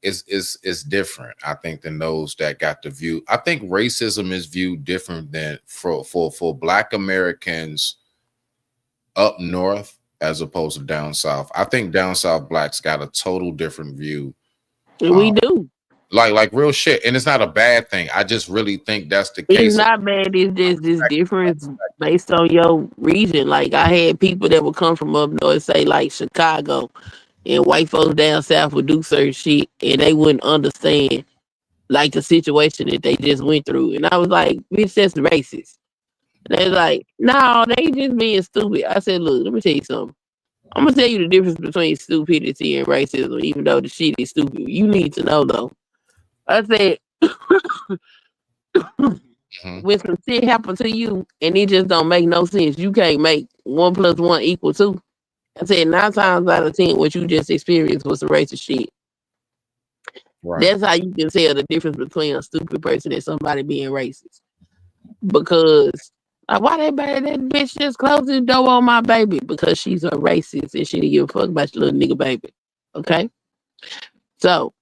it's different. I think than those that got the view. I think racism is viewed different than for Black Americans up north as opposed to down south. I think down south blacks got a total different view. We do. Like real shit, and it's not a bad thing. I just really think that's the case. It's not bad. It's just this difference based on your region. Like I had people that would come from up north, say like Chicago, and white folks down south would do certain shit, and they wouldn't understand like the situation that they just went through. And I was like, "Bitch, that's racist." And they was like, "No, they just being stupid." I said, "Look, let me tell you something. I'm gonna tell you the difference between stupidity and racism, even though the shit is stupid. You need to know though." I said, when some shit happen to you and it just don't make no sense, you can't make 1 + 1 = 2. I said 9 times out of 10, what you just experienced was some racist shit. Right. That's how you can tell the difference between a stupid person and somebody being racist. Because why that bitch just closed the door on my baby? Because she's a racist and she didn't give a fuck about your little nigga baby. Okay? So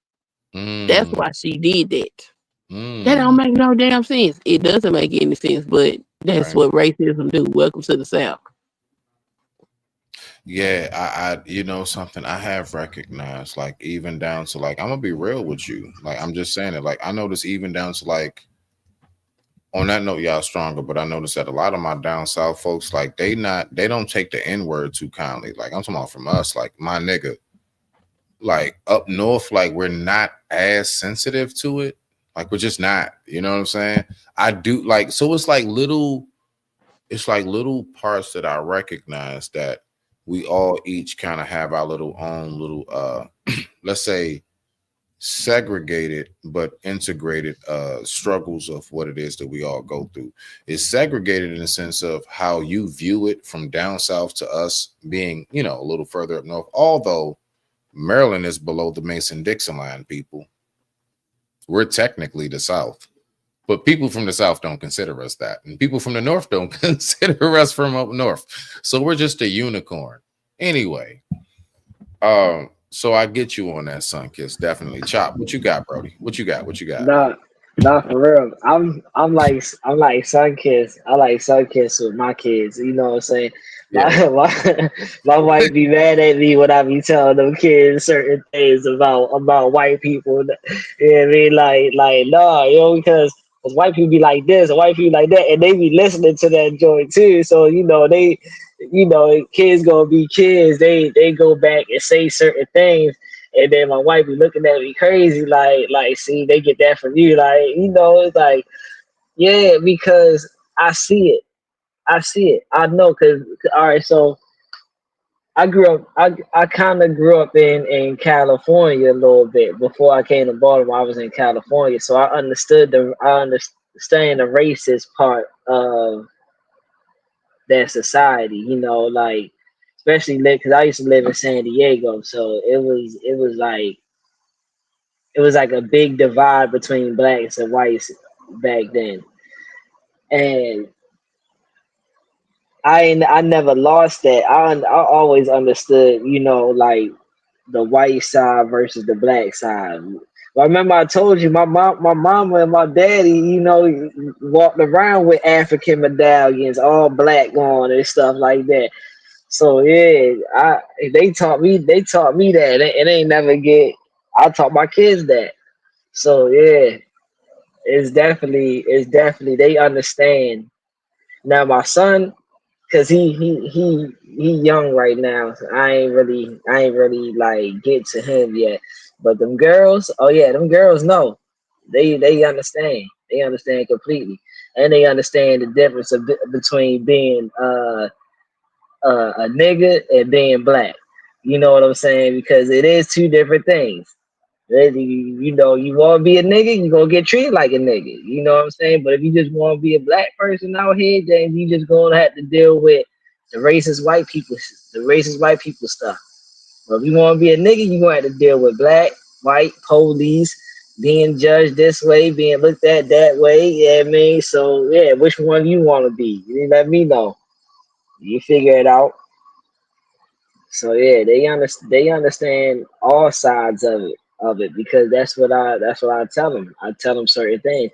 that's why she did that. That don't make no damn sense. It doesn't make any sense, but that's what racism do. Welcome to the South. Yeah, I you know something I have recognized, like even down to like, I'm gonna be real with you. Like I'm just saying it. Like I notice even down to like, on that note, y'all stronger, but I noticed that a lot of my down south folks, like they don't take the N-word too kindly. Like I'm talking about from us, like my nigga. Like up north, like we're not as sensitive to it. Like we're just not. You know what I'm saying? I do like so. It's like little parts that I recognize that we all each kind of have our little own little let's say segregated but integrated struggles of what it is that we all go through. It's segregated in the sense of how you view it from down south to us being, you know, a little further up north. Although Maryland is below the Mason-Dixon line, people. We're technically the South. But people from the South don't consider us that. And people from the North don't consider us from up north. So we're just a unicorn. Anyway, so I get you on that, Sun Kiss. Definitely. Chop, what you got, Brody? What you got? What you got? Nah, nah, for real. I'm like Sunkiss. I like Sunkiss with my kids. You know what I'm saying? My, Yeah. my wife be mad at me when I be telling them kids certain things about white people. You know what I mean? Like nah, you know, because white people be like this, and white people like that, and they be listening to that joint too. So kids gonna be kids. They go back and say certain things, and then my wife be looking at me crazy, like, see, they get that from you, like, it's like, yeah, because I see it, I know, cause all right, so I kind of grew up in California a little bit before I came to Baltimore. I was in California, so I understand the racist part of that society, like, especially because I used to live in San Diego, so it was like a big divide between blacks and whites back then, and I never lost that. I always understood, like the white side versus the black side. I remember I told you my mama and my daddy, walked around with African medallions, all black on and stuff like that. So yeah, they taught me that, and they never get. I taught my kids that. So yeah, it's definitely they understand. Now my son, cause he young right now, so I ain't really like get to him yet. But them girls, oh yeah, them girls know. They understand. They understand completely, and they understand the difference between being a nigga and being black. You know what I'm saying? Because it is two different things. You want to be a nigga, you gonna get treated like a nigga. You know what I'm saying? But if you just want to be a black person out here, then you just gonna have to deal with the racist white people stuff. But if you want to be a nigga, you gonna have to deal with black, white, police, being judged this way, being looked at that way. Yeah, I mean, so yeah, which one you want to be? You let me know. You figure it out. So yeah, they understand all sides of it because that's what I tell them. I tell them certain things,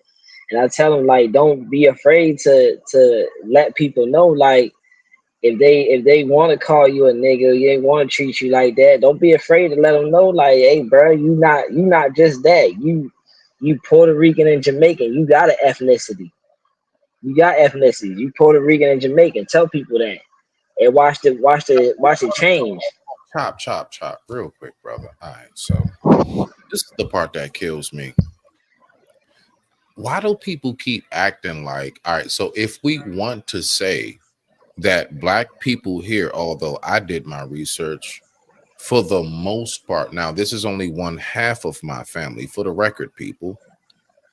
and I tell them like don't be afraid to let people know, like, if they want to call you a nigga, they want to treat you like that. Don't be afraid to let them know, like, hey, bro, you not just that. You Puerto Rican and Jamaican. You got an ethnicity. You got ethnicity. You Puerto Rican and Jamaican. Tell people that, and watch it change. Chop, real quick, brother. All right, so this is the part that kills me. Why do people keep acting like, all right, so if we want to say that black people here, although I did my research, for the most part, now this is only one half of my family, for the record, people.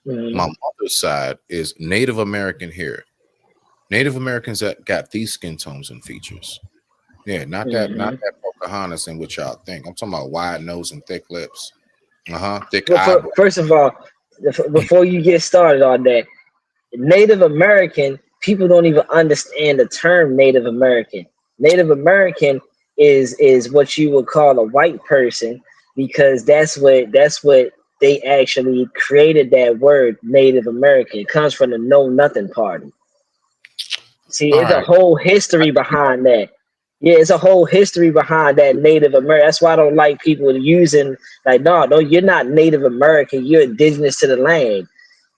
My mother's side is Native American here. Native Americans that got these skin tones and features. Yeah, not that Pocahontas and what y'all think. I'm talking about wide nose and thick lips. Thick Well, eyebrows. first of all, before you get started on that, Native American people don't even understand the term Native American. Native American is what you would call a white person because that's what they actually created that word Native American. It comes from the Know Nothing Party. See, All it's a right. whole history behind that. Yeah, it's a whole history behind that Native American. That's why I don't like people using like, no, you're not Native American. You're indigenous to the land.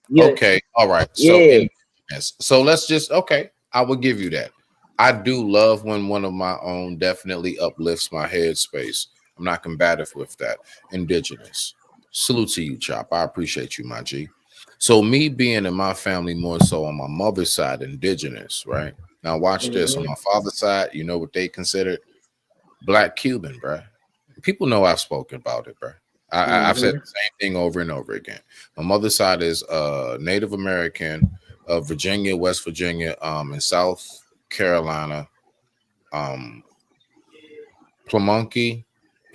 You're Okay. All right. So yeah. indigenous. So let's just okay. I will give you that. I do love when one of my own definitely uplifts my headspace. I'm not combative with that. Indigenous. Salute to you, Chop. I appreciate you, my G. So me being in my family more so on my mother's side, indigenous, right? Now watch this. On Mm-hmm. my father's side, you know what they considered Black Cuban, bruh. People know I've spoken about it, bruh. I've said Mm-hmm. the same thing over and over again. My mother's side is Native American of Virginia, West Virginia, and South Carolina. Um, Plamunky.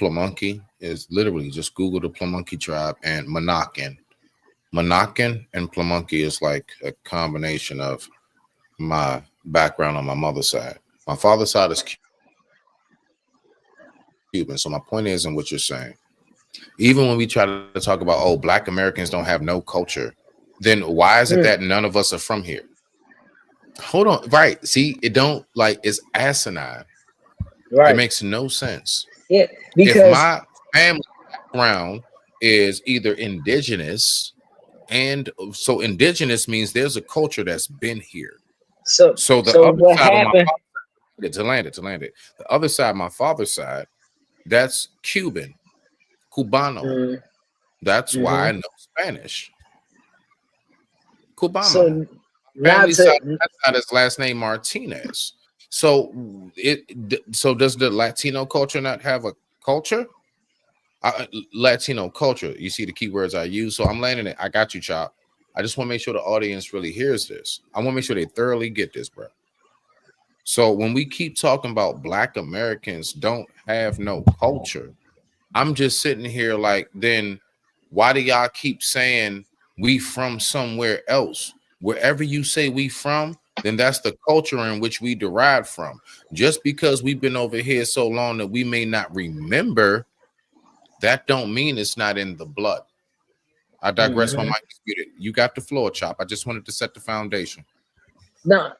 Plamunky is literally just Google the Plamunky tribe and Monacan. Monacan and Plamunky is like a combination of my background on my mother's side. My father's side is Cuban. So my point is in what you're saying. Even when we try to talk about, oh, Black Americans don't have no culture, then why is it Mm. that none of us are from here? Hold on. Right. See, it don't like it's asinine. It Right. makes no sense. Yeah, If because my family background is either indigenous, and so indigenous means there's a culture that's been here. so So the so other what side of my happened? to land it. The other side, my father's side, that's Cuban, Cubano. That's why Mm-hmm. I know Spanish. Cubano. So not Family side, to that side is last name Martinez. So so does the Latino culture not have a culture? Latino culture. You see the keywords I use. So I'm landing it. I got you, Chop. I just want to make sure the audience really hears this. I want to make sure they thoroughly get this, bro. So when we keep talking about Black Americans don't have no culture, I'm just sitting here like, then why do y'all keep saying we from somewhere else? Wherever you say we from, then that's the culture in which we derive from. Just because we've been over here so long that we may not remember, that don't mean it's not in the blood. I digress. My Mhm. mic is muted. You got the floor, Chop. I just wanted to set the foundation. no,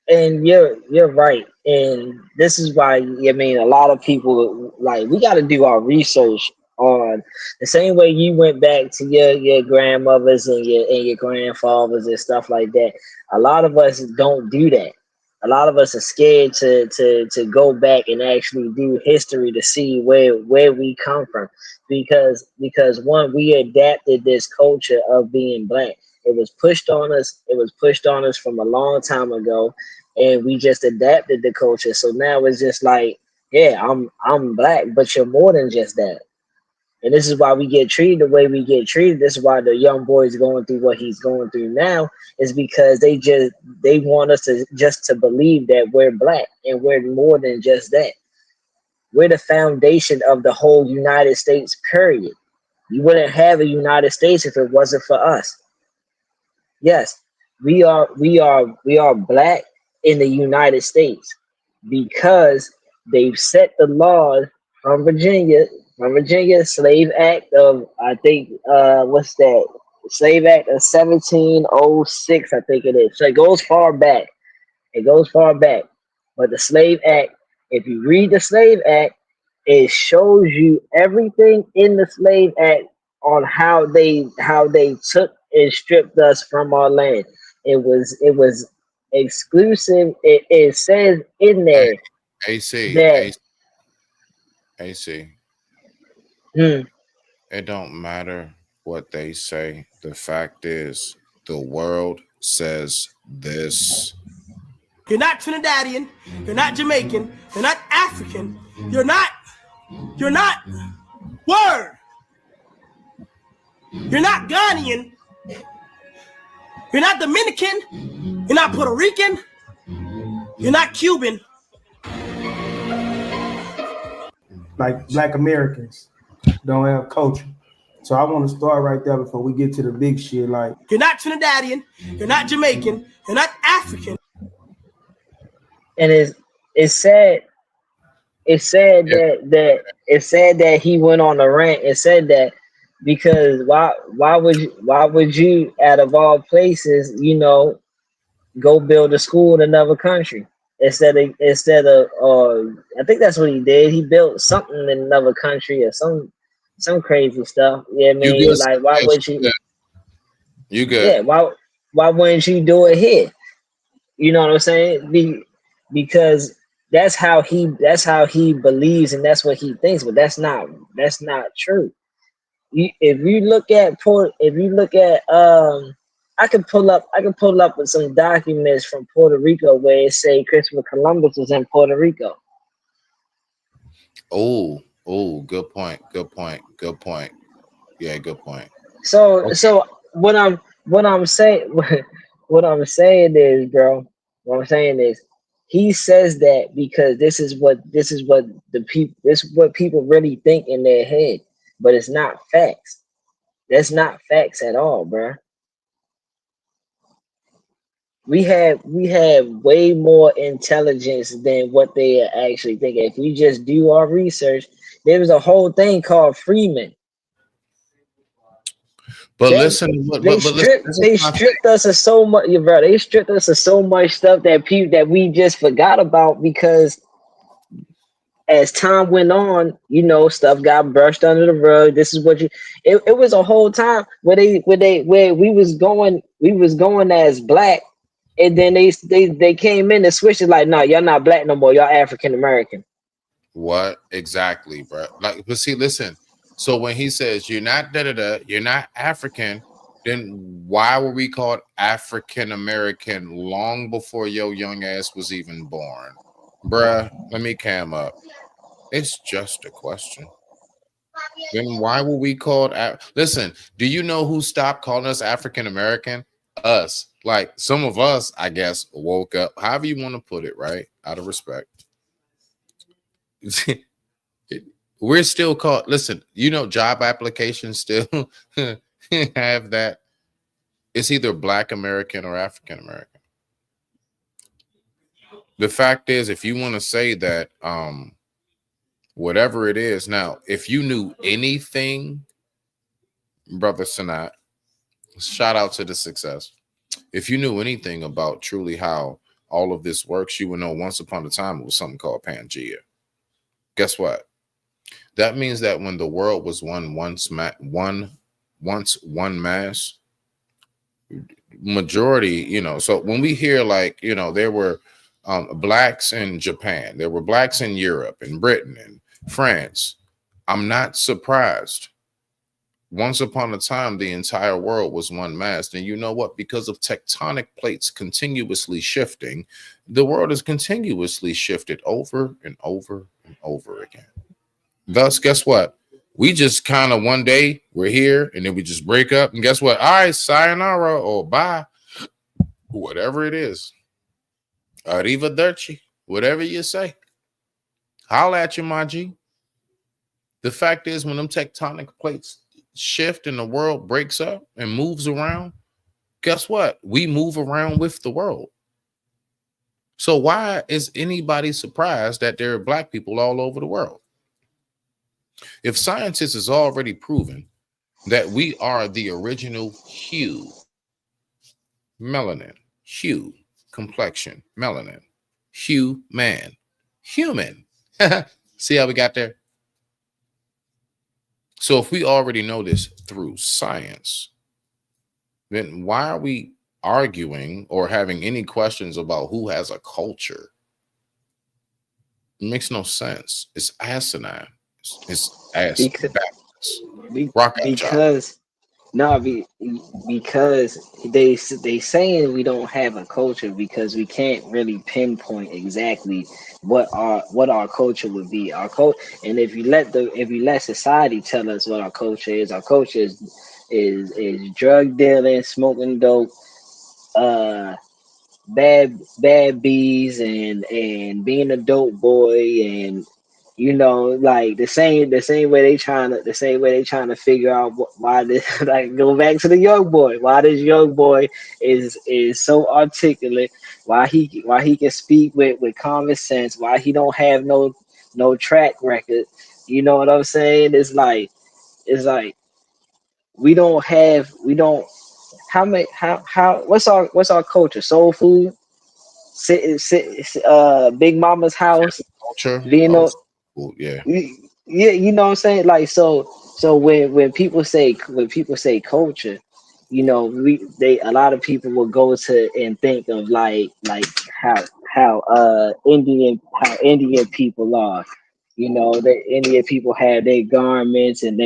and you're right, and this is why I mean a lot of people like we got to do our research on the same way you went back to your grandmothers and your grandfathers and stuff like that. A lot of us don't do that. A lot of us are scared to go back and actually do history to see where we come from, because one, we adapted this culture of being black. It was pushed on us. It was pushed on us from a long time ago, and we just adapted the culture. So now it's just like, yeah, I'm black, but you're more than just that. And this is why we get treated the way we get treated. This is why the young boy is going through what he's going through now, is because they want us to just to believe that we're black and we're more than just that. We're the foundation of the whole United States, period. You wouldn't have a United States if it wasn't for us. Yes, we are black in the United States because they've set the laws from Virginia Slave Act of, I think, what's that? Slave Act of 1706, I think it is. So it goes far back. It goes far back. But the Slave Act, if you read the Slave Act, it shows you everything in the Slave Act on how they took and stripped us from our land. It was exclusive. It says in Hey, there AC, that AC, AC. hmm, It don't matter what they say. The fact is, the world says this. You're not Trinidadian. You're not Jamaican. You're not African. You're not. You're not. Word. You're not Ghanaian. You're not Dominican. You're not Puerto Rican. You're not Cuban. Like Black Americans don't have culture. So I want to start right there before we get to the big shit. Like, You're not Trinidadian. You're not Jamaican. You're not African. and it's sad. It's sad Yeah. that he went on a rant and said that, because why would you out of all places, go build a school in another country instead of I think that's what he did. He built something in another country or some crazy stuff. Yeah, I You good? mean, like, why Yes, would you? you good. Yeah, why wouldn't you do it here? You know what I'm saying? Because that's how he believes and that's what he thinks, but that's not true. if you look at I can pull up with some documents from Puerto Rico where it say Christopher Columbus was in Puerto Rico. Oh, good point. Good point. Good point. Yeah, good point. So what I'm saying what I'm saying is, bro, what I'm saying is he says that because this is what this is what people really think in their head, but it's not facts. That's not facts at all, bro. We have way more intelligence than what they are actually thinking. If we just do our research, there was a whole thing called Freeman. But That listen, but listen, this is they my thing. stripped us of so much, yeah, bro. They stripped us of so much stuff that people that we just forgot about because as time went on, stuff got brushed under the rug. This is what you. It was a whole time where we was going as black, and then they came in and switched it like, no, y'all not black no more. Y'all African American. What exactly, bro? Like, but see, listen. So when he says you're not da da da, you're not African, then why were we called African American long before your young ass was even born, bruh? Let me cam up. It's just a question. Then why were we called? Listen, do you know who stopped calling us African American? Us. Like some of us, I guess, woke up. However you want to put it, right? Out of respect. We're still called. Listen, job applications still have that. It's either Black American or African American. The fact is, if you want to say that, whatever it is, now, if you knew anything, brother Sanat, shout out to the success. If you knew anything about truly how all of this works, you would know once upon a time it was something called Pangea. Guess what? That means that when the world was once one mass, majority, so when we hear like, there were blacks in Japan, there were blacks in Europe and Britain and France, I'm not surprised. Once upon a time, the entire world was one mass. And you know what? Because of tectonic plates continuously shifting, the world is continuously shifted over and over and over again. Thus, guess what? We just kind of one day we're here and then we just break up. And guess what? All right, sayonara or bye, whatever it is. Arrivederci, whatever you say. Holla at you, my G. The fact is, when them tectonic plates shift and the world breaks up and moves around, guess what? We move around with the world. So why is anybody surprised that there are black people all over the world? If scientists has already proven that we are the original hue, melanin, hue, complexion, melanin, hue, man, human. See how we got there? So if we already know this through science, then why are we arguing or having any questions about who has a culture? It makes no sense. It's asinine. It's ass backwards. Rock out, child. Because they saying we don't have a culture because we can't really pinpoint exactly what our culture would be. And if you let society tell us what our culture is drug dealing, smoking dope, uh bad bees, and being a dope boy, and like the same way they trying to figure out why this like go back to the young boy, why this young boy is so articulate, why he can speak with common sense, why he don't have no track record. You know what I'm saying? It's like we don't how many how what's our culture? Soul food, Big Mama's house, Culture. being Oh, no cool. Yeah. yeah, you know what I'm saying? Like, so when people say culture, a lot of people will go to and think of like how Indian people are. The Indian people have their garments and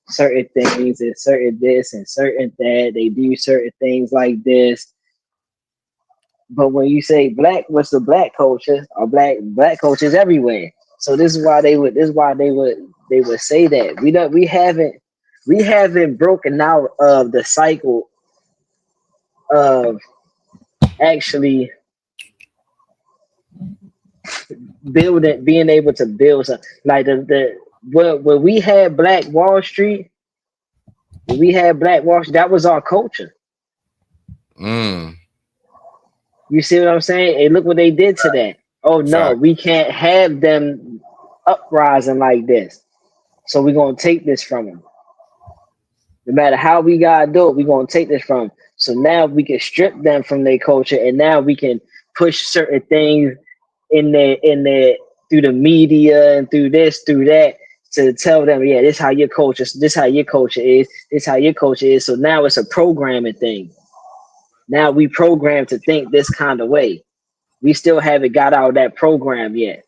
certain things and certain this and certain that. They do certain things like this. But when you say black, what's the black culture? Or black culture is everywhere. So they would say that. We haven't broken out of the cycle of actually being able to build something. Like when we had Black Wall Street, that was our culture. Mm. You see what I'm saying? And look what they did to that. Oh no, Fact. we can't have them uprising like this. So we're gonna take this from them. No matter how we gotta do it, we're gonna take this from them. So now we can strip them from their culture, and now we can push certain things in their through the media and through this, through that, to tell them, yeah, this how your culture is, this how your culture is. So now it's a programming thing. Now we program to think this kind of way. We still haven't got out of that program yet.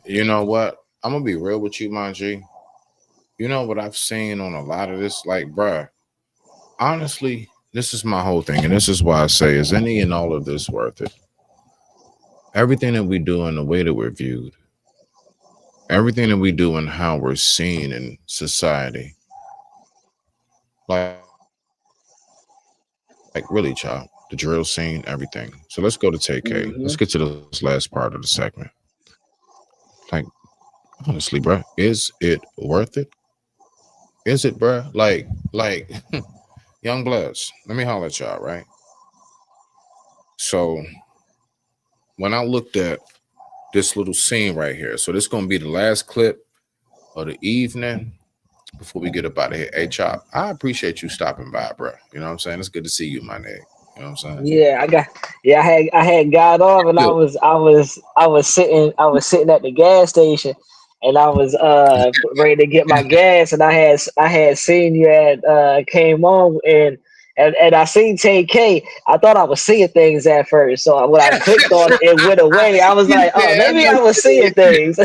You know what? I'm gonna be real with you, my G. You know what I've seen on a lot of this, like, bruh. Honestly, this is my whole thing, and this is why I say, is any and all of this worth it? Everything that we do and the way that we're viewed, everything that we do and how we're seen in society, like really, child, the drill scene, everything. So let's go to TK. Let's Hmm. get to this last part of the segment. Like, honestly, bruh, is it worth it? Is it, bruh? Like, young bloods. Let me holler at y'all, right? So when I looked at this little scene right here, so this gonna be the last clip of the evening before we get up out of here. Hey, Chop, I appreciate you stopping by, bro. You know what I'm saying? It's good to see you, my nigga. You know what I'm saying? I had got off, and Good. I was sitting at the gas station, and I was ready to get my gas, and I had seen you at came on, and I seen TK. I thought I was seeing things at first, so when I clicked on it, it went away. I was You like, oh, said, maybe I was seeing things.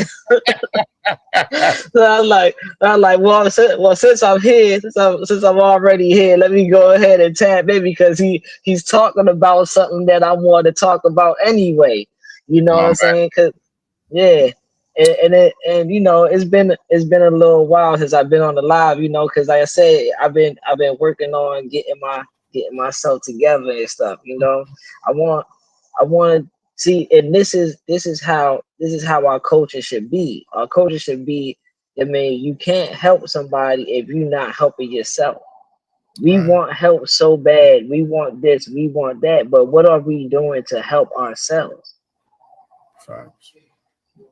So I was like, since I'm here, since I'm already here, let me go ahead and tap in because he's talking about something that I want to talk about anyway. You know what my I'm bad. saying? Cause yeah, and it's been a little while since I've been on the live. Cause like I said, I've been working on getting myself together and stuff. I want I want to see, and this is how our culture should be. Our culture should be. I mean, you can't help somebody if you're not helping yourself. We Right. want help so bad. We want this. We want that. But what are we doing to help ourselves? Facts.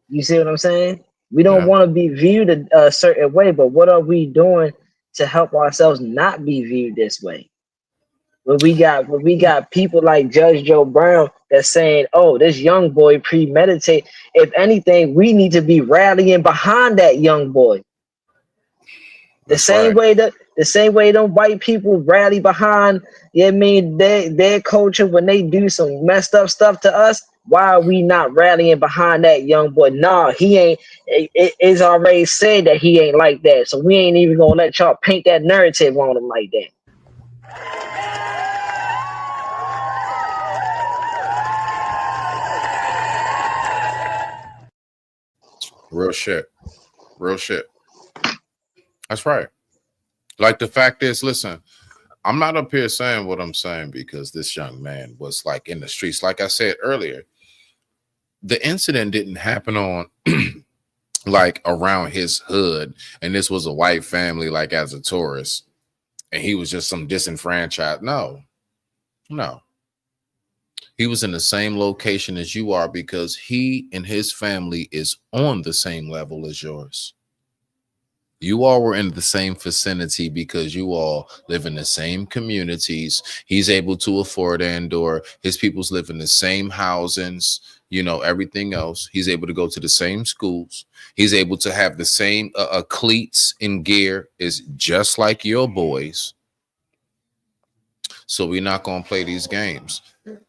You see what I'm saying? We don't Yeah. want to be viewed a certain way, but what are we doing to help ourselves not be viewed this way? When we got people like Judge Joe Brown that's saying, "Oh, this young boy premeditate." If anything, we need to be rallying behind that young boy. The That's same right. way that the same way them white people rally behind, their culture when they do some messed up stuff to us. Why are we not rallying behind that young boy? Nah, he ain't. It's already said that he ain't like that, so we ain't even gonna let y'all paint that narrative on him like that. Real shit. Real shit. That's right. Like the fact is, listen, I'm not up here saying what I'm saying because this young man was like in the streets. Like I said earlier, the incident didn't happen on like around his hood, and this was a white family, like as a tourist, and he was just some disenfranchised. No, no. He was in the same location as you are because he and his family is on the same level as yours. You all were in the same vicinity because you all live in the same communities. He's able to afford and/or his peoples live in the same housings, everything else. He's able to go to the same schools. He's able to have the same cleats and gear is just like your boys. So we're not going to play these games.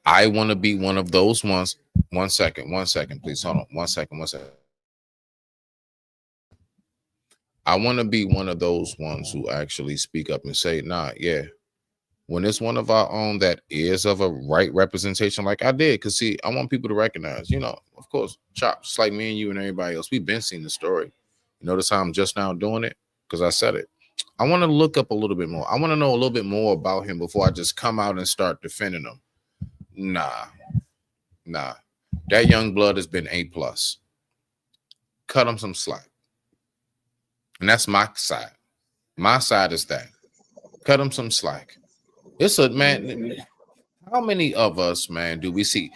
I want to be one of those ones. 1 second, 1 second, please. Hold on. 1 second, 1 second. I want to be one of those ones who actually speak up and say, nah, yeah. When it's one of our own that is of a right representation, like I did, because see, I want people to recognize, of course, Chop, just like me and you and everybody else, we've been seeing the story. You notice how I'm just now doing it? Because I said it. I want to look up a little bit more. I want to know a little bit more about him before I just come out and start defending him. Nah. That young blood has been A+. Cut him some slack. And that's my side. My side is that. Cut him some slack. It's a man. How many of us, man, do we see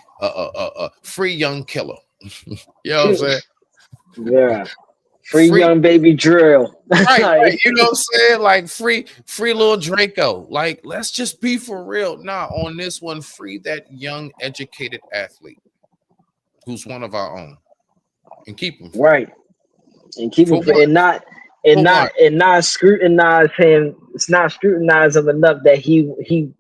free young killer? You know what I'm saying? Yeah. Free young baby drill. Right. You know what I'm saying? Like free little Draco. Like, let's just be for real. Nah, on this one, free that young educated athlete who's one of our own. And keep him free. Right. And keep him free. And not scrutinize him. It's not scrutinize him enough that he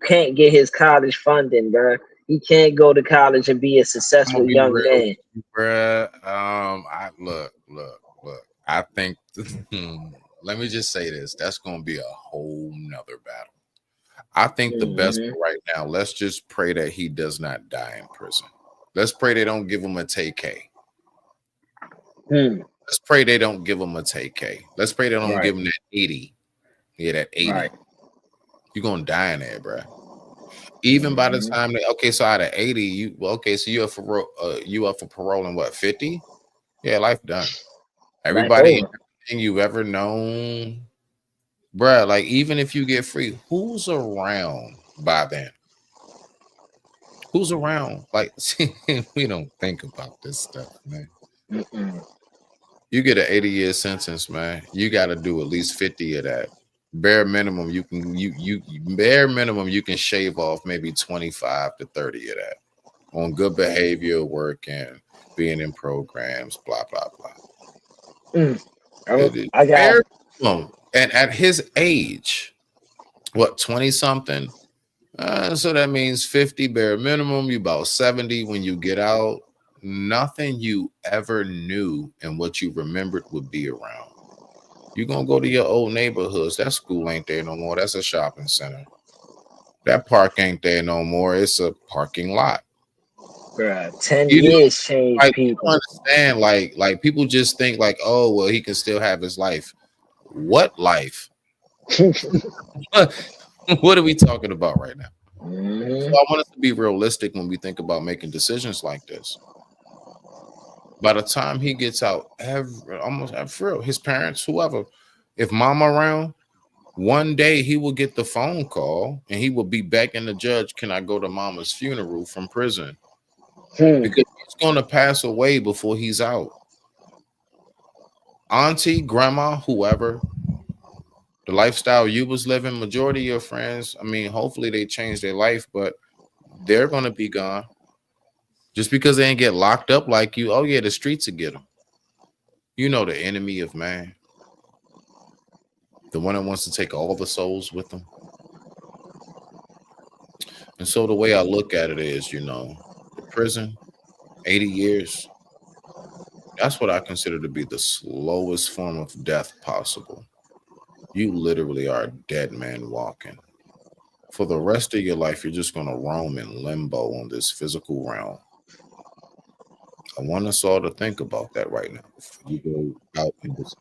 can't get his college funding, bro. He can't go to college and be a successful young man. Bruh, look. I think let me just say this. That's gonna be a whole nother battle. I think the best right now, let's just pray that he does not die in prison. Let's pray they don't give him a TK. Let's pray they don't give him a TK. Let's pray they don't give him that 80. Yeah, that 80. Right. You're gonna die in there, bro. Even by the time so out of 80, so you up for parole in what, 50? Yeah, life done. Everybody, everything you've ever known, bruh. Like, even if you get free, who's around by then? Who's around? Like, see, we don't think about this stuff, man. You get an 80-year sentence, man. You got to do at least 50 of that. Bare minimum, you can shave off maybe 25 to 30 of that on good behavior, work, and being in programs, blah blah blah. I got and at his age, what, 20 something? So that means 50 bare minimum. You about 70 when you get out. Nothing you ever knew and what you remembered would be around. You're gonna go to your old neighborhoods. That school ain't there no more. That's a shopping center. That park ain't there no more. It's a parking lot. Bruh, 10 years changed like, people. You understand? Like people just think like, oh, well, he can still have his life. What life? What are we talking about right now? So I want us to be realistic when we think about making decisions like this. By the time he gets out, his parents, whoever, if mom around, one day he will get the phone call and he will be begging the judge, can I go to mama's funeral from prison? Because he's going to pass away before he's out. Auntie, grandma, whoever, the lifestyle you was living, majority of your friends, I mean, hopefully they change their life, but they're going to be gone. Just because they ain't get locked up like you, oh yeah, the streets will get them. You know, the enemy of man. The one that wants to take all the souls with them. And so the way I look at it is, the prison, 80 years, that's what I consider to be the slowest form of death possible. You literally are a dead man walking. For the rest of your life, you're just going to roam in limbo on this physical realm. I want us all to think about that right now. You go out in this.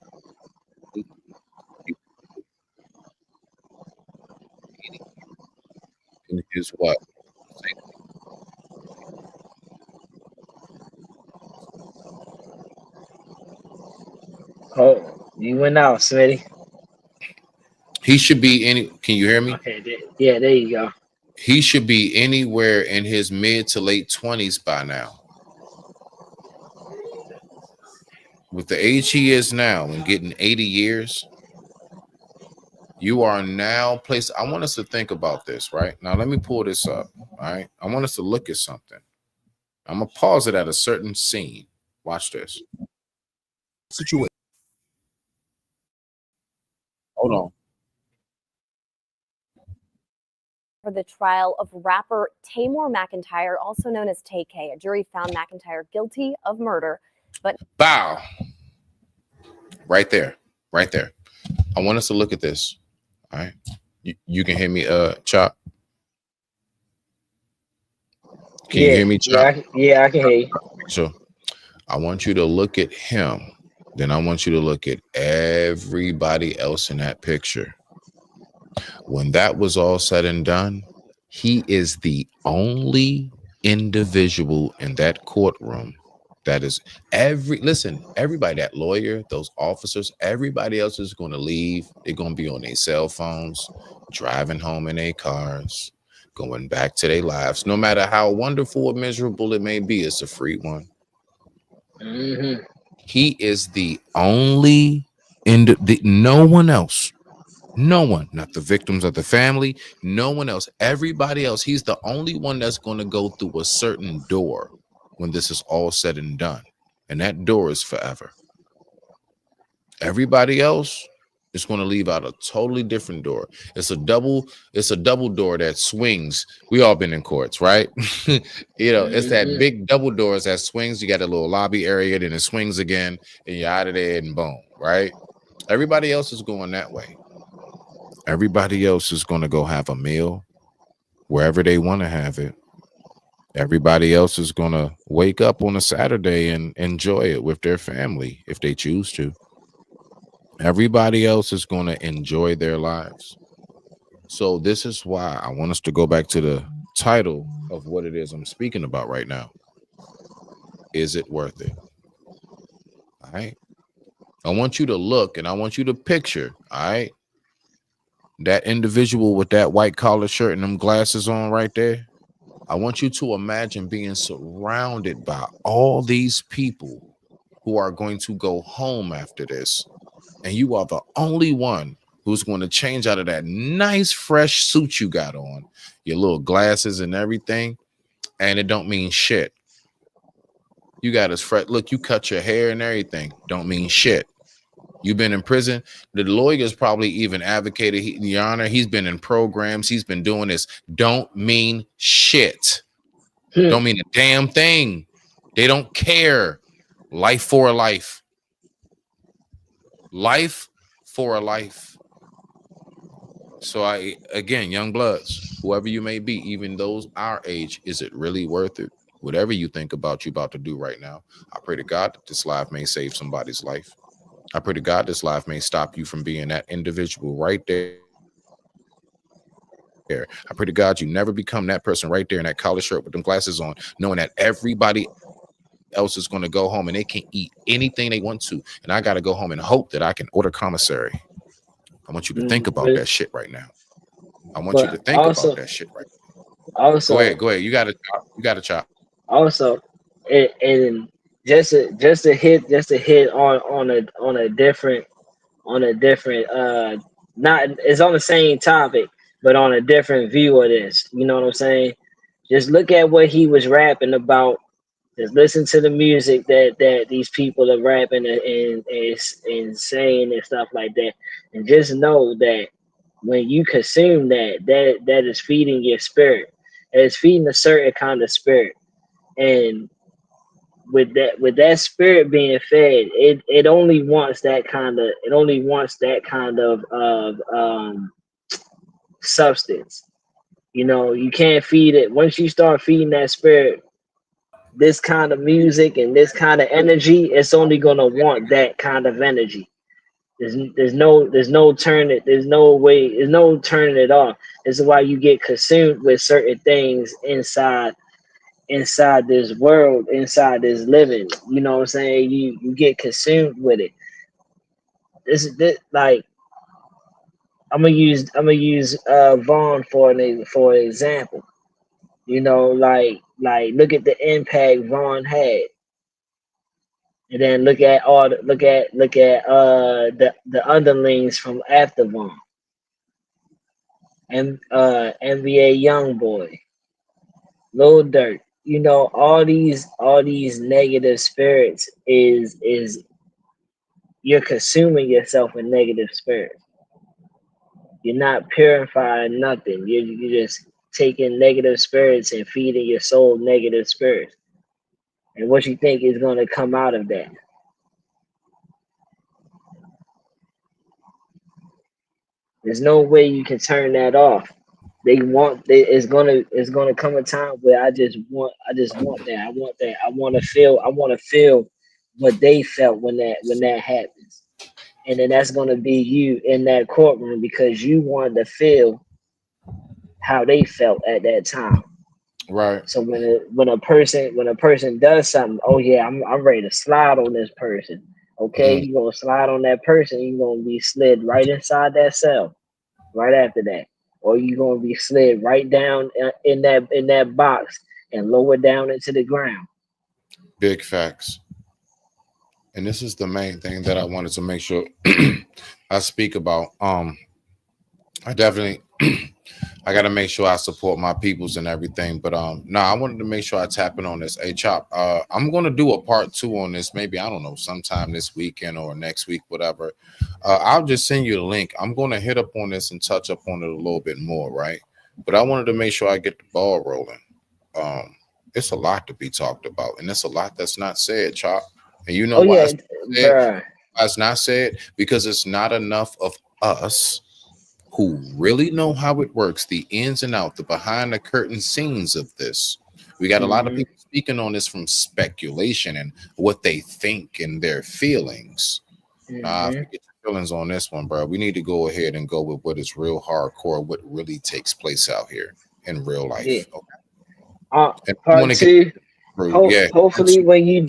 And here's what? Oh, you went out, Smitty. He should be can you hear me? Okay, there you go. He should be anywhere in his mid to late 20s by now. With the age he is now and getting 80 years, you are now placed. I want us to think about this, right? Now, let me pull this up, all right? I want us to look at something. I'm going to pause it at a certain scene. Watch this. Situation. Hold on. for the trial of rapper Tamor McIntyre, also known as Tay-K. A jury found McIntyre guilty of murder, but Bow. Right there. Right there. I want us to look at this. All right. You can hear me, Chop. Can you Yeah, hear me, Chop? I can hear you. So I want you to look at him. Then I want you to look at everybody else in that picture. When that was all said and done, he is the only individual in that courtroom that is everybody, that lawyer, those officers, everybody else is going to leave. They're going to be on their cell phones, driving home in their cars, going back to their lives. No matter how wonderful or miserable it may be, it's a free one. Mm-hmm. He is the only no one else. No one, not the victims of the family, no one else. Everybody else, he's the only one that's going to go through a certain door when this is all said and done. And that door is forever. Everybody else is going to leave out a totally different door. It's a double door that swings. We all been in courts, right? It's that big double doors that swings. You got a little lobby area, then it swings again, and you're out of there, and boom, right? Everybody else is going that way. Everybody else is going to go have a meal wherever they want to have it. Everybody else is going to wake up on a Saturday and enjoy it with their family if they choose to. Everybody else is going to enjoy their lives. So this is why I want us to go back to the title of what it is I'm speaking about right now. Is it worth it? All right. I want you to look and I want you to picture, all right, that individual with that white collar shirt and them glasses on right there. I want you to imagine being surrounded by all these people who are going to go home after this. And you are the only one who's going to change out of that nice fresh suit you got on, your little glasses and everything, and it don't mean shit. You got as fresh. Look, you cut your hair and everything. Don't mean shit. You've been in prison. The lawyers probably even advocated, Your Honor, he's been in programs. He's been doing this. Don't mean shit. Don't mean a damn thing. They don't care. Life for a life. Life for a life. So again, young bloods, whoever you may be, even those our age, is it really worth it? Whatever you think about you about to do right now, I pray to God that this life may save somebody's life. I pray to God this life may stop you from being that individual right there. I pray to God you never become that person right there in that collar shirt with them glasses on, knowing that everybody else is going to go home and they can eat anything they want to. And I got to go home and hope that I can order commissary. I want you to think about that shit right now. I want you to think about that shit right now. Also, Go ahead. You got to chop. Also, and just to hit on a different not it's on the same topic but on a different view of this. You know what I'm saying? Just look at what he was rapping about. Just listen to the music that these people are rapping and saying and stuff like that, and just know that when you consume that is feeding your spirit. It's feeding a certain kind of spirit, and with that spirit being fed, it only wants that kind of substance. You know, you can't feed it. Once you start feeding that spirit this kind of music and this kind of energy, it's only gonna want that kind of energy. There's no turning it off. This is why you get consumed with certain things inside this world, inside this living. You know what I'm saying? You get consumed with it. This like I'm gonna use Vaughn for an example. You know, like look at the impact Vaughn had, and then look at the underlings from after Vaughn, and NBA YoungBoy, Lil Durk. You know, all these negative spirits is you're consuming yourself with negative spirits. You're not purifying nothing. You just taking negative spirits and feeding your soul negative spirits. And what you think is going to come out of that? There's no way you can turn that off. It's gonna come a time where I just want that. I want that. I wanna feel what they felt when that happens. And then that's gonna be you in that courtroom because you wanted to feel how they felt at that time. Right. So when a person does something, oh yeah, I'm ready to slide on this person. Okay, Mm. you gonna slide on that person, you gonna be slid right inside that cell right after that, or you gonna be slid right down in that box and lower down into the ground. Big facts. And this is the main thing that I wanted to make sure I speak about. I definitely I gotta make sure I support my peoples and everything. But no, I wanted to make sure I tap in on this. Hey Chop, I'm gonna do a part 2 on this, maybe I don't know, sometime this weekend or next week, whatever. I'll just send you the link. I'm gonna hit up on this and touch up on it a little bit more, right? But I wanted to make sure I get the ball rolling. It's a lot to be talked about, and it's a lot that's not said, Chop. And you know Oh why yeah, it's not said? bruh. Why it's not said? Because it's not enough of us who really know how it works, the ins and out, the behind the curtain scenes of this. We got a lot of Hmm. people speaking on this from speculation and what they think and their feelings. Nah, Hmm. forget your feelings on this one, bro. We need to go ahead and go with what is real hardcore, what really takes place out here in real Yeah. life. Okay. And I want Part to get two. through, yeah. Hopefully when you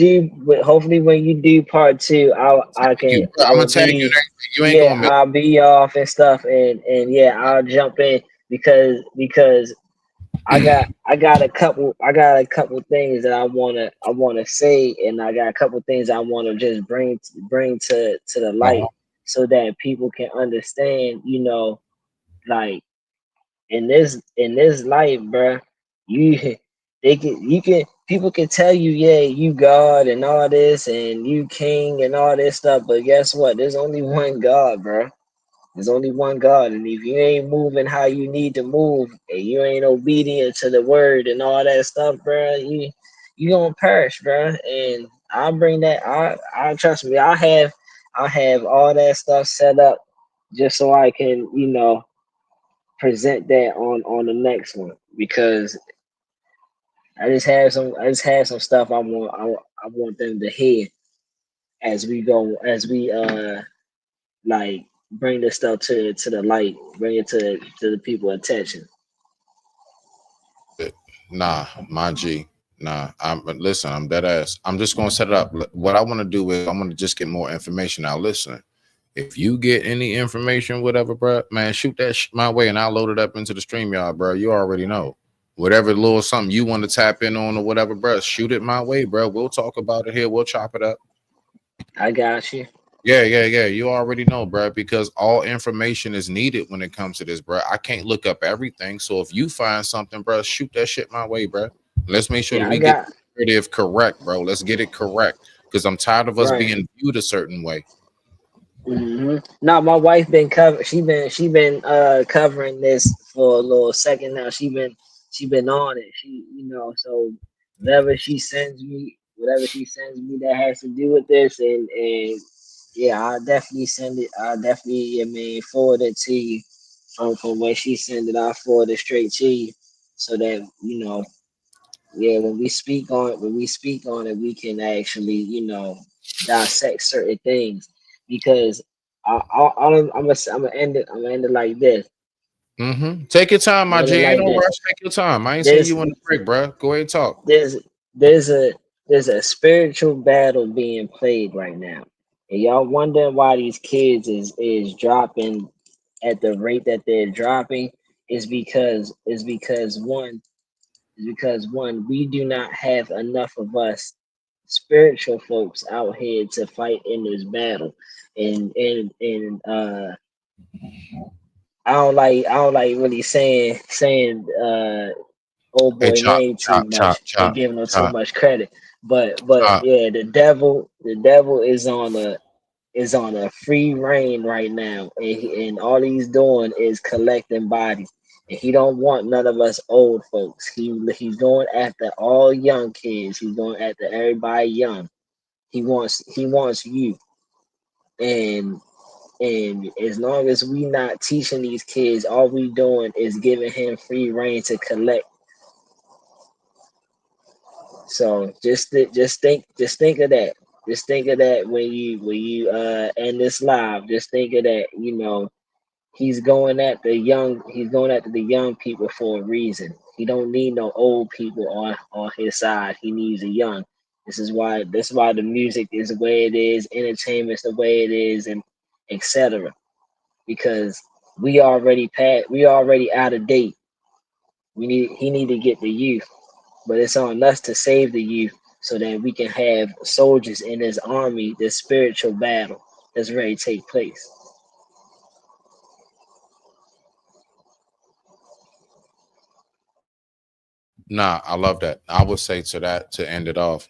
do part two, I I'm gonna will tag you and be, everything. You ain't yeah, gonna miss. I'll be off and stuff, and yeah, I'll jump in because I got a couple things that I wanna say, and I got a couple things I wanna just bring to the Uh-huh. light so that people can understand, like in this life, bruh, you you can people can tell you, yeah, you God and all this, and you King and all this stuff, but guess what? There's only one God, bruh. There's only one God, and if you ain't moving how you need to move, and you ain't obedient to the word and all that stuff, bruh, you gonna perish, bruh. And I'll bring that. I trust me. I have all that stuff set up just so I can, present that on the next one because I just have some stuff I want them to hear as we like bring this stuff to the light, bring it to the people attention. Nah, my G. Nah, I'm listen. I'm dead ass. I'm just gonna set it up. What I want to do is I'm gonna just get more information. Now, listen. If you get any information, whatever, bro, man, shoot that my way, and I'll load it up into the StreamYard, bro. You already know. Whatever little something you want to tap in on or whatever, bro, shoot it my way, bro. We'll talk about it here. We'll chop it up. I got you. Yeah, yeah, yeah. You already know, bro, because all information is needed when it comes to this, bro. I can't look up everything. So if you find something, bro, shoot that shit my way, bro. Let's make sure that Yeah, I we get got the narrative correct, bro. Let's get it correct because I'm tired of us right. being viewed a certain way. Now my wife been cover. She been covering this for a little second now. She been on it. So whatever she sends me that has to do with this, and yeah, I'll definitely send it. I'll definitely, I mean, forward it to you from where she send it. I'll forward it straight to you so that yeah, when we speak on it, we can actually, dissect certain things because I'm gonna end it. I'm gonna end it like this. Take your time, I'm gonna my end it G. Ain't like no this. rush. Take your time. I ain't saying There's you want to break, bro. Go ahead and talk. there's there's a there's a spiritual battle being played right now, and y'all wondering why these kids is dropping at the rate that they're dropping is because one, we do not have enough of us spiritual folks out here to fight in this battle. And I don't like really saying old Hey, boy chop, name too chop, chop, much and chop, giving him too chop, much credit. But chop. yeah, the devil is on a free reign right now, and all he's doing is collecting bodies. And he don't want none of us old folks. He's going after all young kids. He's going after everybody young. He wants you. And as long as we not teaching these kids, all we doing is giving him free reign to collect. So just think of that. Just think of that when you end this live. Just think of that. He's going at the young people for a reason. He don't need no old people on his side. He needs a young. This is why the music is the way it is, entertainment's the way it is, and etc. Because we already out of date. He need to get the youth. But it's on us to save the youth so that we can have soldiers in this army, this spiritual battle that's ready to take place. Nah, I love that. I would say to that, to end it off,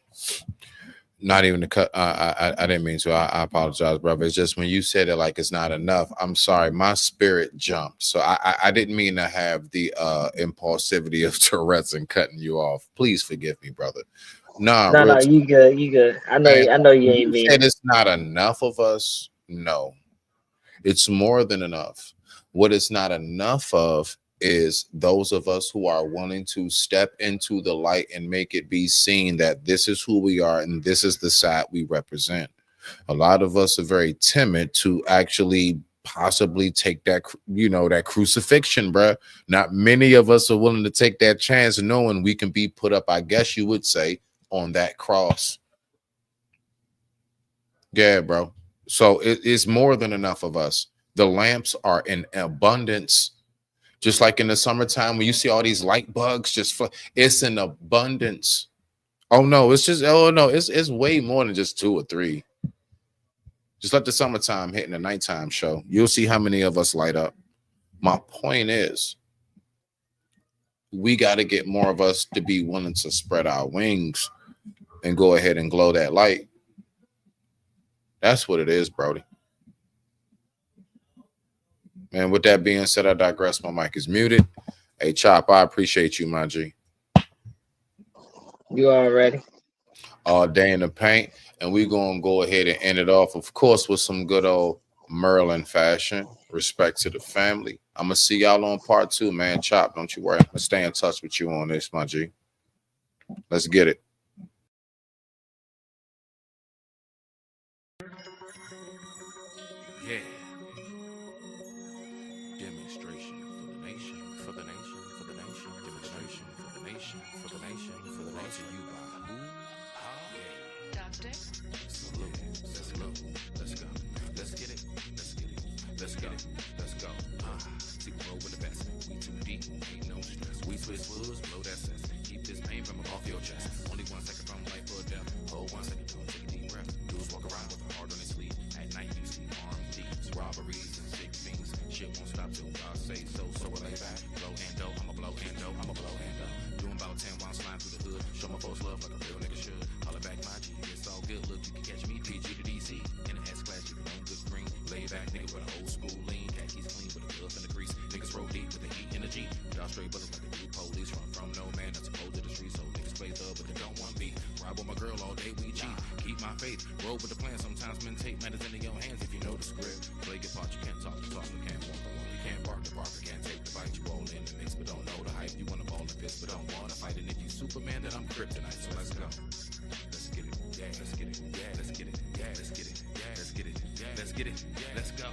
not even to cut. I didn't mean to. I apologize, brother. It's just when you said it like it's not enough. I'm sorry. My spirit jumped. So I didn't mean to have the impulsivity of Tourette's and cutting you off. Please forgive me, brother. Nah, No, real no, you good. I know you ain't you mean said it. it's not enough of us. No, it's more than enough. What it's not enough of is those of us who are willing to step into the light and make it be seen that this is who we are and this is the side we represent. A lot of us are very timid to actually possibly take that, that crucifixion, bruh. Not many of us are willing to take that chance knowing we can be put up, I guess you would say, on that cross. Yeah, bro. So it's more than enough of us. The lamps are in abundance. Just like in the summertime when you see all these light bugs, it's in abundance. Oh no, it's way more than just 2 or 3. Just let the summertime hit in the nighttime show. You'll see how many of us light up. My point is, we got to get more of us to be willing to spread our wings and go ahead and glow that light. That's what it is, Brody. And with that being said, I digress. My mic is muted. Hey, Chop, I appreciate you, my G. You already. All day in the paint. And we're going to go ahead and end it off, of course, with some good old Merlin fashion. Respect to the family. I'm going to see y'all on part 2, man. Chop, don't you worry. I'm going to stay in touch with you on this, my G. Let's get it. Yeah. Demonstration for the nation, for the nation, for the nation. Demonstration for the nation, for the nation, for the nation. You by who? Yeah. Doctor. Salute. Let's go. Let's get it. Let's get it. Let's go. Let's go. See, we roll with the best. We too deep. Ain't no stress. We switch woods, blow that sense. Keep this pain from off your chest. Only 1 second from life or death. Hold 1 second, take a deep breath. Dudes walk around with a heart on his sleeve. At night you see armed thieves, robberies, and sick things. Shit won't stop till God say so. So I lay back, blow and dough. I'ma blow and dough. I'ma blow and dough. Doing about 10 while I'm sliding through the hood. Show my folks love like a real nigga should. Holla back my G, it's all good. Look, you can catch me PG to DC. In an S-class, you can good green. Lay back, nigga with an old school lean. Khakis clean with a glove in the grease. Niggas roll deep with the heat in the Jeep. Dodge straight bullets like a new police. From no man that's opposed to the street. So niggas play thug, but they don't want beef. Ride with my girl all day, we cheat. Keep my faith, roll with the plan. Sometimes men take matters into your hands if you know the script. Play your part, you can't talk the talk, you can't walk the walk, you can't bark the bark, you can't take the bite. You all in the mix, but don't know the hype. You wanna ball the fist, but don't wanna fight. And if you Superman, then I'm kryptonite. So let's go. Let's get it, yeah, let's get it, yeah, let's get it, yeah, let's get it, yeah, let's get it, yeah, let's get it, yeah, let's go.